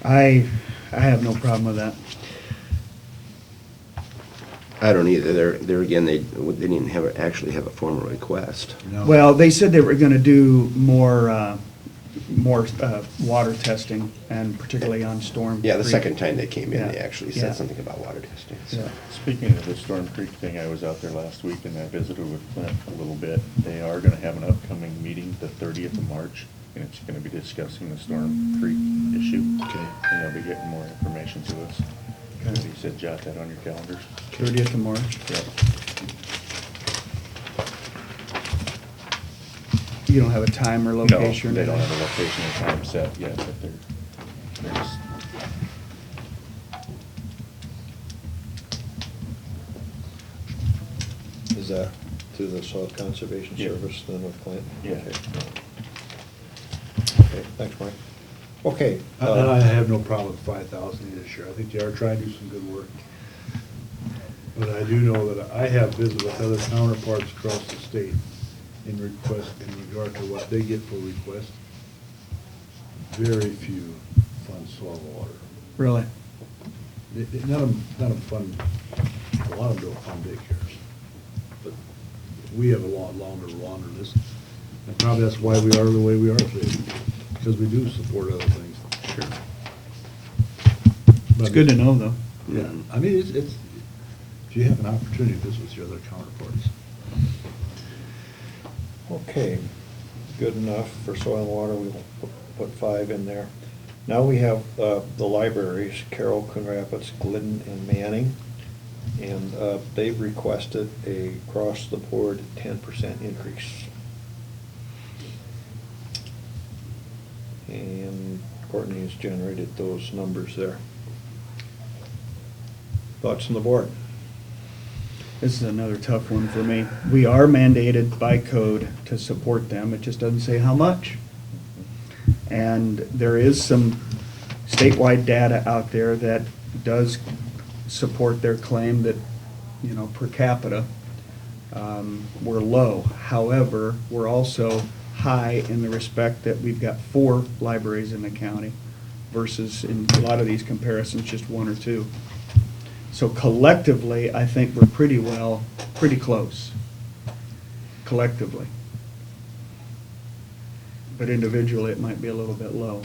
I have no problem with that. I don't either. They're again, they didn't even actually have a formal request. No. Well, they said they were gonna do more water testing, and particularly on Storm Yeah, the Creek. second time they came in, they Yeah, actually yeah. said something about water testing. so. Yeah. Speaking of the Storm Creek thing, I was out there last week and I visited with Clint a little bit. They are gonna have an upcoming meeting the 30th of March, and it's gonna be discussing the Storm Creek issue. Okay. And they'll be getting more information to us. Okay. He said jot that on your calendars. 30th of March. Yep. You don't have a time or location? No, they don't have a location or time set yet, but they're just. Is that through the Soil Conservation Yeah. Service then with Clint? Yeah. Okay. Okay, thanks, Mike. Okay. And I have no problem with 5,000 this year. I think they are trying to do some good work. But I do know that I have visited with other counterparts across the state in regard to what they get for requests. Very few fund soil and water. Really? None of them fund, a lot of them don't fund daycares. But we have a lot longer list. And probably that's why we are the way we are today, because we do support other things. Sure. It's good to know, though. Yeah, I mean, it's, if you have an opportunity, to visit with your other counterparts. Okay, good enough for soil and water, we'll put 5 in there. Now we have the libraries, Carroll, Coon Rapids, Glidden, and Manning. And they've requested a across-the-board 10% increase. And Courtney has generated those numbers there. Thoughts on the board? This is another tough one for me. We are mandated by code to support them, it just doesn't say how much. And there is some statewide data out there that does support their claim that, you know, per capita, we're low. However, we're also high in the respect that we've got 4 libraries in the county versus in a lot of these comparisons, just 1 or 2. So collectively, I think we're pretty close, collectively. But individually, it might be a little bit low.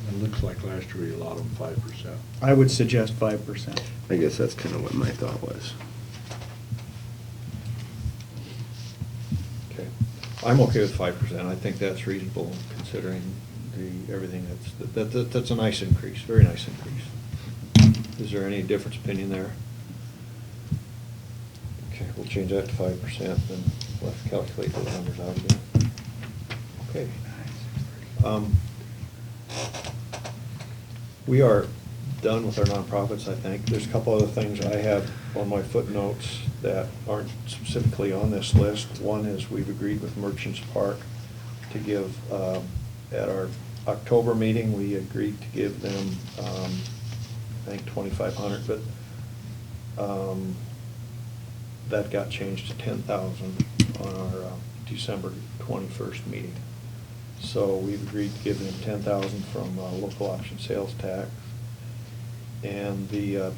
It looks like last year we allowed them 5%. I would suggest 5%. I guess that's kind of what my thought was. Okay. I'm okay with 5%. I think that's reasonable considering everything that's a nice increase, very nice increase. Is there any difference opinion there? Okay, we'll change that to 5%, then we'll have to calculate those numbers out again. Okay. We are done with our nonprofits, I think. There's a couple other things I have on my footnotes that aren't specifically on this list. One is we've agreed with Merchants Park to give, at our October meeting, we agreed to give them, I think $2,500, but that got changed to $10,000 on our December 21st meeting. So we've agreed to give them $10,000 from local option sales tax. And the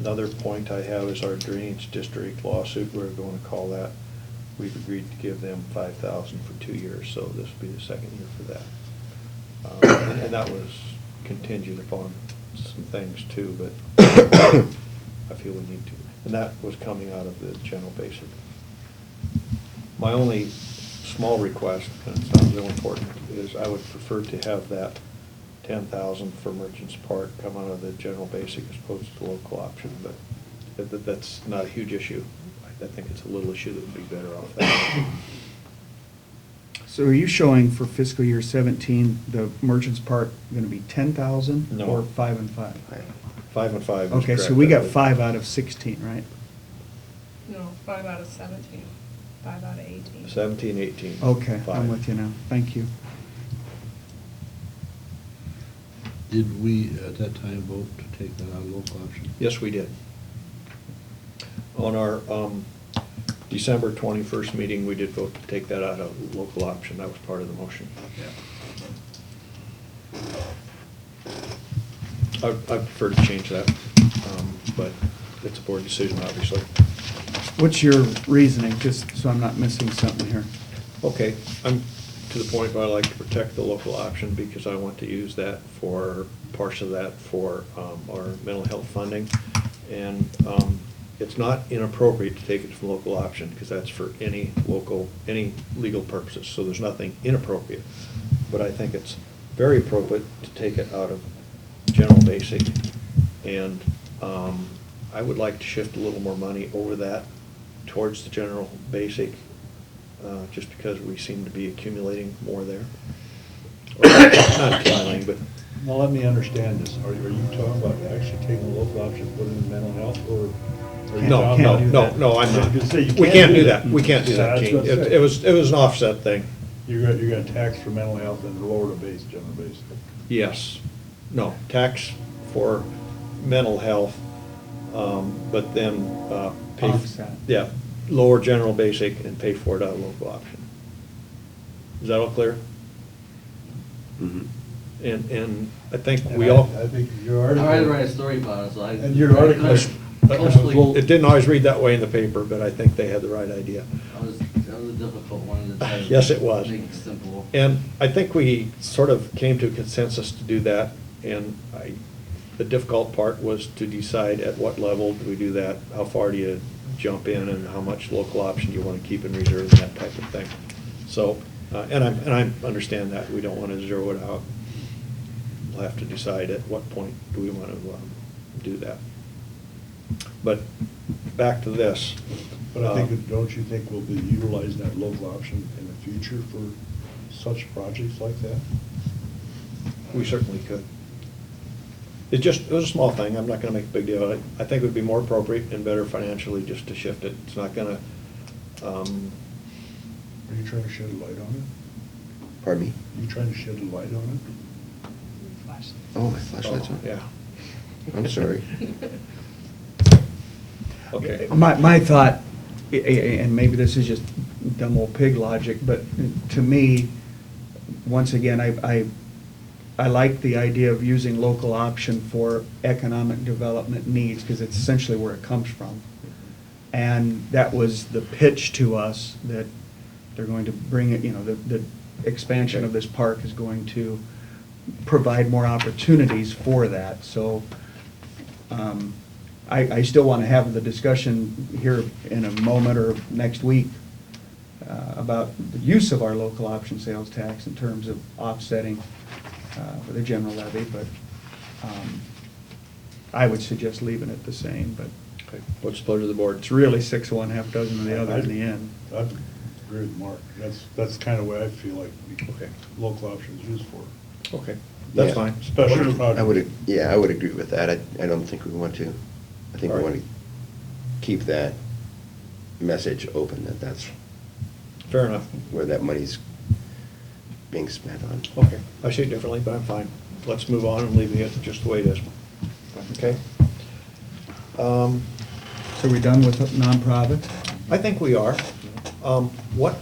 another point I have is our drainage district lawsuit, we're going to call that. We've agreed to give them $5,000 for 2 years, so this will be the second year for that. And that was contingent upon some things too, but I feel we need to. And that was coming out of the general basic. My only small request, and it's not real important, is I would prefer to have that $10,000 for Merchants Park come out of the general basic as opposed to the local option, but that's not a huge issue. I think it's a little issue that would be better off that. So are you showing for fiscal year 17, the Merchants Park going to be 10,000 No. or 5 and 5? 5 and 5 is Okay, so correct, we I got believe. 5 out of 16, right? No, 5 out of 17, 5 out of 18. 17, 18. Okay, I'm 5. with you now. Thank you. Did we, at that time, vote to take that out of local option? Yes, we did. On our December 21st meeting, we did vote to take that out of local option. That was part of the motion. I prefer to change that, but it's a board decision, obviously. What's your reasoning, just so I'm not missing something here? Okay, I'm to the point where I like to protect the local option because I want to use that for, parts of that for our mental health funding. And it's not inappropriate to take it from local option because that's for any legal purposes. So there's nothing inappropriate. But I think it's very appropriate to take it out of general basic. And I would like to shift a little more money over that towards the general basic, just because we seem to be accumulating more there. Or not accumulating, but. Now, let me understand this. Are you talking about actually taking the local option, put it in mental health, or? are you No, talking no, about- no, I'm I was not. gonna say, you We can't can't do that. We can't do that, That's Gene. what I'm saying. It was an offset thing. You're gonna tax for mental health and lower the base, general base. Yes. No, tax for mental health, but then pay. Offset. Yeah, lower general basic and pay for it out of local option. Is that all clear? Mhm. And I think And we all. I think your I article. tried to write a story about it, so I. And your article is- Closely, It didn't always read that way in the paper, but I think they had the right idea. that was a difficult one to try to. Yes, it was. Make it simple. And I think we sort of came to a consensus to do that, and the difficult part was to decide at what level do we do that, how far do you jump in, and how much local option you want to keep in reserve, and that type of thing. So, and I understand that, we don't want to zero it out we'll have to decide at what point do we want to do that. But back to this. But I think, don't you think we'll be utilizing that local option in the future for such projects like that? We certainly could. It was a small thing, I'm not gonna make a big deal of it. I think it would be more appropriate and better financially just to shift it. It's not gonna, Are you trying to shed a light on it? Pardon me? Are you trying to shed a light on Oh, my flashlight's on? yeah. I'm sorry. Okay. My thought, and maybe this is just dumb old pig logic, but to me, once again, I like the idea of using local option for economic development needs, because it's essentially where it comes from. And that was the pitch to us, that they're going to bring it, the expansion of this park is going to provide more opportunities for that. So I still want to have the discussion here in a moment or next week about the use of our local option sales tax in terms of offsetting for the general levy, but I would suggest leaving it the same, but Okay. What's the pleasure of the board? it's really 6 of one, half dozen of the other in the end. it? I agree with Mark. That's kind of what I feel like Okay. local options used for. Okay, that's Yeah. fine. Special projects. I would agree with that. I don't think we want to. I think we All right. want to keep that message open, that's Fair enough. where that money's being spent on. Okay, I see it differently, but I'm fine. Let's move on and leave it just the way it is. Okay? So we done with nonprofit? I think we are. What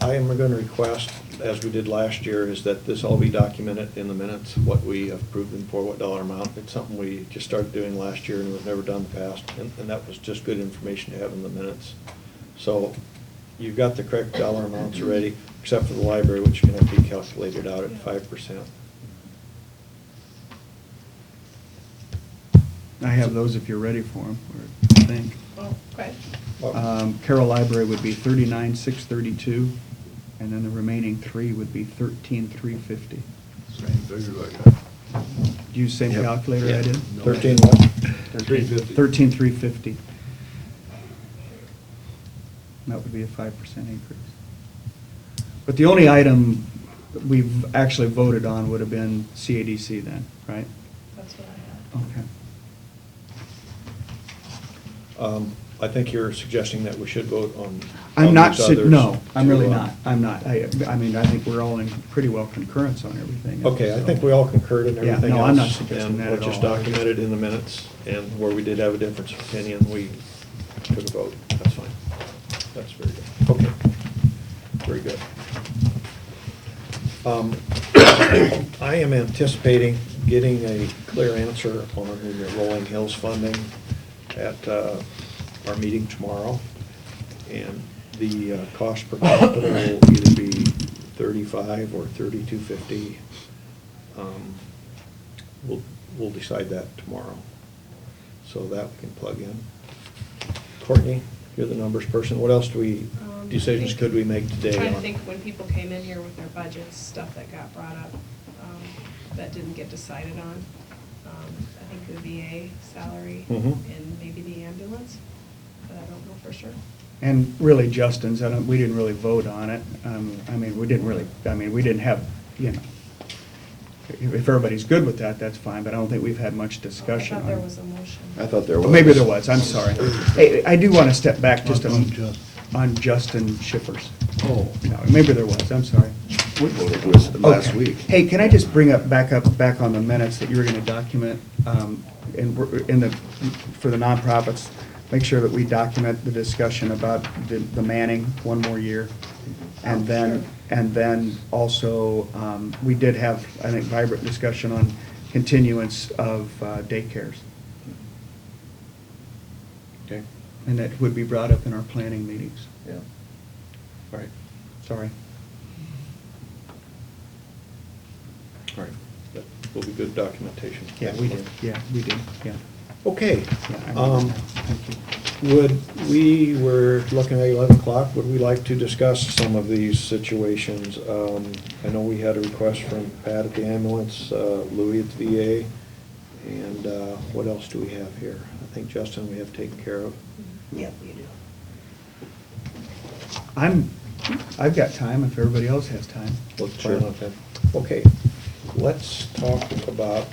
I am going to request, as we did last year, is that this all be documented in the minutes, what we have approved them for, what dollar amount. It's something we just started doing last year and we've never done in the past, and that was just good information to have in the minutes. So you've got the correct dollar amounts already, except for the library, which can be calculated out at 5%. I have those if you're ready for them, or I think. Oh, okay. Carroll Library would be 39,632, and then the remaining 3 would be 13,350. Same figures I got. Do you use the same Yep. calculator I Yeah. did? 13 what? 13,350. That would be a 5% increase. But the only item we've actually voted on would have been CADC then, right? That's what I had. Okay. I think you're suggesting that we should vote on. I'm not, these others no, I'm to, really not. I'm not. I mean, I think we're all in pretty well concurrence on everything. Okay, I so. think we all concurred in Yeah, everything else. no, I'm not suggesting that And at we'll just all. document it in the minutes, and where we did have a difference of opinion, we took a vote. That's fine. That's very good. Okay, very good. I am anticipating getting a clear answer on the Rolling Hills funding at our meeting tomorrow. And the cost per capita will either be 35 or 3250. We'll decide that tomorrow. So that we can plug in. Courtney, you're the numbers person. What else decisions could we make today? Trying to on- think when people came in here with their budgets, stuff that got brought up, that didn't get decided on. I think the VA salary Mhm. and maybe the ambulance, but I don't know for sure. And really Justin's, we didn't really vote on it. We didn't have, if everybody's good with that, that's fine, but I don't think we've had much discussion I on thought it. there was a motion. I thought there was. Oh, maybe there was, I'm sorry. Hey, I do want to step back just On Justin. on Justin Schiffers. Oh. No, maybe there was, I'm sorry. We voted for this last Okay. week. Hey, can I just bring back on the minutes that you were gonna document, for the nonprofits, make sure that we document the discussion about the Manning one more year. And then also, we did have, I think, vibrant discussion on continuance of daycares. Okay, And that would be brought up in our planning meetings. yeah. All right, Sorry. all right. That will be good documentation. Yeah, we did, yeah. Okay. Yeah, I remember that. Thank you. We were looking at 11 o'clock, would we like to discuss some of these situations? I know we had a request from Pat at the ambulance, Louis at the VA, and what else do we have here? I think Justin we have taken care of. Yep, you do. I've got time if everybody else has time. Let's plan on that. Okay, let's talk about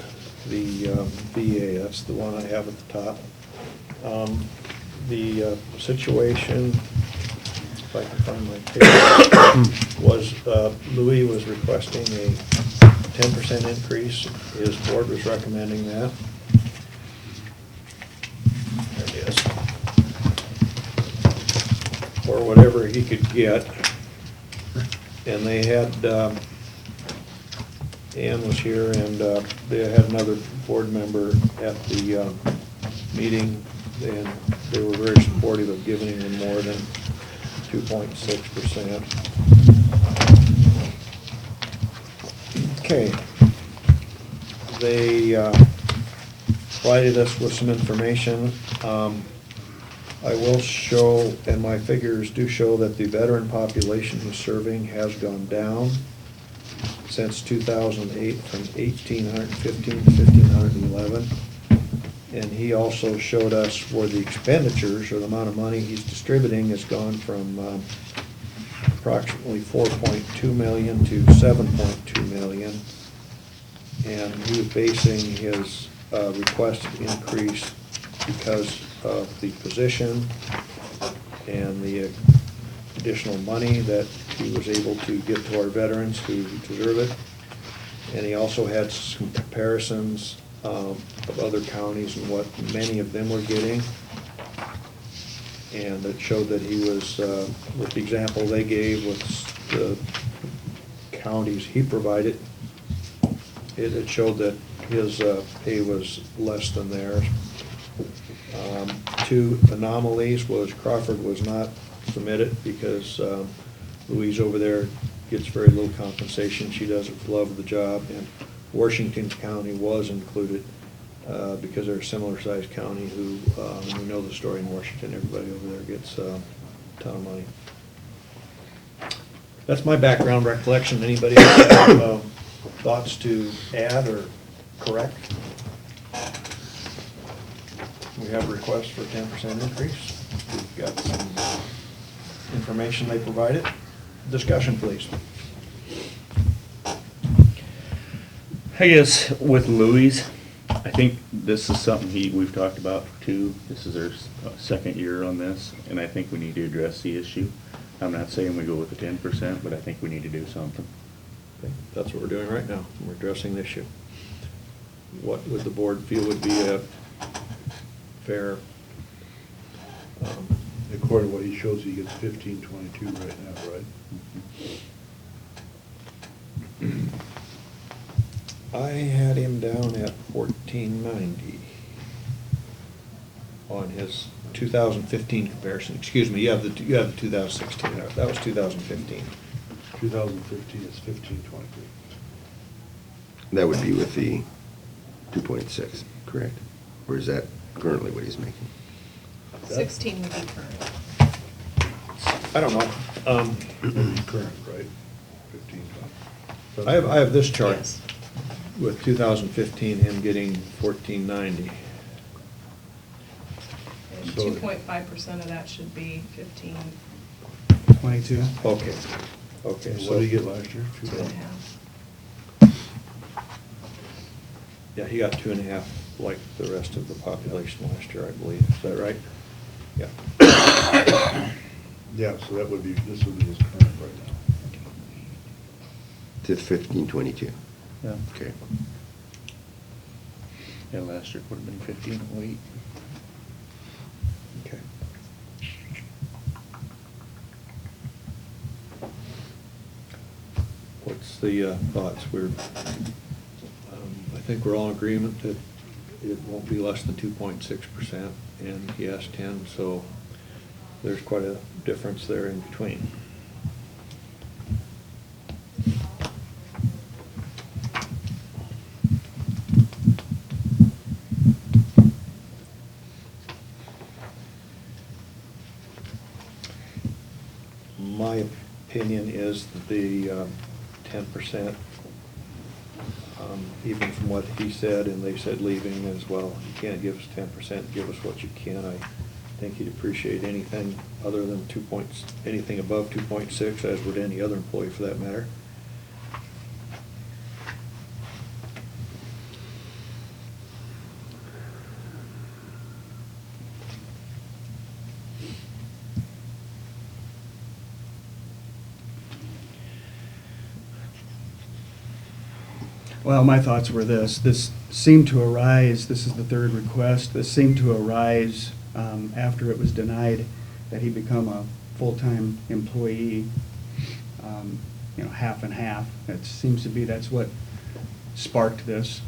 the VA, that's the one I have at the top. The situation, if I can find my page, was Louis was requesting a 10% increase. His board was recommending that. There it is. Or whatever he could get. And they had, Ann was here, and they had another board member at the meeting, and they were very supportive of giving him more than 2.6%. Okay. They provided us with some information. I will show, and my figures do show, that the veteran population who's serving has gone down since 2008 from 1,815 to 1,511. And he also showed us where the expenditures, or the amount of money he's distributing, has gone from approximately 4.2 million to 7.2 million. And he was basing his requested increase because of the position and the additional money that he was able to get to our veterans who deserve it. And he also had some comparisons of other counties and what many of them were getting. And it showed that he was, with the example they gave with the counties he provided, it showed that his pay was less than theirs. Two anomalies was Crawford was not submitted because Louise over there gets very little compensation. She doesn't love the job. And Washington County was included because they're a similar sized county who, we know the story in Washington, everybody over there gets a ton of money. That's my background recollection. Anybody else have thoughts to add or correct? We have a request for a 10% increase. We've got some information they provided. Discussion, please. I guess with Louis, I think this is something we've talked about too. This is their second year on this, and I think we need to address the issue. I'm not saying we go with the 10%, but I think we need to do something. Okay, that's what we're doing right now. We're addressing the issue. What would the board feel would be a fair? According to what he shows, he gets 1522 right now, right? I had him down at 1490 on his 2015 comparison. Excuse me, you have the 2016. That was 2015. 2015 is 1523. That would be with the 2.6, correct? Or is that currently what he's making? 16 would be current. I don't know. Current, right? 15. I have this chart Yes. with 2015, him getting 1490. And So- 2.5% of that should be 15, 22. Okay, okay. And So what did he get last year? 2.5. Yeah, he got 2.5 like the rest of the population last year, I believe. Is that right? Yeah. Yeah, so that would be, this would be his current right now. To 1522. Yeah. Okay. Yeah, last year would have been 1508. Okay. What's the thoughts? I think we're all in agreement that it won't be less than 2.6%, and he has 10, so there's quite a difference there in between. my opinion is that the 10%, even from what he said, and they said leaving as well, you can't give us 10%, give us what you can. I think he'd appreciate anything other than anything above 2.6, as would any other employee for that matter. Well, my thoughts were this seemed to arise, this is the third request, this seemed to arise after it was denied that he become a full-time employee, half and half. It seems to be that's what sparked this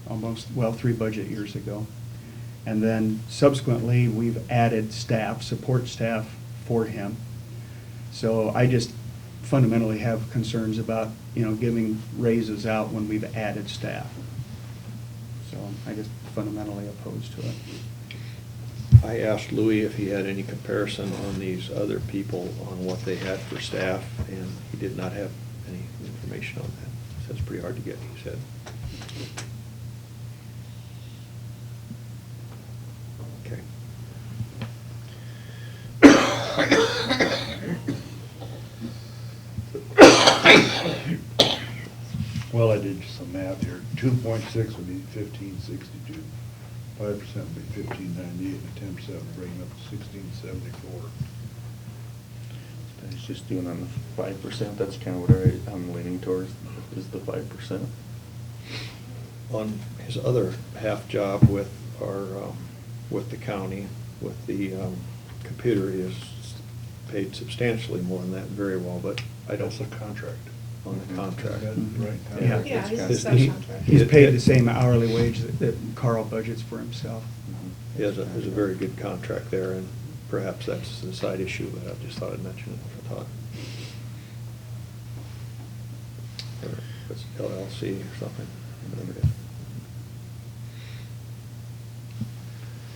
almost, 3 budget years ago. And then subsequently, we've added staff, support staff for him. So I just fundamentally have concerns about, giving raises out when we've added staff. So I just fundamentally opposed to it. I asked Louis if he had any comparison on these other people on what they had for staff, and he did not have any information on that. So it's pretty hard to get, he said. Okay. Well, I did some math here. 2.6 would be 1562. 5% would be 1598, and 10% would bring it up to 1674. He's just doing on the 5%, that's kind of what I'm leaning towards, is the 5%. On his other half job with with the county, with the computer, he is paid substantially more than that, very well, but I don't. That's a contract. On the contract. Right. Yeah. Yeah, he's a His- subcontractor. He's paid the same hourly wage that Carl budgets for himself. He has a very good contract there, and perhaps that's a side issue, but I just thought I'd mention it, I thought. Or it's LLC or something, whatever it is.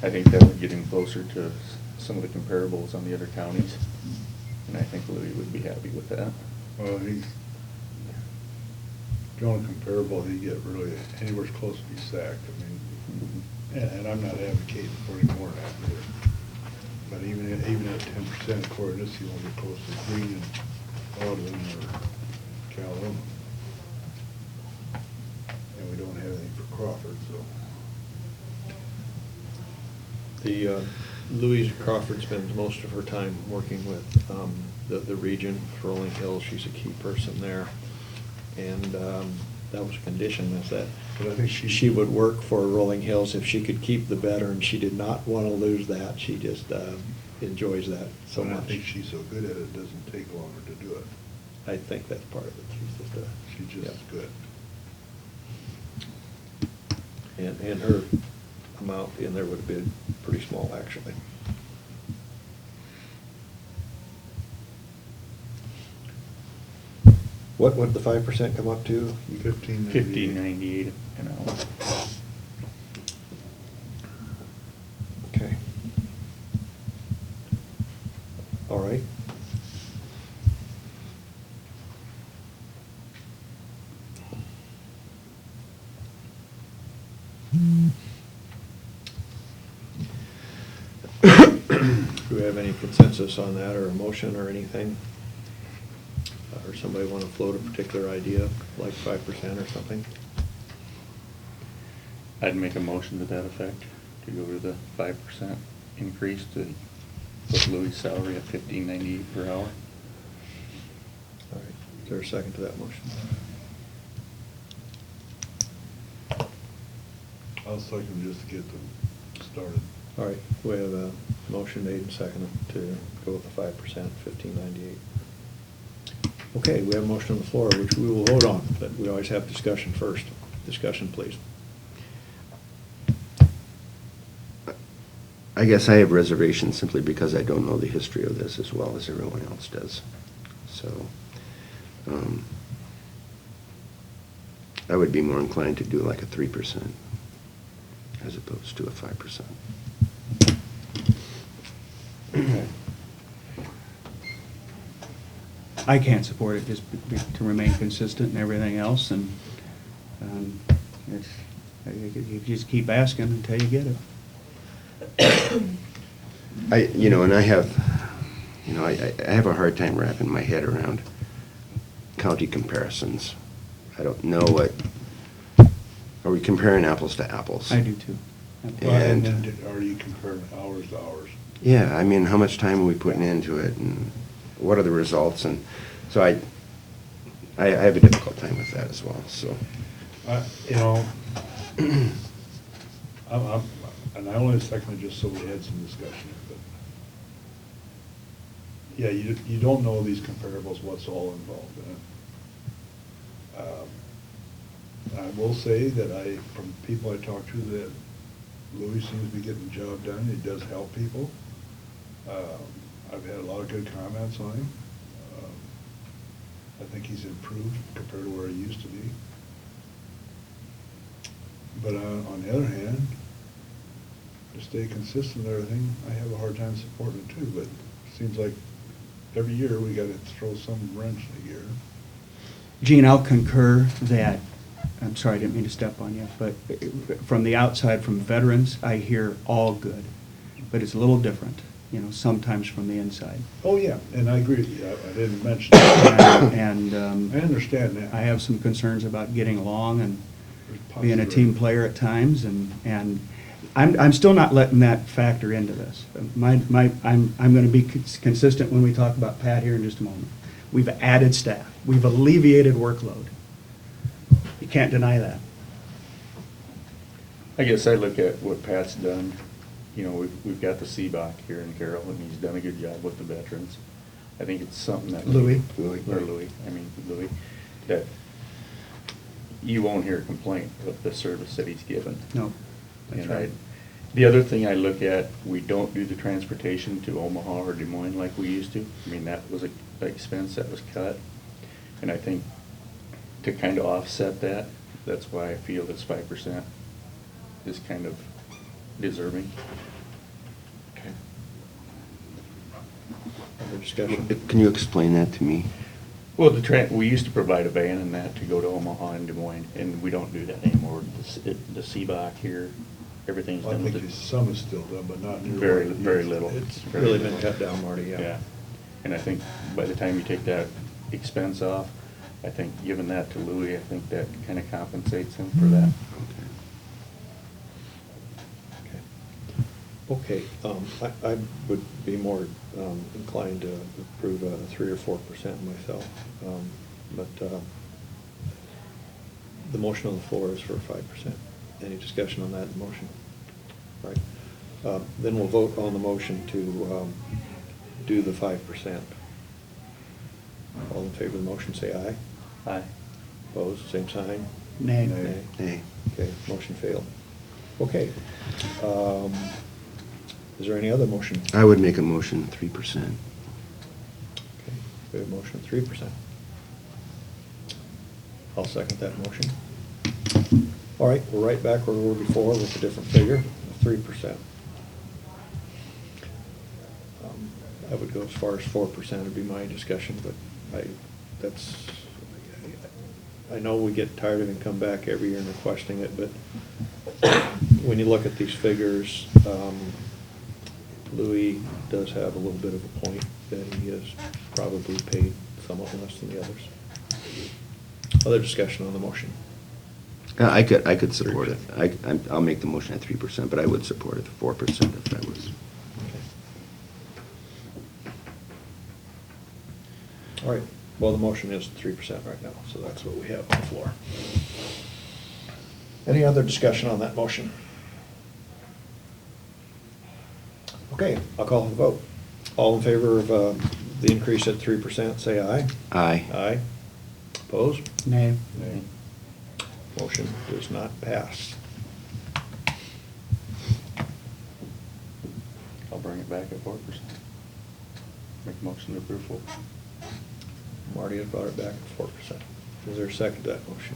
I think that would get him closer to some of the comparables on the other counties, and I think Louis would be happy with that. Well, he's, the only comparable he get really anywhere close to be sacked. I mean, and I'm not advocating for any more than that either. But even at 10%, according to this, he won't get close to Green and Baldwin or Calhoun. And we don't have anything for Crawford, so. The Louise Crawford spends most of her time working with the region for Rolling Hills. She's a key person there, and that was a condition, is that But I think she would work for Rolling Hills if she could keep the veteran. She did not want to lose that. She just enjoys that so And I much. think she's so good at it, it doesn't take longer to do it. I think that's part of it. She's just as good. And her amount in there would have been pretty small, actually. What would the 5% come up to? 1598 an hour. Okay. All right. Do we have any consensus on that, or a motion, or anything? Or somebody want to float a particular idea, like 5% or something? I'd make a motion to that effect, to go to the 5% increase to put Louis' salary at $15.98 per hour. All right, is there a second to that motion? I'll second just to get them started. All right, we have a motion made and seconded to go with the 5%, $15.98. Okay, we have a motion on the floor, which we will vote on, but we always have discussion first. Discussion, please. I guess I have reservations simply because I don't know the history of this as well as everyone else does. So, I would be more inclined to do like a 3% as opposed to a 5%. Okay. I can't support it, just to remain consistent and everything else, and it's, you just keep asking until you get it. And I have a hard time wrapping my head around county comparisons. I don't know are we comparing apples to apples? I do too. And then are you comparing hours to hours? Yeah, I mean, how much time are we putting into it, and what are the results? And so I have a difficult time with that as well, so. And I only seconded just so we had some discussion, but, yeah, you don't know these comparables, what's all involved in it. I will say that from people I talk to, that Louis seems to be getting the job done. He does help people. I've had a lot of good comments on him. I think he's improved compared to where he used to be. But on the other hand, to stay consistent and everything, I have a hard time supporting it too, but it seems like every year we gotta throw some wrench in the gear. Gene, I'll concur that, I'm sorry, I didn't mean to step on you, but from the outside, from veterans, I hear all good, but it's a little different, sometimes from the inside. Oh, yeah, and I agree with you. I didn't mention that. And I understand that. I have some concerns about getting along and There's being a possibility. team player at times, and I'm still not letting that factor into this. I'm going to be consistent when we talk about Pat here in just a moment. We've added staff. We've alleviated workload. You can't deny that. I guess I look at what Pat's done. We've got the Seabach here in Carroll, and he's done a good job with the veterans. I think it's something that. Louis, that you won't hear a complaint of the service that he's given. No, that's And right. The other thing I look at, we don't do the transportation to Omaha or Des Moines like we used to. I mean, that was an expense that was cut. And I think to kind of offset that, that's why I feel this 5% is kind of deserving. Okay. Other discussion? Can you explain that to me? Well, we used to provide a van and that to go to Omaha and Des Moines, and we don't do that anymore. The Seabach here, everything's I done with think it. some is still done, but not nearly. Very, what it very used to. little. It's Very really little. been cut down, Marty, yeah. Yeah, and I think by the time you take that expense off, I think giving that to Louis, I think that kind of compensates him for that. Okay, I would be more inclined to approve 3 or 4% myself. But the motion on the floor is for 5%. Any discussion on that motion? All right. Then we'll vote on the motion to do the 5%. All in favor of the motion, say aye. Aye. Opposed, same sign? Nay. Nay. Okay, motion failed. Okay. Is there any other motion? I would make a motion 3%. Okay, we have a motion of 3%. I'll second that motion. All right, we're right back where we were before with a different figure, of 3%. I would go as far as 4% would be my discussion, but I know we get tired of it and come back every year and requesting it, but when you look at these figures, Louis does have a little bit of a point that he is probably paid somewhat less than the others. Other discussion on the motion? I could support it. I'll make the motion at 3%, but I would support it at 4% if that was. All right, well, the motion is 3% right now, so that's what we have on the floor. Any other discussion on that motion? Okay, I'll call for the vote. All in favor of the increase at 3%, say aye. Aye. Aye. Opposed? Nay. Nay. Motion does not pass. I'll bring it back at 4%. Make a motion to approve 4%. Marty has brought it back at 4%. Is there a second to that motion?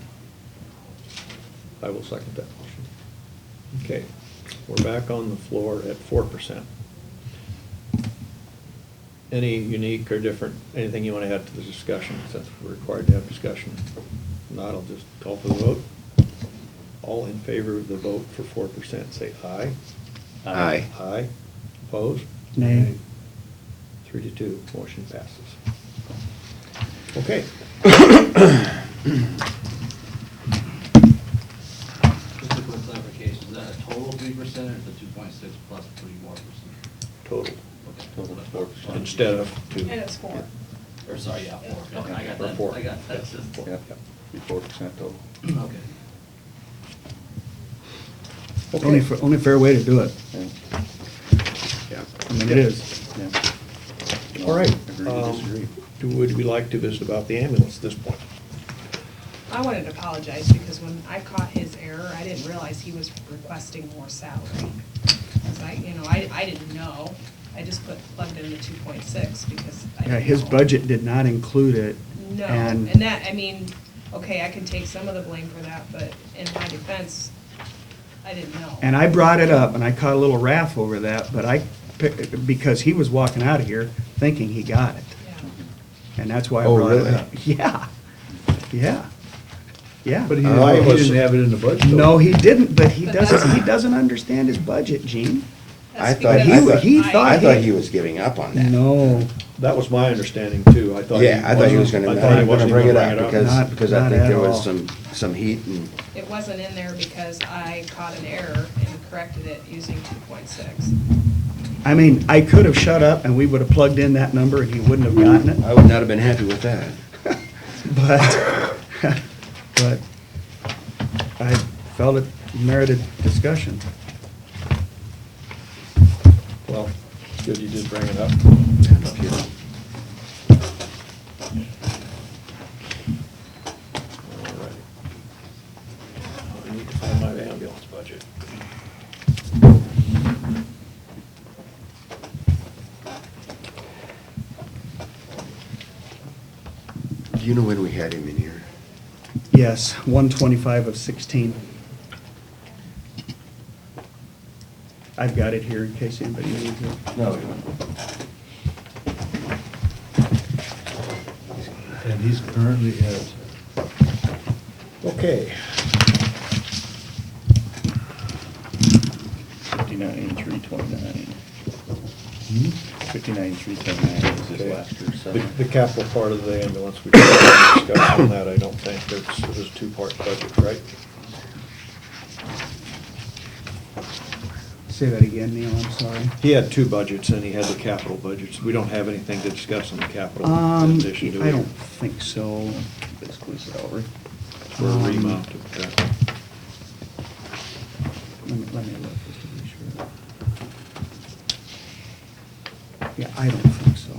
I will second that motion. Okay, we're back on the floor at 4%. Any unique or different, anything you want to add to the discussion, since we're required to have discussion? If not, I'll just call for the vote. All in favor of the vote for 4%, say aye. Aye. Aye. Opposed? Nay. 3-2, motion passes. Okay. Just a quick clarification, is that a total 3% or is it 2.6 plus 3 more percent? Total. Okay. Total 4%. Instead of 2. And it's 4. Or sorry, yeah, 4. Yeah, Okay. I got Or that, 4. I got that. Yeah, be 4% total. Okay. Only fair way to do it. Yeah. Yeah. I mean, it is. Yeah. All right. Agree to disagree. Would we like to visit about the ambulance at this point? I wanted to apologize because when I caught his error, I didn't realize he was requesting more salary. Cause I didn't know. I just plugged in the 2.6 because I Yeah, didn't his know. budget did not include it. No, And and that, I mean, okay, I can take some of the blame for that, but in my defense, I didn't know. And I brought it up, and I caught a little wrath over that, but because he was walking out of here thinking he got it. Yeah. And that's why I Oh, brought it really? up. Yeah, yeah, yeah. But he Why was- didn't have it in the budget. though. No, he didn't, but he But doesn't, that's- he doesn't understand his budget, Gene. That's I thought, because he I thought thought he was giving up on that. No, That was my understanding too. I thought. Yeah, I thought he was gonna, I I'm thought he gonna wasn't bring it gonna up because, Not- because I not think at there all. was some heat and, It wasn't in there because I caught an error and corrected it using 2.6. I mean, I could have shut up and we would have plugged in that number and he wouldn't have gotten it. I would not have been happy with that. But I felt it merited discussion. Well, good you did bring it up. All right. I need to find my ambulance budget. Do you know when we had him in here? Yes, 125 of 16. I've got it here in case anybody needs it. No. And he's currently at, Okay. 59,329. hmm? 59,329 was his Okay. last year's The salary. the capital part of the ambulance, we didn't discuss on that, I don't think. There's a two-part budget, right? Say that again, Neil, I'm sorry. He had two budgets and he had the capital budgets. We don't have anything to discuss on the capital in addition to. I don't think so. Basically salary. For a Um, remount of that. Let me look just to be sure. Yeah, I don't think so.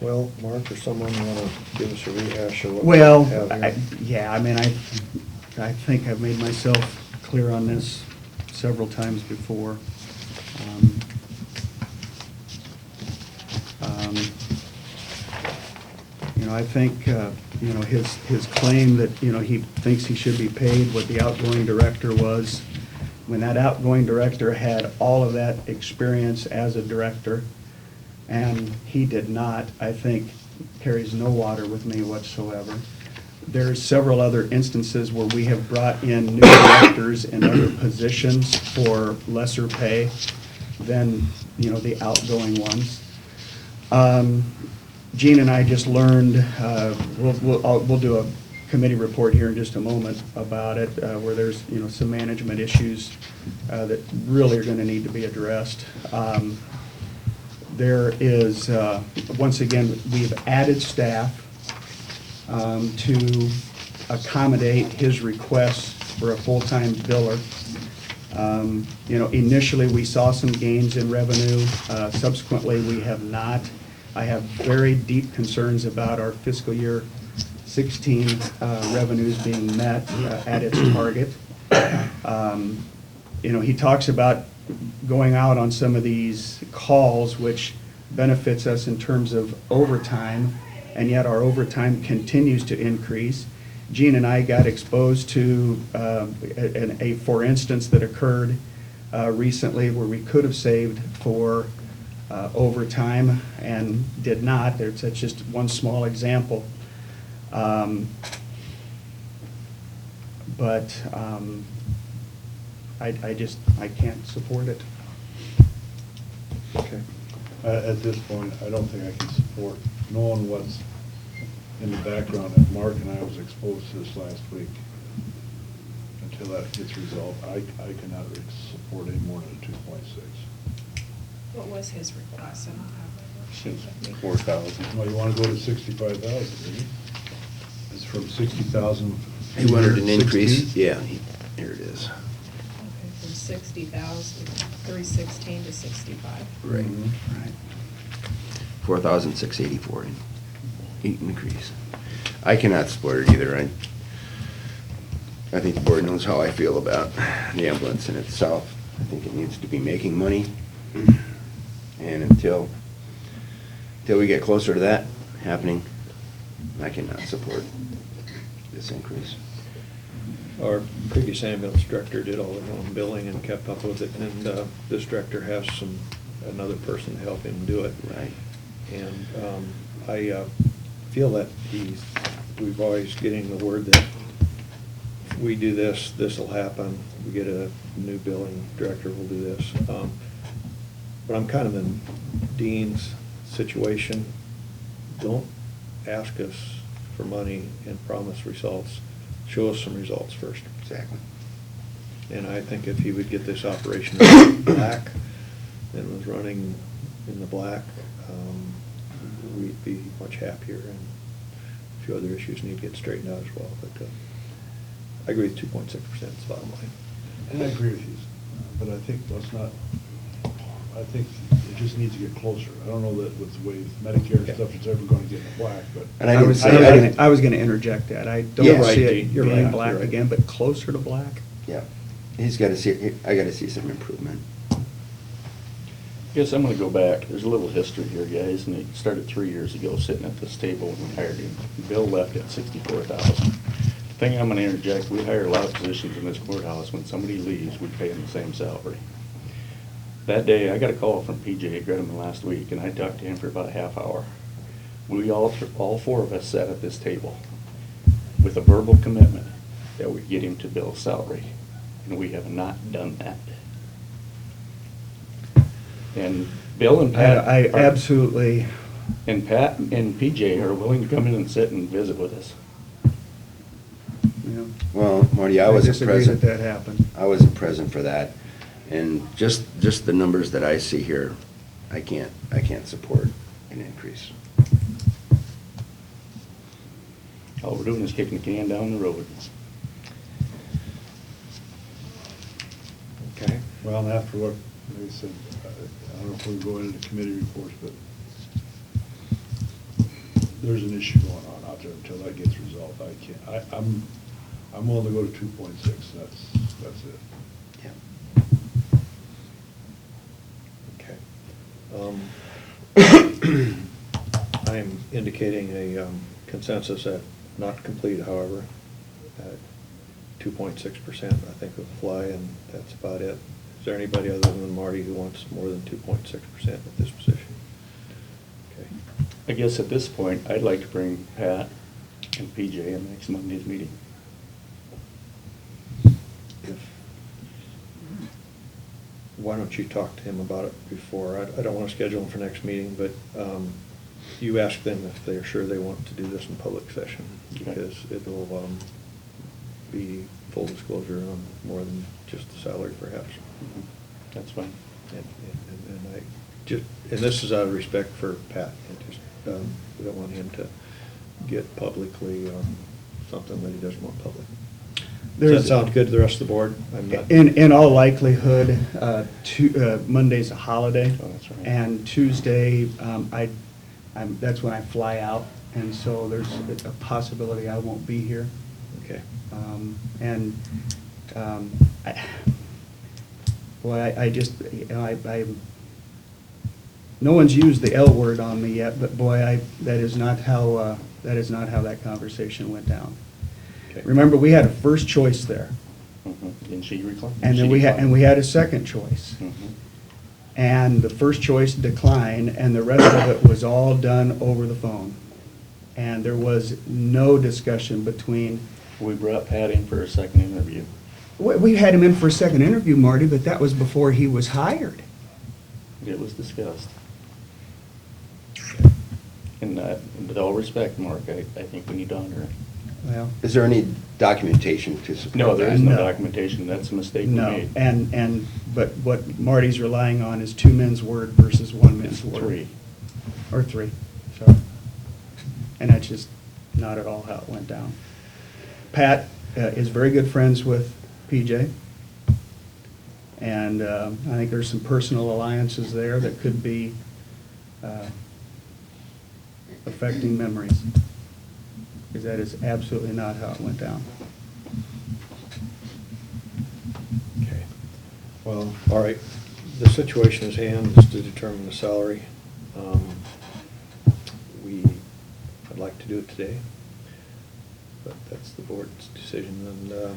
Well, Mark or someone want to give us a rehash of what we Well, have here? yeah, I mean, I think I've made myself clear on this several times before. You know, I think, you know, his claim that, you know, he thinks he should be paid what the outgoing director was, when that outgoing director had all of that experience as a director, and he did not, I think carries no water with me whatsoever. There's several other instances where we have brought in new directors in other positions for lesser pay than, you know, the outgoing ones. Gene and I just learned, we'll do a committee report here in just a moment about it, where there's, you know, some management issues that really are gonna need to be addressed. There is, once again, we've added staff to accommodate his request for a full-time biller. You know, initially, we saw some gains in revenue. Subsequently, we have not. I have very deep concerns about our fiscal year 16 revenues being met at its target. You know, he talks about going out on some of these calls, which benefits us in terms of overtime, and yet our overtime continues to increase. Gene and I got exposed to a for instance that occurred recently where we could have saved for overtime and did not. That's just one small example. But I can't support it. Okay. At this point, I don't think I can support, knowing what's in the background, that Mark and I was exposed to this last week. Until that gets resolved, I cannot support any more than 2.6. What was his request? I don't have it. It's 4,000. Well, you wanna go to 65,000, do you? It's from 60,000. He wanted an increase, 16? yeah, here it is. Okay, from 60,000, 316 to 65. Right. Right. 4,684 increase. I cannot support it either. I think the board knows how I feel about the ambulance in itself. I think it needs to be making money. And until we get closer to that happening, I cannot support this increase. Our previous ambulance director did all their own billing and kept up with it, and this director has another person to help him do it. Right. And I feel that we've always getting the word that if we do this, this'll happen. We get a new billing director, we'll do this. But I'm kind of in Dean's situation. Don't ask us for money and promise results. Show us some results first. Exactly. And I think if he would get this operation in the black and was running in the black, we'd be much happier, and a few other issues need to get straightened out as well. But I agree with 2.6% is the bottom line. And I agree with you, but I think I think it just needs to get closer. I don't know that with the way Medicare and stuff, it's ever gonna get in the black, but. And I was gonna interject that. I don't Yeah. see Right, it you're being right, black you're right. again, but closer to black. Yeah, he's gotta see, I gotta see some improvement. Guess I'm gonna go back. There's a little history here, guys, and it started 3 years ago, sitting at this table when we hired him. Bill left at 64,000. The thing I'm gonna interject, we hire a lot of positions in this courthouse. When somebody leaves, we pay them the same salary. That day, I got a call from PJ at Greteman last week, and I talked to him for about a half hour. We all four of us sat at this table with a verbal commitment that we'd get him to Bill's salary, and we have not done that. And Bill and Pat. I absolutely. And Pat and PJ are willing to come in and sit and visit with us. You know, Well, Marty, I wasn't disagree present. that happened. I wasn't present for that. And just the numbers that I see here, I can't support an increase. All we're doing is kicking the can down the road. Okay. Well, and after what, like I said, I don't know if we'll go into the committee reports, but there's an issue going on out there until that gets resolved. I can't, I'm willing to go to 2.6, that's it. Okay. I'm indicating a consensus at not complete, however, at 2.6%. I think will fly, and that's about it. Is there anybody other than Marty who wants more than 2.6% at this position? Okay. I guess at this point, I'd like to bring Pat and PJ in next Monday's meeting. Why don't you talk to him about it before? I don't want to schedule him for next meeting, but you ask them if they're sure they want to do this in public session, because it will be full disclosure on more than just the salary, perhaps. That's fine. And I just, and this is out of respect for Pat, and just, we don't want him to get publicly something that he doesn't want public. Does that sound good to the rest of the board? I'm not. In all likelihood, Monday's a holiday. Oh, that's right. And Tuesday, that's when I fly out, and so there's a possibility I won't be here. Boy, I just, you know, no one's used the L word on me yet, but boy, that is not how that conversation went down. Okay. Remember, we had a first choice there, Didn't she recline? and then we had a second choice. Mhm. And the first choice declined, and the rest of it was all done over the phone. And there was no discussion between, We brought Pat in for a second interview. we had him in for a second interview, Marty, but that was before he was hired. It was discussed. And with all respect, Mark, I think we need to honor it. Well, Is there any documentation to support that? No, there is no No. documentation. That's a mistake we no, made. but what Marty's relying on is two men's word versus one man's word. Three. Or three, sorry. And that's just not at all how it went down. Pat is very good friends with PJ. And I think there's some personal alliances there that could be affecting memories. Because that is absolutely not how it went down. Okay. Well, all right, the situation is hand is to determine the salary. I'd like to do it today, but that's the board's decision, and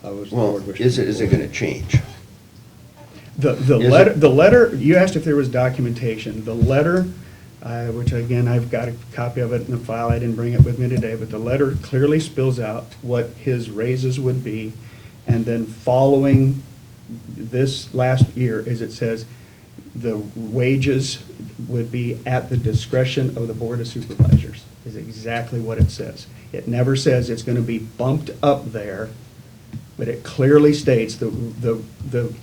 I was the Well, board wish. is it gonna change? The Is letter, you asked if there was documentation. The letter, which again, I've got a copy of it in the file, I didn't bring it with me today, but the letter clearly spells out what his raises would be. And then following this last year, as it says, the wages would be at the discretion of the Board of Supervisors, is exactly what it says. It never says it's gonna be bumped up there, but it clearly states the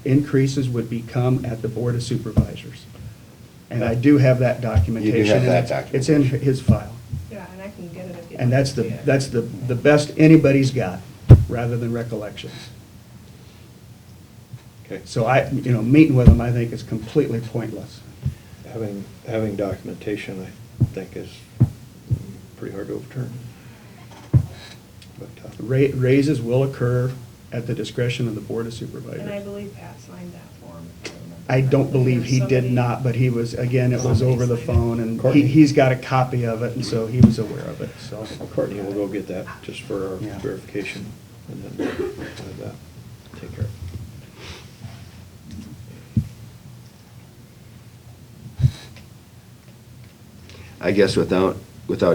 increases would become at the Board of Supervisors. And I do have that documentation. have that and it's in his file. Yeah, and I can get it if you. And that's the best anybody's got, rather than recollections. Okay. So meeting with him, I think, is completely pointless. Having documentation, I think, is pretty hard to overturn. But, Raises will occur at the discretion of the Board of And I Supervisors. believe Pat signed that form. if I remember I don't believe he correctly. did not, but he was, again, it was over the phone, and Courtney. he's got a copy of it, and so he was aware of it, so. Courtney will go get that, just for our Yeah. verification, and then we'll have that, take care of it. I guess without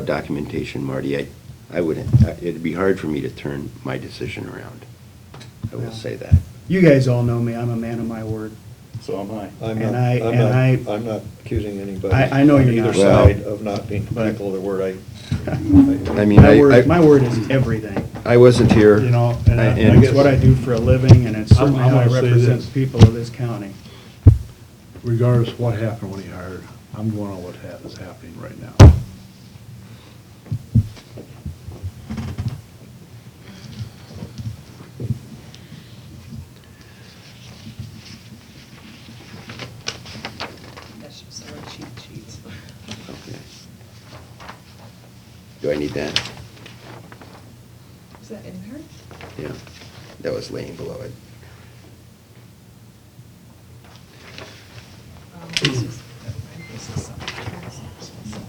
documentation, Marty, I wouldn't, it'd be hard for me to turn my decision around. I will Yeah. say that. You guys all know me, I'm a man of my word. So am I. I'm not accusing anybody. I know on you're either not. side of not being But- people of their word. I mean, My word is everything. I wasn't here. You know, and I and- It's what I do for a living, and it's certainly I'm how I gonna say represent this. the people of this county. regardless of what happened when he hired, I'm going on what is happening right now. That's just our cheat sheets. Okay. Do I need that? Is that in there? Yeah, that was laying below it. This is, never mind, this is something.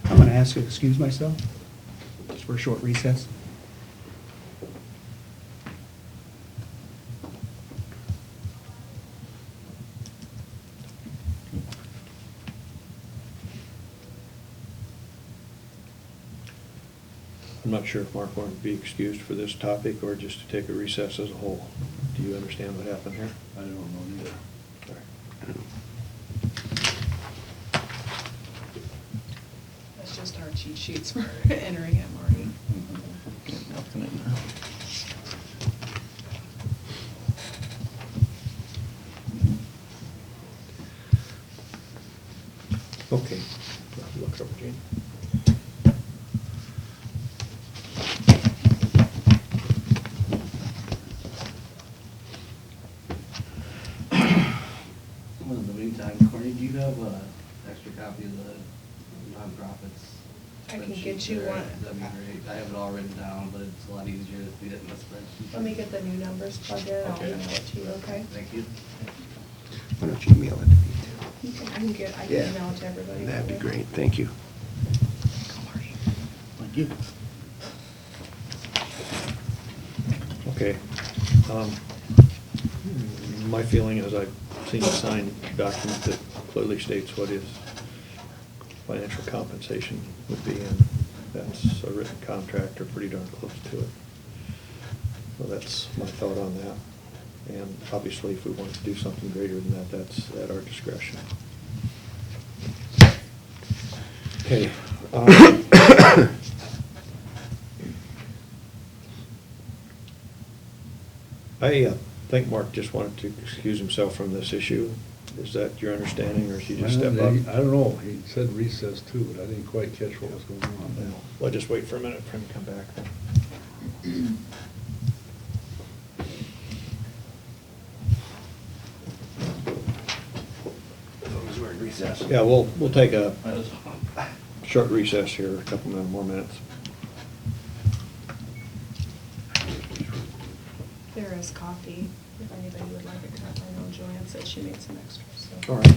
I'm gonna ask you to excuse myself, just for a short recess. I'm not sure if Mark wanted to be excused for this topic or just to take a recess as a whole. Do you understand what happened here? I don't know either. All right. That's just our cheat sheets for entering it, Marty. Nothing in there. Okay. Look it over, Gene. Did you want? That'd be great. I have it all written down, but it's a lot easier to see it in the spreadsheet. Let me get the new numbers plugged in, I'll Okay. email it to you, okay? Thank you. Why don't you email it to me I can Yeah. email it to everybody. too? That'd be okay? great, thank you. Thank you. Okay. My feeling is I've seen a signed document that clearly states what his financial compensation would be, and that's a written contract or pretty darn close to it. So that's my thought on that. And obviously, if we want to do something greater than that, that's at our discretion. Okay. I think Mark just wanted to excuse himself from this issue. Is that your understanding, or should he just step up? I don't know, he said recess too, but I didn't quite catch what was going on. Well, I'll just wait for a minute for him to come back then. Yeah, we'll take a short recess here, a couple more minutes. There is coffee, if anybody would like a cup. I know Joanne said she made some extras, so. All right.